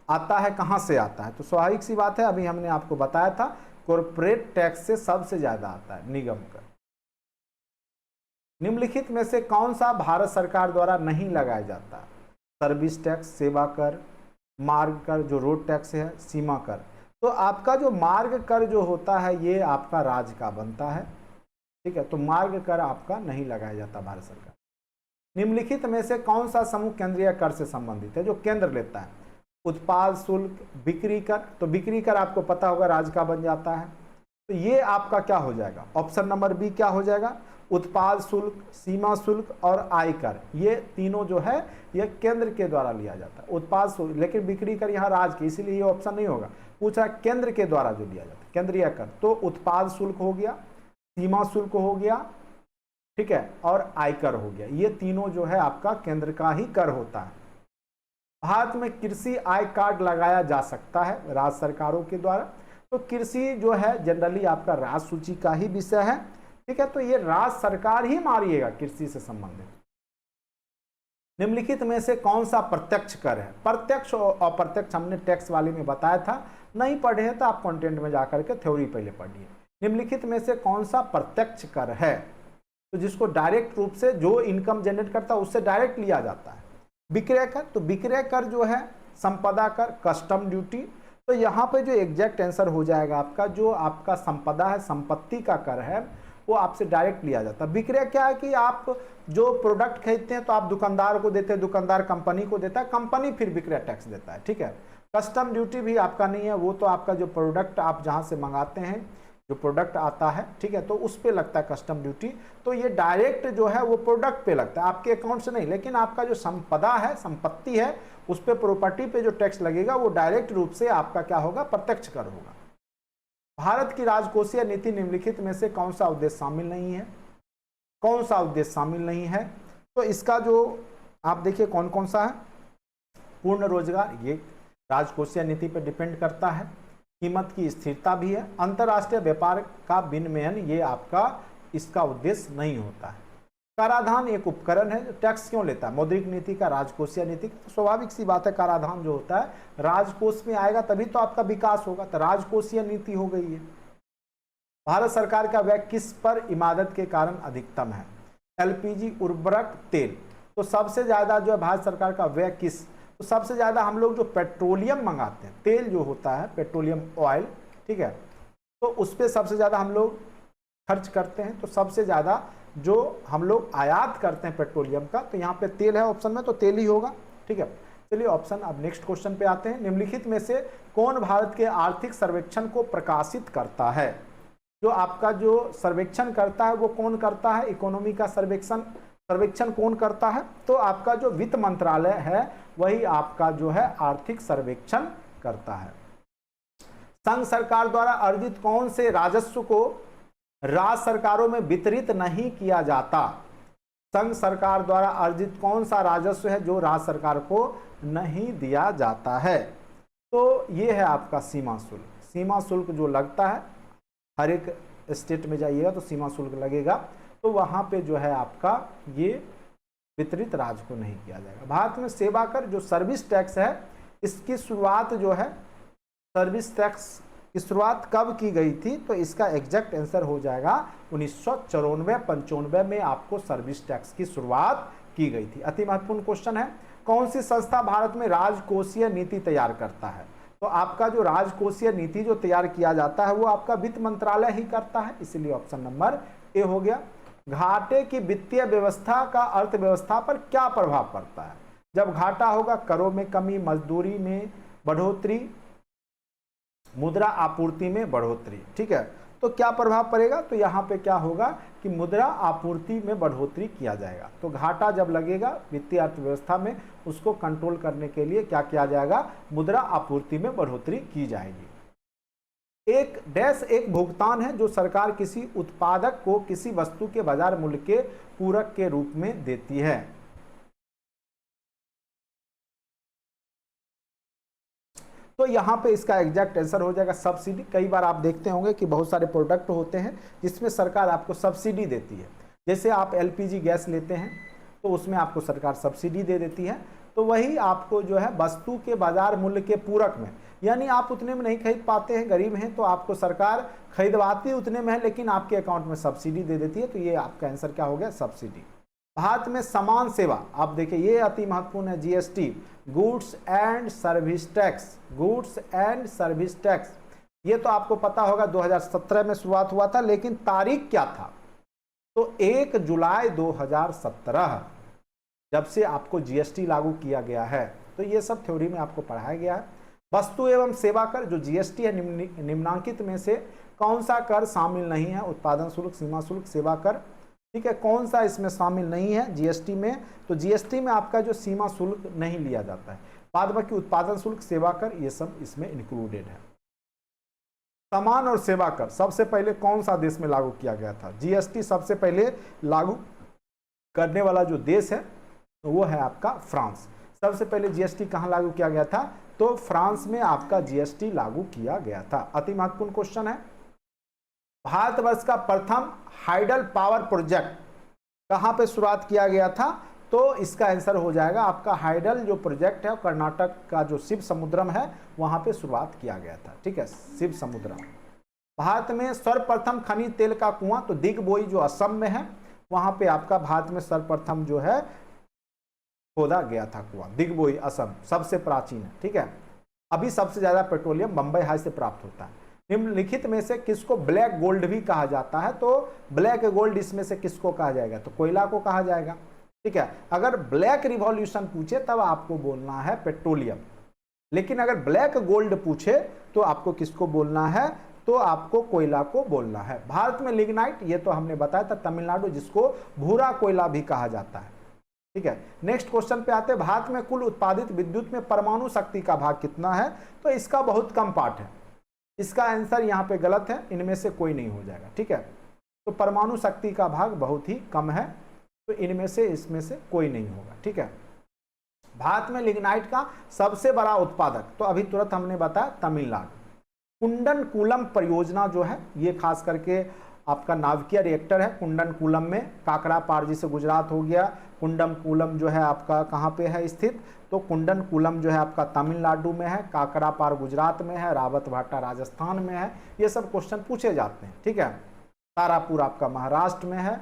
आता है कहाँ से आता है, तो स्वाभाविक सी बात है, अभी हमने आपको बताया था कॉर्पोरेट टैक्स से सबसे ज्यादा आता है, निगम कर। निम्नलिखित में से कौन सा भारत सरकार द्वारा नहीं लगाया जाता, सर्विस टैक्स, सेवा कर, मार्ग कर जो रोड टैक्स है, सीमा कर। तो आपका जो मार्ग कर जो होता है ये आपका राज्य का बनता है। ठीक है, तो मार्ग कर आपका नहीं लगाया जाता भारत सरकार। निम्नलिखित में से कौन सा समूह केंद्रीय कर से संबंधित है, जो केंद्र लेता है, उत्पाद शुल्क, बिक्री कर, तो बिक्री कर आपको पता होगा राज्य का बन जाता है। तो ये आपका क्या हो जाएगा, ऑप्शन नंबर बी क्या हो जाएगा, उत्पाद शुल्क, सीमा शुल्क और आयकर, ये तीनों जो है ये केंद्र के द्वारा लिया जाता है। उत्पाद शुल्क, लेकिन बिक्री कर यहाँ राज्य की, इसीलिए ये ऑप्शन नहीं होगा। पूछा केंद्र के द्वारा जो लिया जाता है केंद्रीय कर, तो उत्पाद शुल्क हो गया, सीमा शुल्क हो गया, ठीक है, और आयकर हो गया। ये तीनों जो है आपका केंद्र का ही कर होता है। भारत में कृषि आय कार्ड लगाया जा सकता है राज्य सरकारों के द्वारा। तो कृषि जो है जनरली आपका राज्य सूची का ही विषय है। ठीक है, तो ये राज्य सरकार ही मारिएगा कृषि से संबंधित। निम्नलिखित में से कौन सा प्रत्यक्ष कर है, प्रत्यक्ष और अप्रत्यक्ष हमने टैक्स वाले में बताया था, नहीं पढ़े हैं तो आप कंटेंट में जाकर के थ्योरी पहले पढ़िए। निम्नलिखित में से कौन सा प्रत्यक्ष कर है, तो जिसको डायरेक्ट रूप से जो इनकम जनरेट करता है उससे डायरेक्ट लिया जाता है। विक्रय कर, तो विक्रय कर जो है, संपदा कर, कस्टम ड्यूटी। तो यहाँ पे जो एग्जैक्ट आंसर हो जाएगा आपका, जो आपका संपदा है, संपत्ति का कर है, वो आपसे डायरेक्ट लिया जाता है। विक्रय क्या है कि आप जो प्रोडक्ट खरीदते हैं तो आप दुकानदार को देते हैं, दुकानदार कंपनी को देता है, कंपनी फिर विक्रय टैक्स देता है। ठीक है, कस्टम ड्यूटी भी आपका नहीं है, वो तो आपका जो प्रोडक्ट आप जहाँ से मंगाते हैं, जो प्रोडक्ट आता है, ठीक है, तो उस पे लगता है कस्टम ड्यूटी। तो ये डायरेक्ट जो है वो प्रोडक्ट पे लगता है, आपके अकाउंट से नहीं। लेकिन आपका जो संपदा है, संपत्ति है, उस पे, प्रॉपर्टी पे जो टैक्स लगेगा वो डायरेक्ट रूप से आपका क्या होगा, प्रत्यक्ष कर होगा। भारत की राजकोषीय नीति निम्नलिखित में से कौन सा उद्देश्य शामिल नहीं है, कौन सा उद्देश्य शामिल नहीं है, तो इसका जो आप देखिए कौन कौन सा है, पूर्ण रोजगार, ये राजकोषीय नीति पर डिपेंड करता है। कीमत की स्थिरता भी है। अंतर्राष्ट्रीय व्यापार का विनियमन, ये आपका इसका उद्देश्य नहीं होता है। कराधान एक उपकरण है जो टैक्स क्यों लेता है, मौद्रिक नीति का, राजकोषीय नीति का। तो स्वाभाविक सी बात है, कराधान जो होता है राजकोष में आएगा तभी तो आपका विकास होगा, तो राजकोषीय नीति हो गई है। भारत सरकार का व्यय किस पर इमारत के कारण अधिकतम है, एलपीजी, उर्वरक, तेल। तो सबसे ज्यादा जो है भारत सरकार का व्यय किस, तो सबसे ज्यादा हम लोग जो पेट्रोलियम मंगाते हैं, तेल जो होता है पेट्रोलियम ऑयल, ठीक है, तो उस पर सबसे ज्यादा हम लोग खर्च करते हैं। तो सबसे ज्यादा जो हम लोग आयात करते हैं पेट्रोलियम का, तो यहाँ पे तेल है ऑप्शन में, तो तेल ही होगा, ठीक है। चलिए ऑप्शन, अब नेक्स्ट क्वेश्चन पे आते हैं। निम्नलिखित में से कौन भारत के आर्थिक सर्वेक्षण को प्रकाशित करता है, जो आपका जो सर्वेक्षण करता है वो कौन करता है, इकोनॉमी का सर्वेक्षण कौन करता है, तो आपका जो वित्त मंत्रालय है वही आपका जो है आर्थिक सर्वेक्षण करता है। संघ सरकार द्वारा अर्जित कौन से राजस्व को राज्य सरकारों में वितरित नहीं किया जाता, संघ सरकार द्वारा अर्जित कौन सा राजस्व है जो राज्य सरकार को नहीं दिया जाता है, तो ये है आपका सीमा शुल्क। सीमा शुल्क जो लगता है, हर एक स्टेट में जाइएगा तो सीमा शुल्क लगेगा, तो वहां पे जो है आपका ये वितरित राज्य को नहीं किया जाएगा। भारत में सेवा कर जो सर्विस टैक्स है, इसकी शुरुआत जो है, सर्विस टैक्स की शुरुआत कब की गई थी, तो इसका एग्जैक्ट आंसर हो जाएगा 1994-95 में आपको सर्विस टैक्स की शुरुआत की गई थी। अति महत्वपूर्ण क्वेश्चन है, कौन सी संस्था भारत में राजकोषीय नीति तैयार करता है, तो आपका जो राजकोषीय नीति जो तैयार किया जाता है वो आपका वित्त मंत्रालय ही करता है, इसलिए ऑप्शन नंबर ए हो गया। घाटे की वित्तीय व्यवस्था का अर्थव्यवस्था पर क्या प्रभाव पड़ता है, जब घाटा होगा करों में कमी, मजदूरी में बढ़ोतरी, मुद्रा आपूर्ति में बढ़ोतरी, ठीक है, तो क्या प्रभाव पड़ेगा, तो यहाँ पे क्या होगा कि मुद्रा आपूर्ति में बढ़ोतरी किया जाएगा। तो घाटा जब लगेगा वित्तीय अर्थव्यवस्था में, उसको कंट्रोल करने के लिए क्या किया जाएगा, मुद्रा आपूर्ति में बढ़ोतरी की जाएगी। एक डैश एक भुगतान है जो सरकार किसी उत्पादक को किसी वस्तु के बाजार मूल्य के पूरक के रूप में देती है। तो यहाँ पे इसका एग्जैक्ट आंसर हो जाएगा सब्सिडी। कई बार आप देखते होंगे कि बहुत सारे प्रोडक्ट होते हैं जिसमें सरकार आपको सब्सिडी देती है, जैसे आप एलपीजी गैस लेते हैं तो उसमें आपको सरकार सब्सिडी दे देती है, तो वही आपको जो है वस्तु के बाजार मूल्य के पूरक में, यानी आप उतने में नहीं खरीद पाते हैं, गरीब हैं, तो आपको सरकार खरीदवाती उतने में है लेकिन आपके अकाउंट में सब्सिडी दे देती है, तो ये आपका आंसर क्या हो गया, सब्सिडी। भारत में समान सेवा, आप देखिए ये अति महत्वपूर्ण है, GST, goods and service tax, goods and service tax, ये तो आपको पता होगा 2017 में शुरुआत हुआ था, लेकिन तारीख क्या था, तो 1 जुलाई 2017 जब से आपको जीएसटी लागू किया गया है, तो ये सब थ्योरी में आपको पढ़ाया गया है। वस्तु एवं सेवा कर जो जीएसटी है, निम्नांकित में से कौन सा कर शामिल नहीं है, उत्पादन शुल्क, सीमा शुल्क, सेवा कर, ठीक है, कौन सा इसमें शामिल नहीं है जीएसटी में, तो जीएसटी में आपका जो सीमा शुल्क नहीं लिया जाता है, बाद बाकी उत्पादन शुल्क, सेवा कर, ये सब इसमें इंक्लूडेड है। सामान और सेवा कर सबसे पहले कौन सा देश में लागू किया गया था, जीएसटी सबसे पहले लागू करने वाला जो देश है वो है आपका फ्रांस। सबसे पहले जीएसटी कहां लागू किया गया था, तो फ्रांस में आपका जीएसटी लागू किया गया था। अति महत्वपूर्ण क्वेश्चन है, भारतवर्ष का प्रथम हाइडल पावर प्रोजेक्ट कहां पे शुरुआत किया गया था, तो इसका आंसर हो जाएगा आपका हाइडल जो प्रोजेक्ट है कर्नाटक का जो शिव समुद्रम है वहां पे शुरुआत किया गया था, ठीक है, शिव समुद्रम। भारत में सर्वप्रथम खनिज तेल का कुआं, तो दिग्बोई जो असम में है, वहां पे आपका भारत में सर्वप्रथम जो है खोदा गया था कुआं, दिग्बोई असम सबसे प्राचीन है, ठीक है। अभी सबसे ज्यादा पेट्रोलियम बंबई हाई से प्राप्त होता है। निम्नलिखित में से किसको ब्लैक गोल्ड भी कहा जाता है, तो ब्लैक गोल्ड इसमें से किसको कहा जाएगा, तो कोयला को कहा जाएगा, ठीक है। अगर ब्लैक रिवॉल्यूशन पूछे तब आपको बोलना है पेट्रोलियम, लेकिन अगर ब्लैक गोल्ड पूछे तो आपको किसको बोलना है, तो आपको कोयला को बोलना है। भारत में लिग्नाइट, ये तो हमने बताया था, तमिलनाडु जिसको भूरा कोयला भी कहा जाता है, ठीक है। नेक्स्ट क्वेश्चन पे आते हैं, भारत में कुल उत्पादित विद्युत में परमाणु शक्ति का भाग कितना है, तो इसका बहुत कम पार्ट है, इसका आंसर यहाँ पे गलत है, इनमें से कोई नहीं हो जाएगा, ठीक है। तो परमाणु शक्ति का भाग बहुत ही कम है, तो इनमें से इसमें से कोई नहीं होगा, ठीक है। भारत में लिग्नाइट का सबसे बड़ा उत्पादक, तो अभी तुरंत हमने बताया तमिलनाडु। कुंडनकुलम परियोजना जो है ये खास करके आपका नाभिकीय रिएक्टर है कुंडनकुलम में, काकरापार जिसे गुजरात हो गया, कुंडनकुलम जो है आपका कहाँ पे है स्थित, तो कुंडनकुलम जो है आपका तमिलनाडु में है, काकरापार गुजरात में है, रावतभाटा राजस्थान में है। ये सब क्वेश्चन पूछे जाते हैं, ठीक है। तारापुर आपका महाराष्ट्र में है।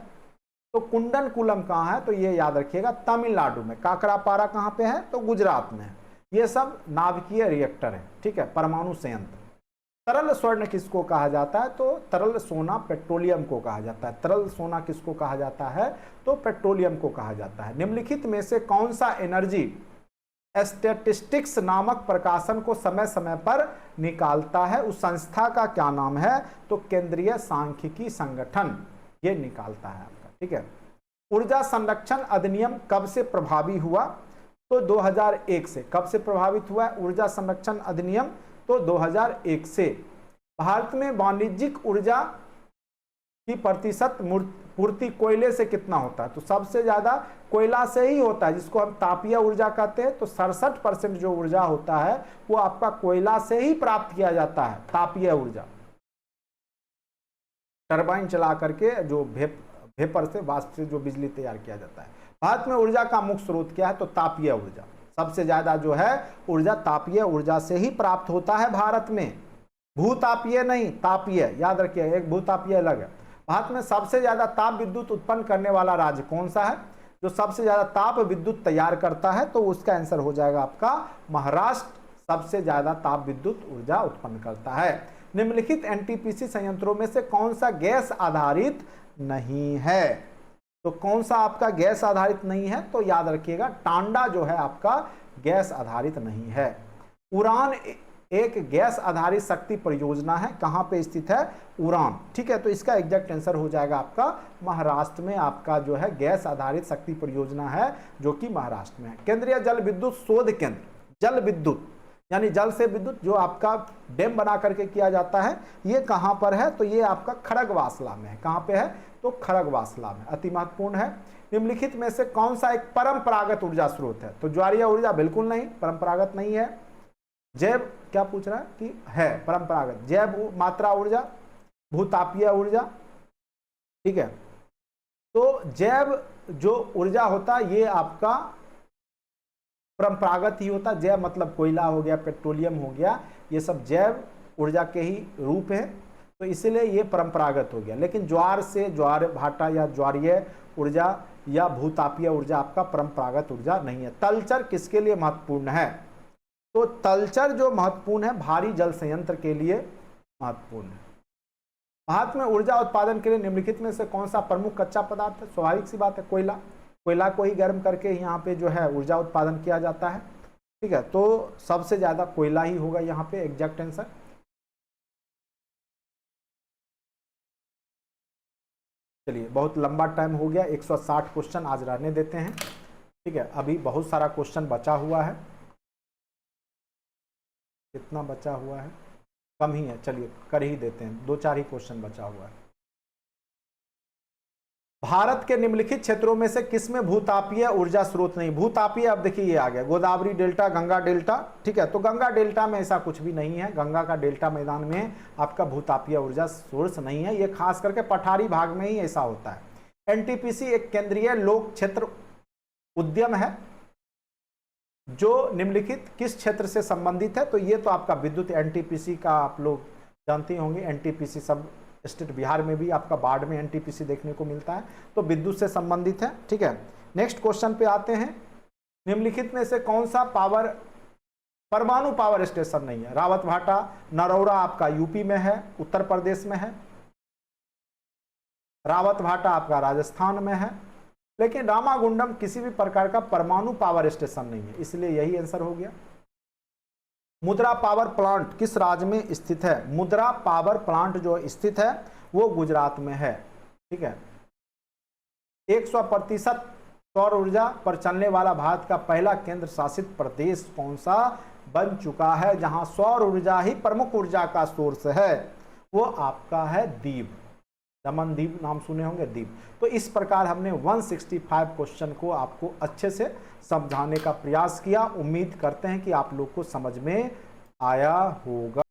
तो कुंडनकुलम कहाँ है, तो ये याद रखिएगा तमिलनाडु में। काकरापारा कहाँ पे है, तो गुजरात में है। ये सब नाभिकीय रिएक्टर है, ठीक है, परमाणु संयंत्र। तरल स्वर्ण किसको कहा जाता है, तो तरल सोना पेट्रोलियम को कहा जाता है। तरल सोना किसको कहा जाता है, तो पेट्रोलियम को कहा जाता है। निम्नलिखित में से कौन सा एनर्जी स्टैटिस्टिक्स नामक प्रकाशन को समय समय पर निकालता है, उस संस्था का क्या नाम है, तो केंद्रीय सांख्यिकी संगठन ये निकालता है आपका, ठीक है। ऊर्जा संरक्षण अधिनियम कब से प्रभावी हुआ, तो 2001 से। कब से प्रभावित हुआ है ऊर्जा संरक्षण अधिनियम, तो 2001 से। भारत में वाणिज्यिक ऊर्जा की प्रतिशत पूर्ति कोयले से कितना होता है, तो सबसे ज्यादा कोयला से ही होता है, जिसको हम तापीय ऊर्जा कहते हैं। तो 67% जो ऊर्जा होता है वो आपका कोयला से ही प्राप्त किया जाता है, तापीय ऊर्जा। टरबाइन चला करके जो वेपर से, वाष्प से जो बिजली तैयार किया जाता है। भारत में ऊर्जा का मुख्य स्रोत क्या है, तो तापीय ऊर्जा। सबसे ज्यादा जो है ऊर्जा तापीय ऊर्जा से ही प्राप्त होता है भारत में, भूतापीय नहीं, तापीय याद रखिए, एक भूतापीय अलग है। भारत में सबसे ज्यादा ताप विद्युत उत्पन्न करने वाला राज्य कौन सा है, जो सबसे ज्यादा ताप विद्युत तैयार करता है, तो उसका आंसर हो जाएगा आपका महाराष्ट्र। सबसे ज्यादा ताप विद्युत ऊर्जा उत्पन्न करता है। निम्नलिखित एनटीपीसी संयंत्रों में से कौन सा गैस आधारित नहीं है, तो कौन सा आपका गैस आधारित नहीं है, तो याद रखिएगा टांडा जो है आपका गैस आधारित नहीं है। उड़ान एक गैस आधारित शक्ति परियोजना है, कहां पे स्थित है, उड़ान, ठीक है। तो इसका एग्जैक्ट आंसर हो जाएगा आपका महाराष्ट्र में। आपका जो है गैस आधारित शक्ति परियोजना है जो कि महाराष्ट्र में है। केंद्रीय जल विद्युत शोध केंद्र, जल विद्युत यानी जल से विद्युत जो आपका डैम बना करके किया जाता है, ये कहां पर है, तो ये आपका खड़गवासला में है। कहां पे है, तो खड़गवासला में। अति महत्वपूर्ण है। निम्नलिखित में से कौन सा एक परंपरागत ऊर्जा स्रोत है, तो ज्वारीय ऊर्जा बिल्कुल नहीं, परंपरागत नहीं है। जैव, क्या पूछ रहा है कि है परंपरागत, जैव मात्रा ऊर्जा, भूतापीय ऊर्जा, ठीक है। तो जैव जो ऊर्जा होता है ये आपका परंपरागत ही होता है। जैव मतलब कोयला हो गया, पेट्रोलियम हो गया, ये सब जैव ऊर्जा के ही रूप है, तो इसलिए ये परंपरागत हो गया। लेकिन ज्वार से, ज्वार भाटा या ज्वारीय ऊर्जा या भूतापीय ऊर्जा आपका परंपरागत ऊर्जा नहीं है। तलचर किसके लिए महत्वपूर्ण है, तो तलचर जो महत्वपूर्ण है भारी जल संयंत्र के लिए महत्वपूर्ण है। भारत में ऊर्जा उत्पादन के लिए निम्नलिखित में से कौन सा प्रमुख कच्चा पदार्थ है, स्वाभाविक सी बात है कोयला। कोयला को ही गर्म करके यहाँ पे जो है ऊर्जा उत्पादन किया जाता है, ठीक है। तो सबसे ज्यादा कोयला ही होगा यहाँ पे एग्जैक्ट आंसर। चलिए, बहुत लंबा टाइम हो गया, 160 क्वेश्चन आज रहने देते हैं, ठीक है। अभी बहुत सारा क्वेश्चन बचा हुआ है। कितना बचा हुआ है, कम ही है, चलिए कर ही देते हैं, 2-4 ही क्वेश्चन बचा हुआ है। भारत के निम्नलिखित क्षेत्रों में से किसमें भूतापीय ऊर्जा स्रोत नहीं, भूतापीय, अब देखिए ये आ गया, गोदावरी डेल्टा, गंगा डेल्टा, ठीक है। तो गंगा डेल्टा में ऐसा कुछ भी नहीं है, गंगा का डेल्टा मैदान में आपका भूतापीय ऊर्जा सोर्स नहीं है, ये खास करके पठारी भाग में ही ऐसा होता है। एनटीपीसी एक केंद्रीय लोक क्षेत्र उद्यम है जो निम्नलिखित किस क्षेत्र से संबंधित है, तो ये तो आपका विद्युत एनटीपीसी का आप लोग जानते होंगे। एनटीपीसी सब स्टेट, बिहार में भी आपका बाढ़ में एनटीपीसी देखने को मिलता है, तो विद्युत से संबंधित है, ठीक है। नेक्स्ट क्वेश्चन पे आते हैं। निम्नलिखित में से कौन सा परमाणु पावर स्टेशन नहीं है, रावतभाटा, नरौरा आपका यूपी में है, उत्तर प्रदेश में है। रावतभाटा आपका राजस्थान में है, लेकिन रामागुंडम किसी भी प्रकार का परमाणु पावर स्टेशन नहीं है, इसलिए यही आंसर हो गया। मुद्रा पावर प्लांट किस राज्य में स्थित है, मुद्रा पावर प्लांट जो स्थित है वो गुजरात में है, ठीक है। 100% सौर ऊर्जा पर चलने वाला भारत का पहला केंद्र शासित प्रदेश कौन सा बन चुका है, जहां सौर ऊर्जा ही प्रमुख ऊर्जा का सोर्स है, वो आपका है दीव, दमन दीव नाम सुने होंगे, दीव। तो इस प्रकार हमने 165 क्वेश्चन को आपको अच्छे से समझाने का प्रयास किया। उम्मीद करते हैं कि आप लोग को समझ में आया होगा।